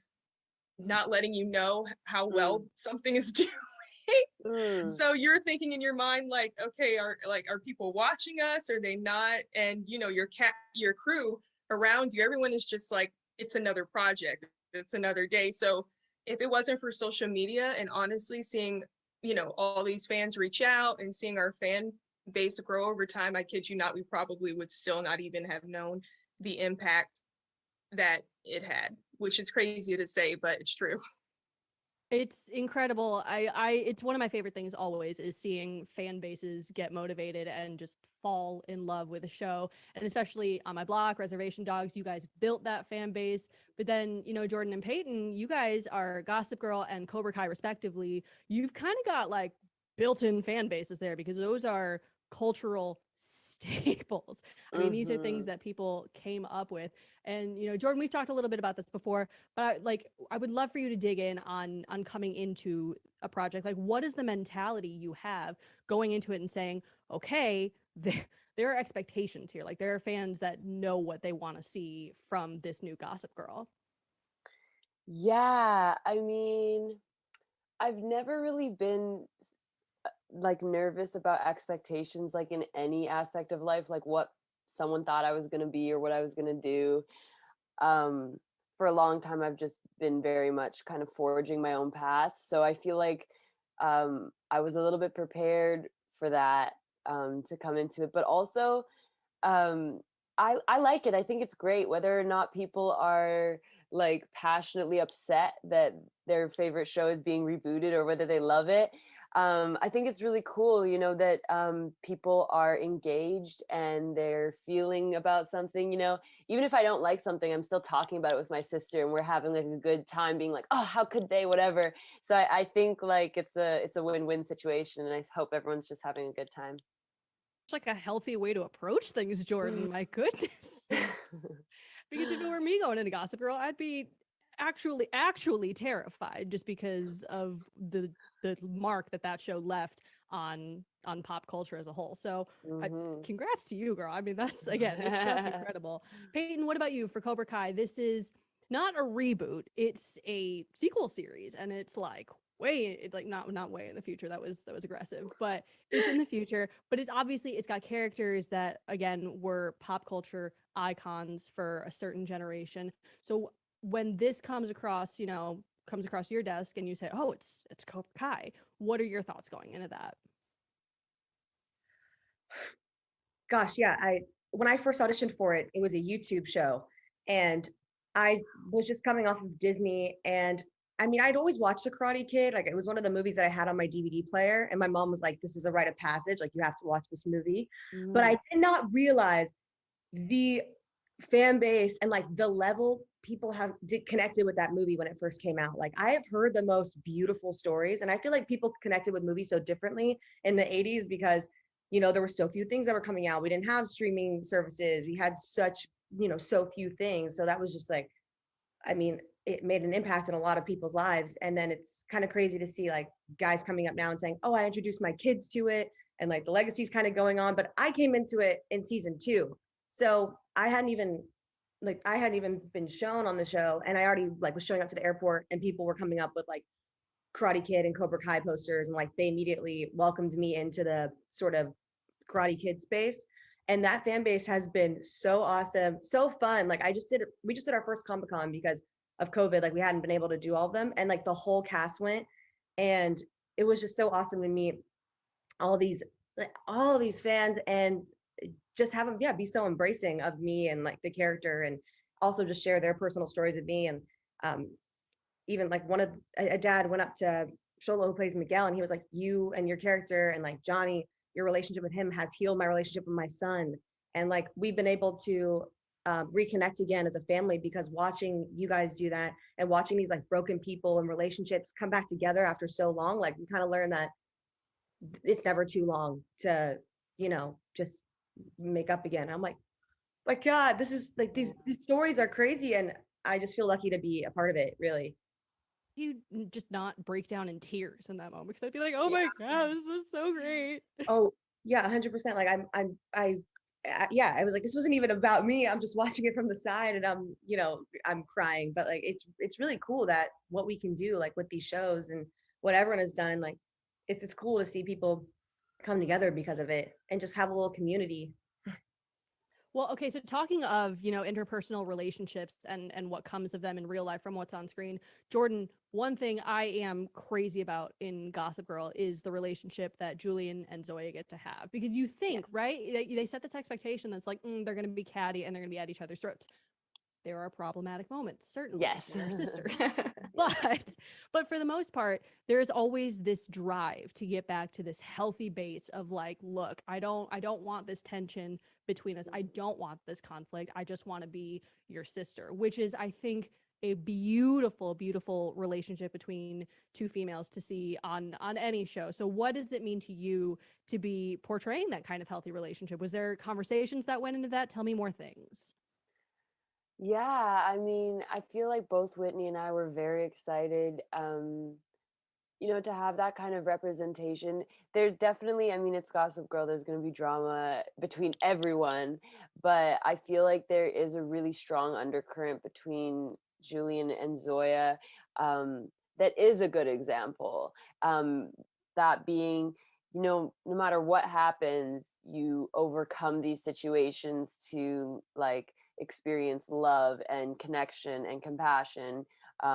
not letting you know how well something is doing. So you're thinking in your mind, like, okay, are people watching us? Are they not? And you know, your crew around you, everyone is just like, it's another project, it's another day. So if it wasn't for social media and honestly seeing, you know, all these fans reach out and seeing our fan base grow over time, I kid you not, we probably would still not even have known the impact that it had, which is crazy to say, but it's true. It's incredible. It's one of my favorite things always, is seeing fan bases get motivated and just fall in love with a show. And especially On My Block, Reservation Dogs, you guys built that fan base. But then, you know, Jordan and Peyton, you guys are Gossip Girl and Cobra Kai respectively. You've kind of got like built-in fan bases there, because those are cultural staples. I mean, these are things that people came up with. And, you know, Jordan, we've talked a little bit about this before, but I would love for you to dig in on coming into a project. Like, what is the mentality you have going into it and saying, okay, there are expectations here. Like, there are fans that know what they want to see from this new Gossip Girl. Yeah, I mean, I've never really been like nervous about expectations, like in any aspect of life, like what someone thought I was going to be or what I was going to do. For a long time, I've just been very much kind of forging my own path. So I feel like I was a little bit prepared for that, to come into it. But also, I like it. I think it's great, whether or not people are like passionately upset that their favorite show is being rebooted or whether they love it. I think it's really cool, that people are engaged and they're feeling about something, even if I don't like something, I'm still talking about it with my sister and we're having like a good time being like, oh, how could they, whatever. So I think like it's a win-win situation, and I hope everyone's just having a good time. It's like a healthy way to approach things, Jordan. My goodness. Because if it were me going into Gossip Girl, I'd be actually terrified just because of the mark that show left on pop culture as a whole. So congrats to you, girl. I mean, that's incredible. Peyton, what about you for Cobra Kai? This is not a reboot, it's a sequel series, and it's like not way in the future. That was aggressive, but it's in the future. But it's got characters that again were pop culture icons for a certain generation. So when this comes across your desk and you say, oh, it's Cobra Kai, what are your thoughts going into that? Gosh, yeah. When I first auditioned for it, it was a YouTube show, and I was just coming off of Disney, and I mean, I'd always watched The Karate Kid. Like, it was one of the movies that I had on my DVD player, and my mom was like, this is a rite of passage. Like, you have to watch this movie. But I did not realize the fan base and like the level people connected with that movie when it first came out. Like, I have heard the most beautiful stories, and I feel like people connected with movies so differently in the 80s because, there were so few things that were coming out. We didn't have streaming services. We had such, so few things. So that was just like, I mean, it made an impact in a lot of people's lives. And then it's kind of crazy to see like guys coming up now and saying, oh, I introduced my kids to it, and like the legacy's kind of going on. But I came into it in season 2. So I hadn't even been shown on the show, and I already like was showing up to the airport and people were coming up with like Karate Kid and Cobra Kai posters, and like they immediately welcomed me into the sort of Karate Kid space. And that fan base has been so awesome, so fun. Like we just did our first Comic-Con because of COVID. Like we hadn't been able to do all of them, and like the whole cast went, and it was just so awesome to meet all these fans and just have them be so embracing of me and like the character, and also just share their personal stories of me. And even like a dad went up to Sholo, who plays Miguel, and he was like, you and your character and like Johnny, your relationship with him has healed my relationship with my son. And like we've been able to reconnect again as a family because watching you guys do that and watching these like broken people and relationships come back together after so long, like we kind of learned that it's never too long to just make up again. I'm like, my God, this is like these stories are crazy, and I just feel lucky to be a part of it, really. You just not break down in tears in that moment, because I'd be like, oh my God, this is so great. Oh yeah, 100%. Like I was like, this wasn't even about me. I'm just watching it from the side, and I'm crying. But like it's really cool that what we can do like with these shows and what everyone has done. Like it's cool to see people come together because of it and just have a little community. Well, okay, so talking of, interpersonal relationships and what comes of them in real life from what's on screen, Jordan, one thing I am crazy about in Gossip Girl is the relationship that Julian and Zoya get to have. Because you think, right, they set this expectation that's like, they're going to be catty and they're going to be at each other's throats. There are problematic moments, certainly. Yes. They're sisters. but for the most part, there's always this drive to get back to this healthy base of like, look, I don't want this tension between us. I don't want this conflict. I just want to be your sister, which is, I think, a beautiful, beautiful relationship between two females to see on any show. So what does it mean to you to be portraying that kind of healthy relationship? Was there conversations that went into that? Tell me more things. Yeah, I mean, I feel like both Whitney and I were very excited, to have that kind of representation. There's definitely, I mean, it's Gossip Girl, there's going to be drama between everyone, but I feel like there is a really strong undercurrent between Julian and Zoya that is a good example. That being, no matter what happens, you overcome these situations to like experience love and connection and compassion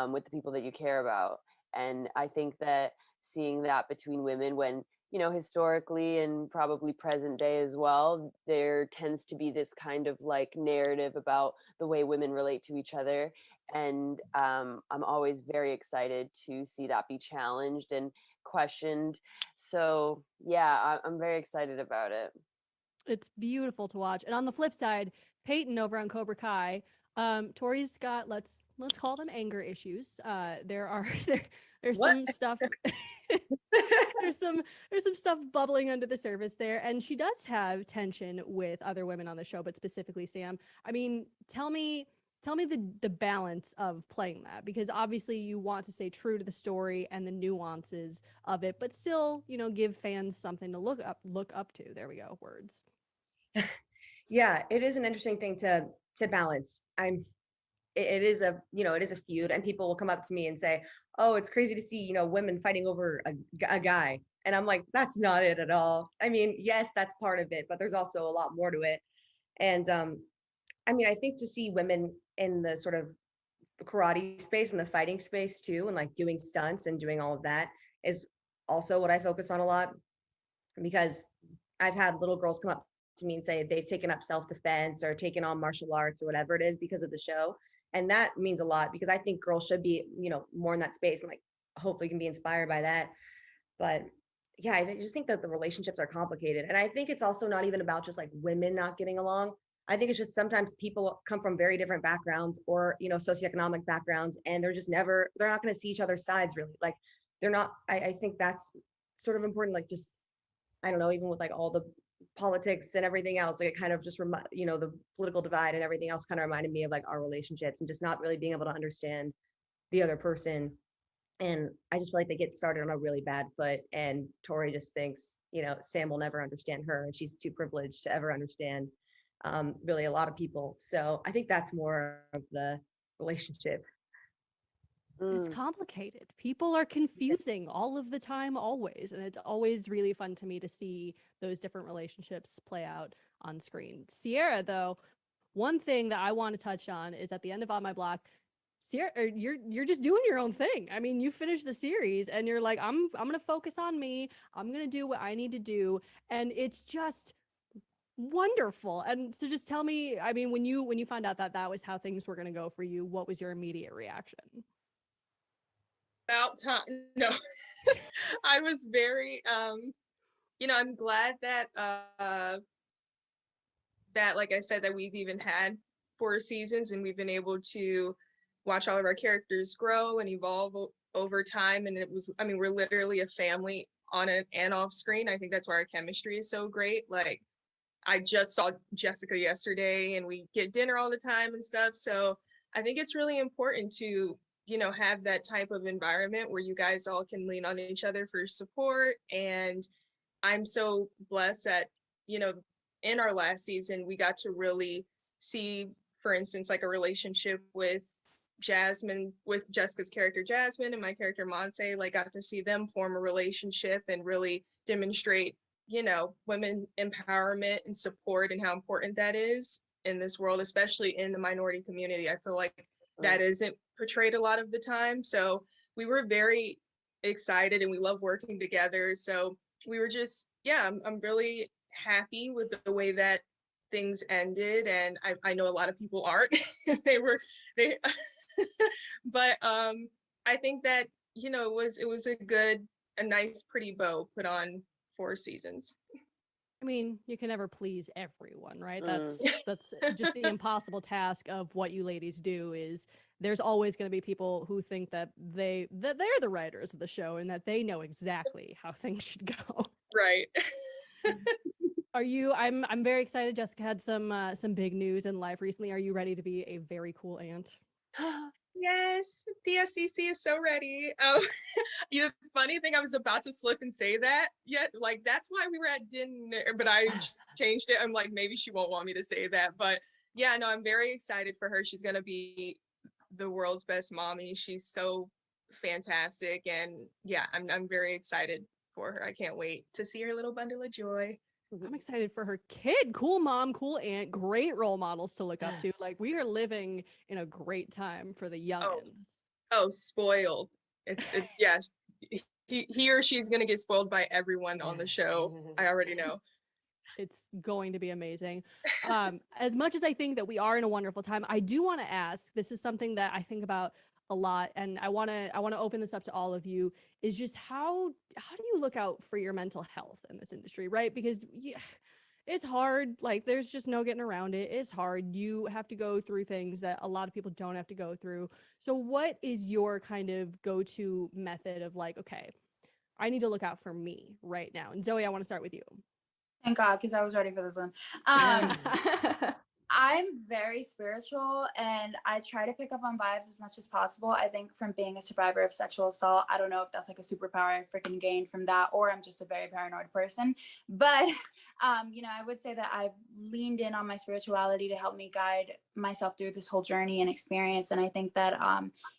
with the people that you care about. And I think that seeing that between women, when historically and probably present day as well, there tends to be this kind of like narrative about the way women relate to each other. And I'm always very excited to see that be challenged and questioned. So yeah, I'm very excited about it. It's beautiful to watch. And on the flip side, Peyton over on Cobra Kai, Tori's got let's call them anger issues. There's What? some stuff there's some stuff bubbling under the surface there, and she does have tension with other women on the show, but specifically Sam. I mean, tell me the balance of playing that, because obviously you want to stay true to the story and the nuances of it, but still, give fans something to look up to. There we go, words. Yeah, it is an interesting thing to balance. It is a feud, and people will come up to me and say, oh, it's crazy to see women fighting over a guy, and I'm like, that's not it at all. I mean, yes, that's part of it, but there's also a lot more to it. And I mean, I think to see women in the sort of karate space and the fighting space too, and like doing stunts and doing all of that, is also what I focus on a lot, because I've had little girls come up to me and say they've taken up self-defense or taken on martial arts or whatever it is because of the show. And that means a lot, because I think girls should be, more in that space, and like hopefully can be inspired by that. But yeah, I just think that the relationships are complicated. And I think it's also not even about just like women not getting along. I think it's just sometimes people come from very different backgrounds or, socioeconomic backgrounds, and they're not going to see each other's sides really. Like they're not, I think that's sort of important. Like just, I don't know, even with like all the politics and everything else, like it kind of just the political divide and everything else kind of reminded me of like our relationships and just not really being able to understand the other person. And I just feel like they get started on a really bad foot, and Tori just thinks Sam will never understand her, and she's too privileged to ever understand really a lot of people. So I think that's more of the relationship. It's complicated. People are confusing all of the time, always. And it's always really fun to me to see those different relationships play out on screen. Sierra, though, one thing that I want to touch on is at the end of On My Block, Sierra, you're just doing your own thing. I mean, you finished the series and you're like, I'm gonna focus on me. I'm gonna do what I need to do. And it's just wonderful. And so just tell me, I mean, when you found out that was how things were gonna go for you, what was your immediate reaction? About time. No. I was very I'm glad that that, like I said, that we've even had 4 seasons and we've been able to watch all of our characters grow and evolve over time. And we're literally a family on and off screen. I think that's why our chemistry is so great. Like I just saw Jessica yesterday and we get dinner all the time and stuff. So I think it's really important to have that type of environment where you guys all can lean on each other for support. And I'm so blessed that, in our last season, we got to really see, for instance, like a relationship with Jasmine, with Jessica's character Jasmine and my character Monse, like got to see them form a relationship and really demonstrate, women empowerment and support and how important that is in this world, especially in the minority community. I feel like that isn't portrayed a lot of the time. So we were very excited and we love working together. So we were just, I'm really happy with the way that things ended. And I know a lot of people aren't. But I think that, it was a nice, pretty bow put on 4 seasons. I mean, you can never please everyone, right? That's just the impossible task of what you ladies do. Is there's always going to be people who think that they're the writers of the show and that they know exactly how things should go. Right. I'm very excited. Jessica had some big news in life recently. Are you ready to be a very cool aunt? Yes, the SEC is so ready. The funny thing, I was about to slip and say that yet, like that's why we were at dinner, but I changed it. I'm like, maybe she won't want me to say that, but yeah, no, I'm very excited for her. She's gonna be the world's best mommy. She's so fantastic, and yeah, I'm very excited for her. I can't wait to see her little bundle of joy. I'm excited for her kid. Cool mom, cool aunt, great role models to look up to. Like, we are living in a great time for the youngins. Oh, spoiled. It's yeah. He or she's gonna get spoiled by everyone on the show. I already know. It's going to be amazing. As much as I think that we are in a wonderful time, I do want to ask, this is something that I think about a lot, and I want to open this up to all of you, is just how do you look out for your mental health in this industry, right? Because it's hard. Like, there's just no getting around it. It's hard. You have to go through things that a lot of people don't have to go through. So what is your kind of go-to method of like, okay, I need to look out for me right now? And Zoe, I want to start with you. Thank God, because I was ready for this one. I'm very spiritual and I try to pick up on vibes as much as possible. I think from being a survivor of sexual assault, I don't know if that's like a superpower I freaking gained from that, or I'm just a very paranoid person. But, I would say that I've leaned in on my spirituality to help me guide myself through this whole journey and experience. And I think that,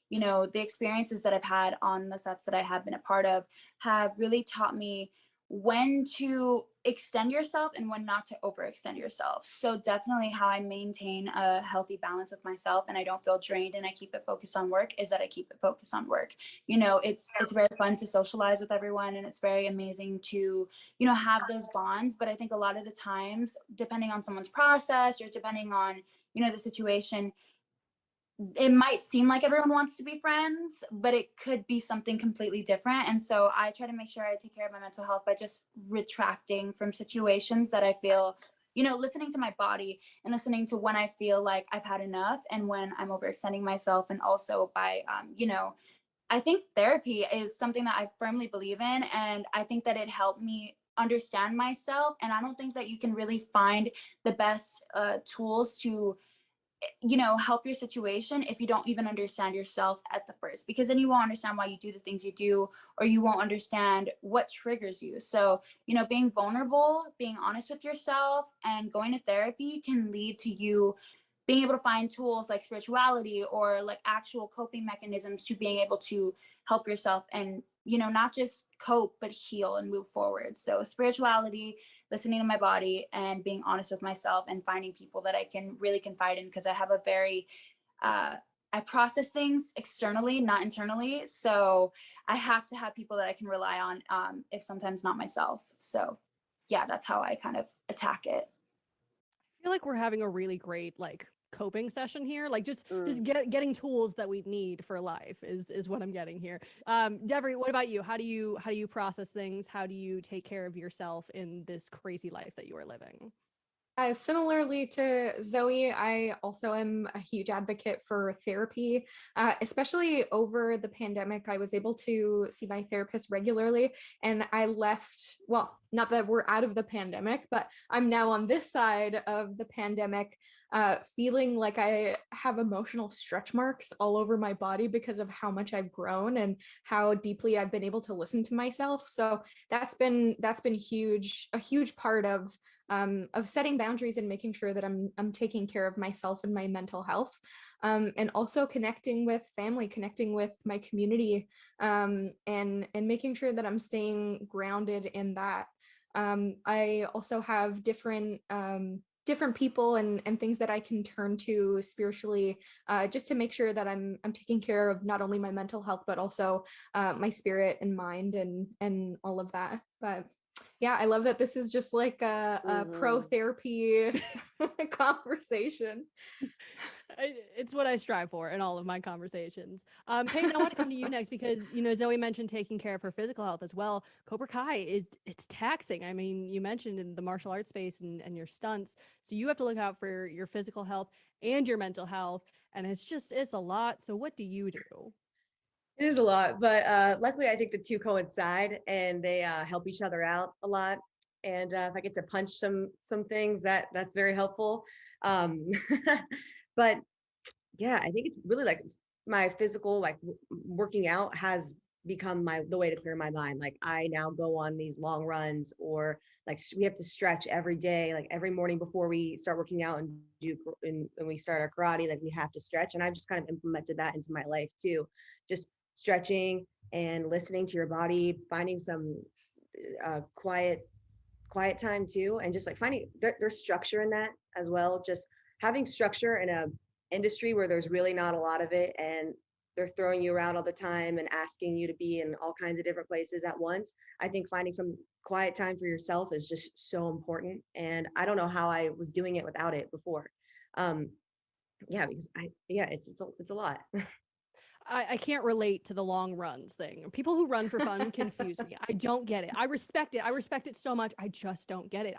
the experiences that I've had on the sets that I have been a part of have really taught me when to extend yourself and when not to overextend yourself. So definitely how I maintain a healthy balance with myself and I don't feel drained and I keep it focused on work is that I keep it focused on work. It's very fun to socialize with everyone and it's very amazing to, have those bonds. But I think a lot of the times, depending on someone's process or depending on, the situation, it might seem like everyone wants to be friends, but it could be something completely different. And so I try to make sure I take care of my mental health by just retracting from situations that I feel, listening to my body and listening to when I feel like I've had enough and when I'm overextending myself. And also by, I think therapy is something that I firmly believe in. And I think that it helped me understand myself. And I don't think that you can really find the best tools to help your situation if you don't even understand yourself at the first, because then you won't understand why you do the things you do, or you won't understand what triggers you. So, being vulnerable, being honest with yourself and going to therapy can lead to you being able to find tools like spirituality or like actual coping mechanisms to being able to help yourself and, not just cope, but heal and move forward. So spirituality, listening to my body and being honest with myself and finding people that I can really confide in, because I have a very, I process things externally, not internally. So I have to have people that I can rely on, if sometimes not myself. So yeah, that's how I kind of attack it. I feel like we're having a really great coping session here. Like just getting tools that we need for life is what I'm getting here. Devry, what about you? How do you process things? How do you take care of yourself in this crazy life that you are living? Similarly to Zoe, I also am a huge advocate for therapy, especially over the pandemic. I was able to see my therapist regularly, and I left, well, not that we're out of the pandemic, but I'm now on this side of the pandemic, feeling like I have emotional stretch marks all over my body because of how much I've grown and how deeply I've been able to listen to myself. So that's been huge, a huge part of setting boundaries and making sure that I'm taking care of myself and my mental health, and also connecting with family, connecting with my community, and making sure that I'm staying grounded in that. I also have different people and things that I can turn to spiritually, just to make sure that I'm taking care of not only my mental health, but also my spirit and mind and all of that. But yeah, I love that this is just like a pro therapy conversation. It's what I strive for in all of my conversations. Peyton, I want to come to you next because, Zoe mentioned taking care of her physical health as well. Cobra Kai it's taxing. I mean, you mentioned in the martial arts space and your stunts. So you have to look out for your physical health and your mental health. And it's a lot. So what do you do? It is a lot, but luckily I think the two coincide and they help each other out a lot. And if I get to punch some things, that's very helpful. But yeah, I think it's really like my physical, working out has become the way to clear my mind. Like I now go on these long runs, or we have to stretch every day, like every morning before we start working out and when we start our karate, we have to stretch. And I've just kind of implemented that into my life too. Just stretching and listening to your body, finding some quiet time too, and just like finding there's structure in that as well. Just having structure in a industry where there's really not a lot of it, and they're throwing you around all the time and asking you to be in all kinds of different places at once. I think finding some quiet time for yourself is just so important, and I don't know how I was doing it without it before. Yeah, because it's a lot. I can't relate to the long runs thing. People who run for fun confuse me. I don't get it. I respect it. I respect it so much. I just don't get it.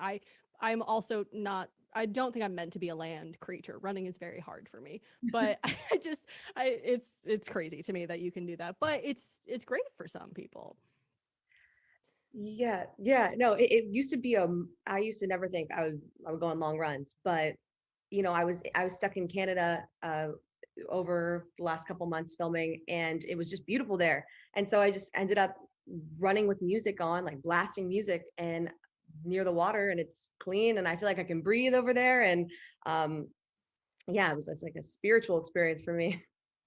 I'm also not, I don't think I'm meant to be a land creature. Running is very hard for me. But it's crazy to me that you can do that. But it's great for some people. Yeah, no, it used to be I used to never think I would go on long runs, but I was stuck in Canada over the last couple months filming, and it was just beautiful there. And so I just ended up running with music on, like blasting music and near the water, and it's clean, and I feel like I can breathe over there. And yeah, it's like a spiritual experience for me.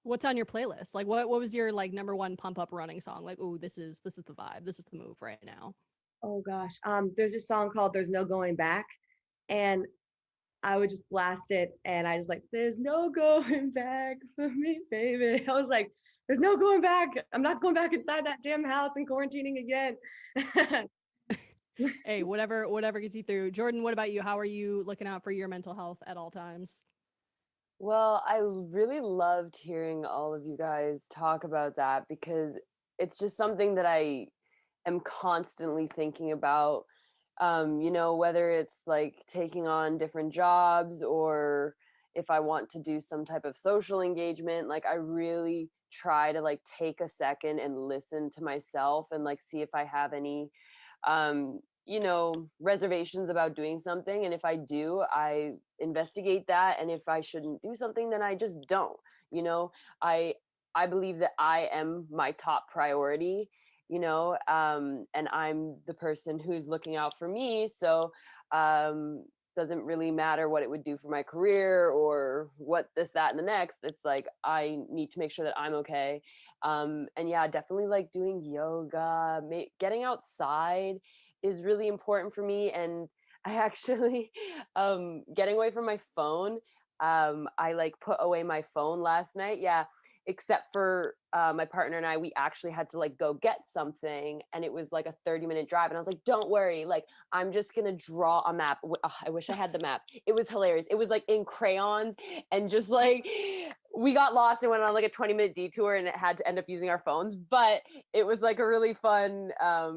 What's on your playlist? Like what was your like number one pump up running song? Like, oh, this is the vibe. This is the move right now. Oh gosh. There's a song called There's No Going Back, and I would just blast it, and I was like, there's no going back for me, baby. I was like, there's no going back. I'm not going back inside that damn house and quarantining again. Hey, whatever gets you through. Jordan, what about you? How are you looking out for your mental health at all times? Well, I really loved hearing all of you guys talk about that, because it's just something that I am constantly thinking about. Whether it's like taking on different jobs, or if I want to do some type of social engagement, like I really try to like take a second and listen to myself and like see if I have any reservations about doing something. And if I do, I investigate that. And if I shouldn't do something, then I just don't. You know, I I believe that I am my top priority, and I'm the person who's looking out for me. So doesn't really matter what it would do for my career or what this, that, and the next. It's like I need to make sure that I'm okay. And yeah, definitely like doing yoga, getting outside is really important for me. And I actually getting away from my phone. I like put away my phone last night. Yeah, except for my partner and I, we actually had to like go get something, and it was like a 30-minute drive. And I was like, don't worry, like I'm just gonna draw a map. I wish I had the map. It was hilarious. It was like in crayons, and just like we got lost and went on like a 20-minute detour, and it had to end up using our phones. But it was like a really fun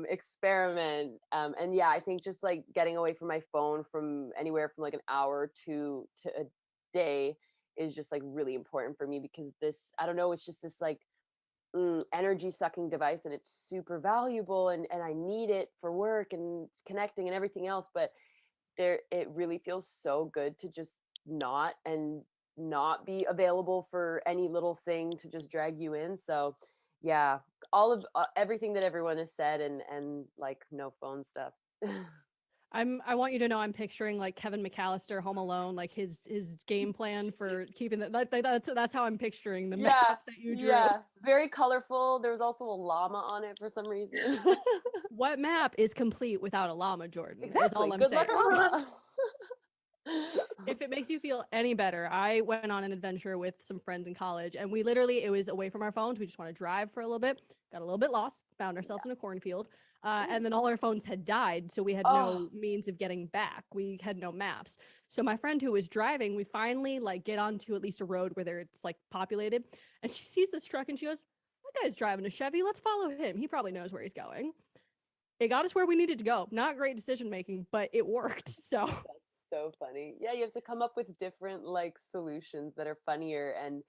experiment. And yeah, I think just like getting away from my phone from anywhere from like an hour to a day is just like really important for me, because this, I don't know, it's just this like energy sucking device, and it's super valuable, and I need it for work and connecting and everything else. But it really feels so good to just not be available for any little thing to just drag you in. So yeah, all of everything that everyone has said, and like no phone stuff. I want you to know I'm picturing like Kevin McAllister, Home Alone, like his game plan for keeping that's how I'm picturing the map that you drew. Yeah, very colorful. There was also a llama on it for some reason. What map is complete without a llama, Jordan? Exactly. Is all I'm Good saying. luck, llama. If it makes you feel any better, I went on an adventure with some friends in college, and it was away from our phones. We just want to drive for a little bit, got a little bit lost, found ourselves in a cornfield. And then all our phones had died, so we had no means of getting back. We had no maps. So my friend who was driving, we finally like get onto at least a road where it's like populated, and she sees this truck and she goes, "That guy's driving a Chevy. Let's follow him. He probably knows where he's going." It got us where we needed to go. Not great decision making, but it worked. So that's so funny. Yeah, you have to come up with different like solutions that are funnier and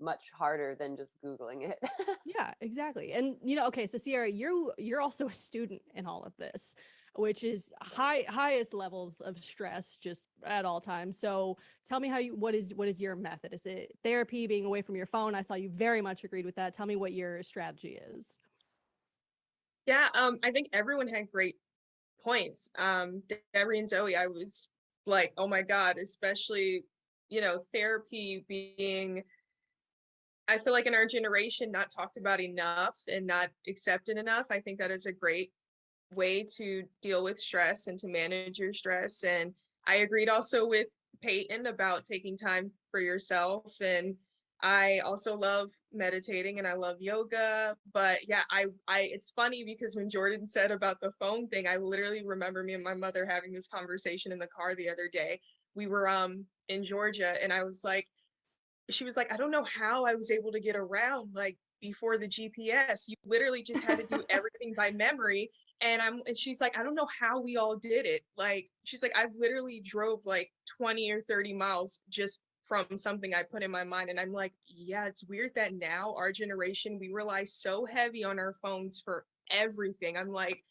much harder than just Googling it. Yeah, exactly. And okay, so Sierra, you're also a student in all of this, which is highest levels of stress just at all times. So tell me what is your method? Is it therapy, being away from your phone? I saw you very much agreed with that. Tell me what your strategy is. Yeah, I think everyone had great points. Debbie and Zoe, I was like, oh my God, especially, therapy being, I feel like in our generation, not talked about enough and not accepted enough. I think that is a great way to deal with stress and to manage your stress. And I agreed also with Peyton about taking time for yourself. And I also love meditating and I love yoga. But yeah, I it's funny because when Jordan said about the phone thing, I literally remember me and my mother having this conversation in the car the other day. We were in Georgia, and she was like, I don't know how I was able to get around like before the GPS. You literally just had to do everything by memory. And she's like, I don't know how we all did it. Like, she's like, I literally drove like 20 or 30 miles just from something I put in my mind. And I'm like, yeah, it's weird that now our generation, we rely so heavy on our phones for everything. I'm like,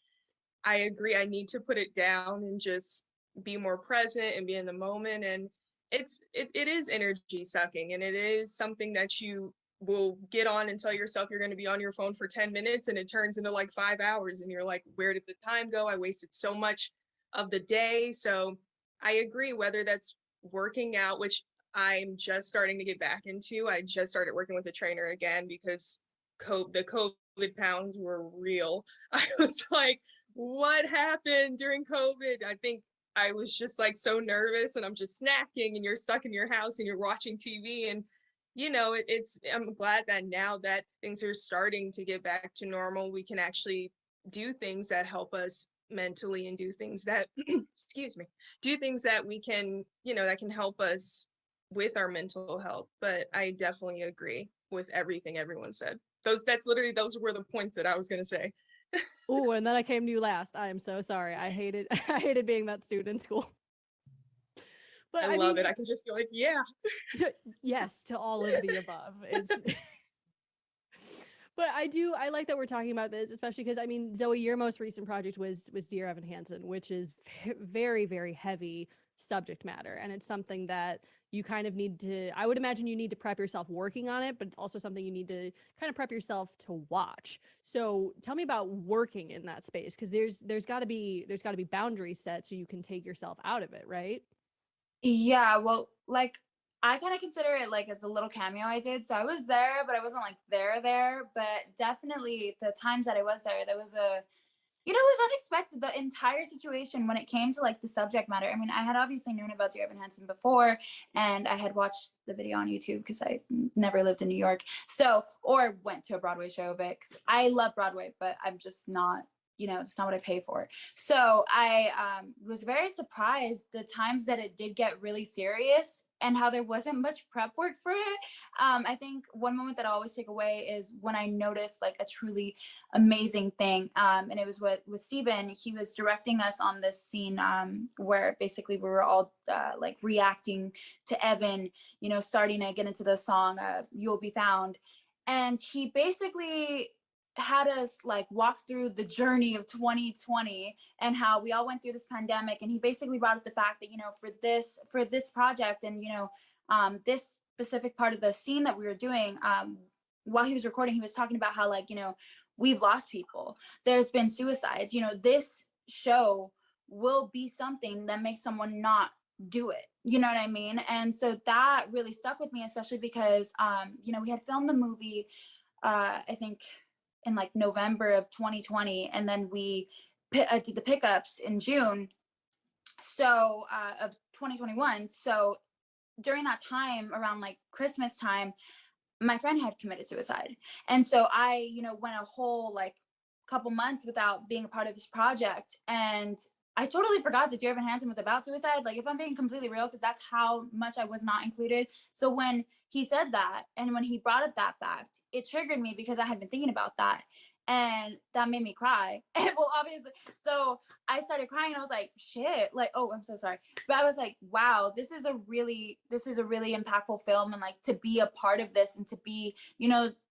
I agree. I need to put it down and just be more present and be in the moment. And it is energy sucking, and it is something that you will get on and tell yourself you're going to be on your phone for 10 minutes, and it turns into like 5 hours, and you're like, where did the time go? I wasted so much of the day. So I agree, whether that's working out, which I'm just starting to get back into. I just started working with a trainer again because the COVID pounds were real. I was like, what happened during COVID? I think I was just like so nervous, and I'm just snacking, and you're stuck in your house and you're watching TV. And I'm glad that now that things are starting to get back to normal, we can actually do things that help us mentally, and do things that excuse me, do things that we can, that can help us with our mental health. But I definitely agree with everything everyone said. Those were the points that I was going to say. Oh, and then I came to you last. I am so sorry. I hated being that student in school. But I love it. I can just be like, yeah. Yes to all of the above. But I like that we're talking about this, especially because Zoe, your most recent project was Dear Evan Hansen, which is very, very heavy subject matter. And it's something that you kind of need to, I would imagine you need to prep yourself working on it, but it's also something you need to kind of prep yourself to watch. So tell me about working in that space, because there's got to be boundaries set so you can take yourself out of it, right? Yeah, well, like I kind of consider it like as a little cameo I did. So I was there, but I wasn't like there. But definitely the times that I was there was it was unexpected, the entire situation when it came to like the subject matter. I mean, I had obviously known about Dear Evan Hansen before, and I had watched the video on YouTube because I never lived in New York. So, or went to a Broadway show of it, because I love Broadway, but I'm just not, it's not what I pay for. So I was very surprised the times that it did get really serious and how there wasn't much prep work for it. I think one moment that I always take away is when I noticed like a truly amazing thing. And it was with Steven. He was directing us on this scene where basically we were all like reacting to Evan, starting to get into the song, You'll Be Found. And he basically had us like walk through the journey of 2020 and how we all went through this pandemic. And he basically brought up the fact that, for this project and, this specific part of the scene that we were doing, while he was recording, he was talking about how like, we've lost people. There's been suicides, this show will be something that makes someone not do it. You know what I mean? And so that really stuck with me, especially because, we had filmed the movie, I think in like November of 2020. And then we did the pickups in June. So of 2021. So during that time, around like Christmas time, my friend had committed suicide. And so I, went a whole like couple months without being a part of this project. And I totally forgot that Dear Evan Hansen was about suicide. Like, if I'm being completely real, because that's how much I was not included. So when he said that, and when he brought up that fact, it triggered me because I had been thinking about that. And that made me cry. And well, obviously, so I started crying and I was like, shit, like, oh, I'm so sorry. But I was like, wow, this is a really impactful film. And like to be a part of this and to be,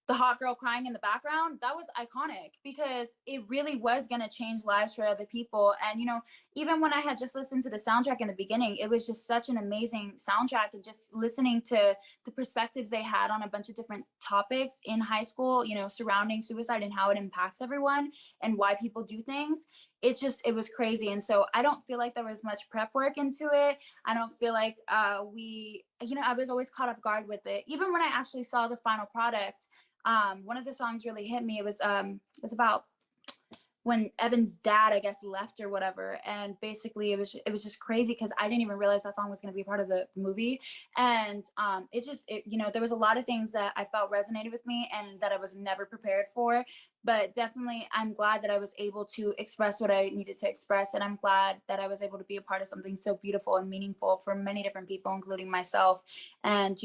the hot girl crying in the background, that was iconic because it really was going to change lives for other people. And, even when I had just listened to the soundtrack in the beginning, it was just such an amazing soundtrack, and just listening to the perspectives they had on a bunch of different topics in high school, surrounding suicide and how it impacts everyone and why people do things. It was crazy. And so I don't feel like there was much prep work into it. I don't feel like I was always caught off guard with it. Even when I actually saw the final product, one of the songs really hit me. It was about when Evan's dad, I guess, left or whatever. And basically it was just crazy because I didn't even realize that song was going to be part of the movie. And there was a lot of things that I felt resonated with me and that I was never prepared for. But definitely I'm glad that I was able to express what I needed to express. And I'm glad that I was able to be a part of something so beautiful and meaningful for many different people, including myself. And,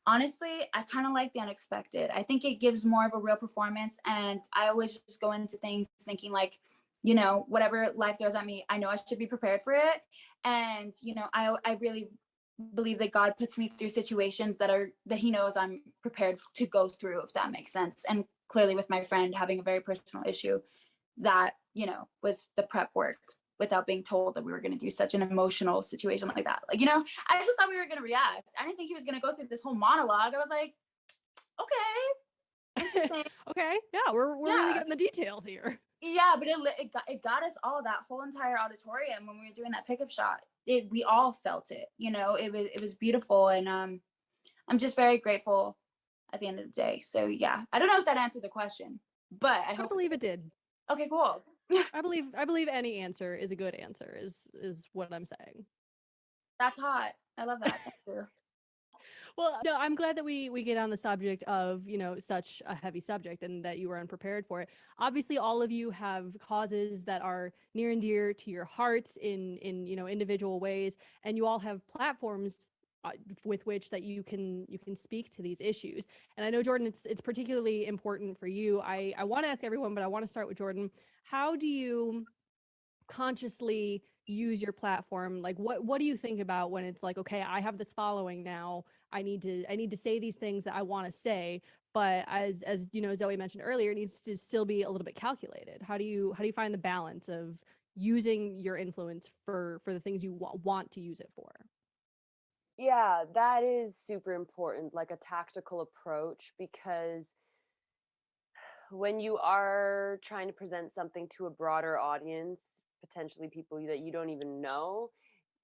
honestly, I kind of like the unexpected. I think it gives more of a real performance. And I always just go into things thinking like, whatever life throws at me, I know I should be prepared for it. And, I really believe that God puts me through situations that he knows I'm prepared to go through, if that makes sense. And clearly with my friend having a very personal issue, that, was the prep work without being told that we were going to do such an emotional situation like that. Like, I just thought we were going to react. I didn't think he was going to go through this whole monologue. I was like, okay, interesting. Okay. Yeah. We're really getting the details here. Yeah. But it got us all, that whole entire auditorium, when we were doing that pickup shot, we all felt it, it was beautiful. And, I'm just very grateful at the end of the day. So yeah, I don't know if that answered the question, but I believe it did. Okay, cool. I believe any answer is a good answer is what I'm saying. That's hot. I love that. Thank you. Well, no, I'm glad that we get on the subject of, such a heavy subject and that you were unprepared for it. Obviously, all of you have causes that are near and dear to your hearts in individual ways, and you all have platforms with which that you can speak to these issues. And I know, Jordan, it's particularly important for you. I want to ask everyone, but I want to start with Jordan. How do you consciously use your platform? Like, what do you think about when it's like, okay, I have this following now, I need to say these things that I want to say, but as Zoe mentioned earlier, it needs to still be a little bit calculated. How do you find the balance of using your influence for the things you want to use it for? Yeah, that is super important, like a tactical approach, because when you are trying to present something to a broader audience, potentially people that you don't even know,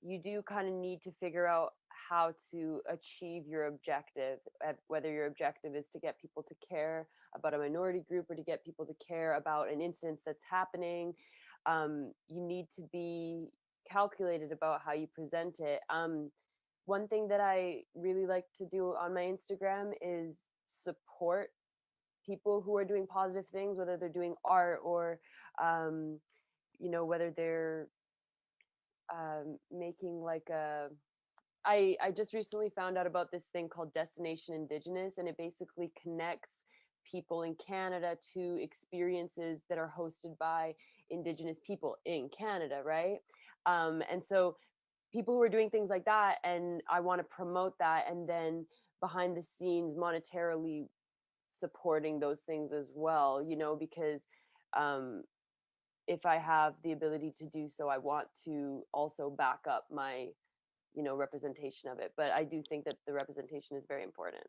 you do kind of need to figure out how to achieve your objective, whether your objective is to get people to care about a minority group or to get people to care about an instance that's happening. You need to be calculated about how you present it. One thing that I really like to do on my Instagram is support people who are doing positive things, whether they're doing art or, whether they're making like I just recently found out about this thing called Destination Indigenous, and it basically connects people in Canada to experiences that are hosted by Indigenous people in Canada, right? And so people who are doing things like that, and I want to promote that, and then behind the scenes monetarily supporting those things as well, because if I have the ability to do so, I want to also back up my representation of it. But I do think that the representation is very important.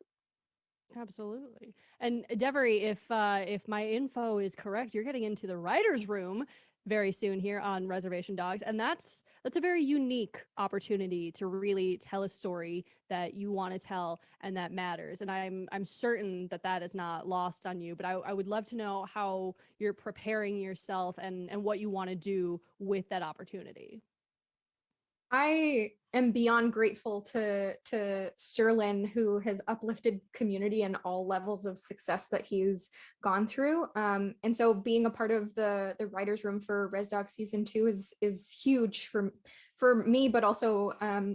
Absolutely. And Devery, if my info is correct, you're getting into the writer's room very soon here on Reservation Dogs, and that's a very unique opportunity to really tell a story that you want to tell and that matters. And I'm certain that is not lost on you, but I would love to know how you're preparing yourself and what you want to do with that opportunity. I am beyond grateful to Sterlin, who has uplifted community and all levels of success that he's gone through. And so being a part of the writer's room for Res Dog season 2 is huge for me, but also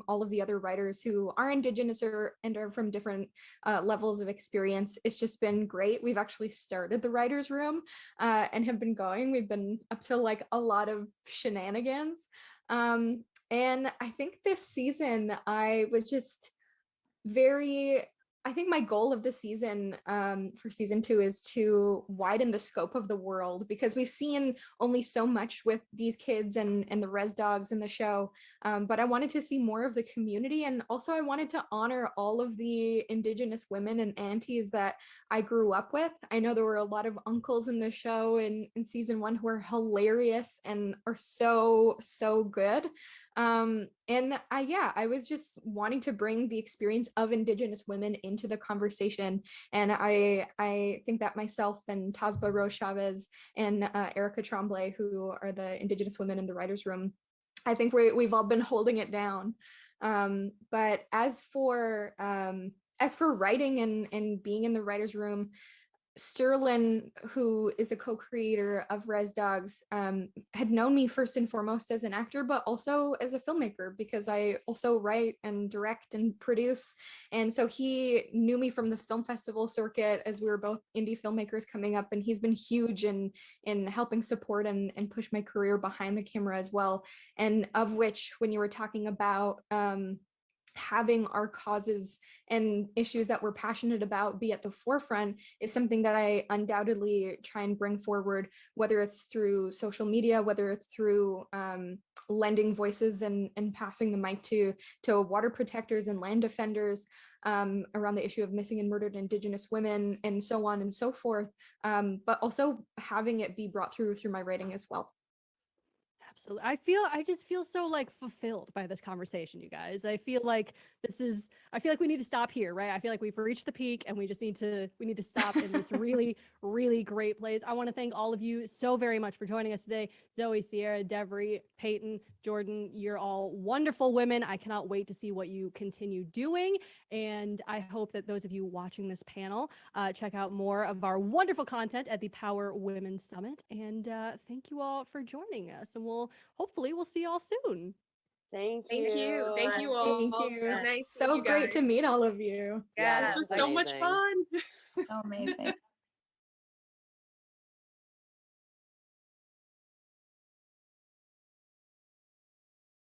all of the other writers who are Indigenous and are from different levels of experience. It's just been great. We've actually started the writer's room and have been going. We've been up to like a lot of shenanigans. And I think this season I was just I think my goal of the season for season 2 is to widen the scope of the world, because we've seen only so much with these kids and the res dogs in the show. But I wanted to see more of the community, and also I wanted to honor all of the Indigenous women and aunties that I grew up with. I know there were a lot of uncles in the show in season 1 who are hilarious and are so good. And I was just wanting to bring the experience of Indigenous women into the conversation. And I think that myself and Tazba Rose Chavez and Erica Tremblay, who are the Indigenous women in the writer's room, I think we've all been holding it down. But as for writing and being in the writer's room, Sterling, who is the co-creator of Res Dogs, had known me first and foremost as an actor, but also as a filmmaker, because I also write and direct and produce. And so he knew me from the film festival circuit as we were both indie filmmakers coming up, and he's been huge in helping support and push my career behind the camera as well. And of which, when you were talking about having our causes and issues that we're passionate about be at the forefront is something that I undoubtedly try and bring forward, whether it's through social media, whether it's through lending voices and passing the mic to water protectors and land defenders around the issue of missing and murdered Indigenous women, and so on and so forth, but also having it be brought through my writing as well. Absolutely. I just feel so like fulfilled by this conversation, you guys. I feel like we need to stop here, right? I feel like we've reached the peak and we need to stop in this really, really great place. I want to thank all of you so very much for joining us today. Zoe, Sierra, Devery, Peyton, Jordan, you're all wonderful women. I cannot wait to see what you continue doing. And I hope that those of you watching this panel check out more of our wonderful content at the Power Women Summit. And thank you all for joining us. And hopefully we'll see y'all soon. Thank you. Thank you all. Thank you. So nice. So great to meet all of you. Yeah, this was so much fun. So amazing.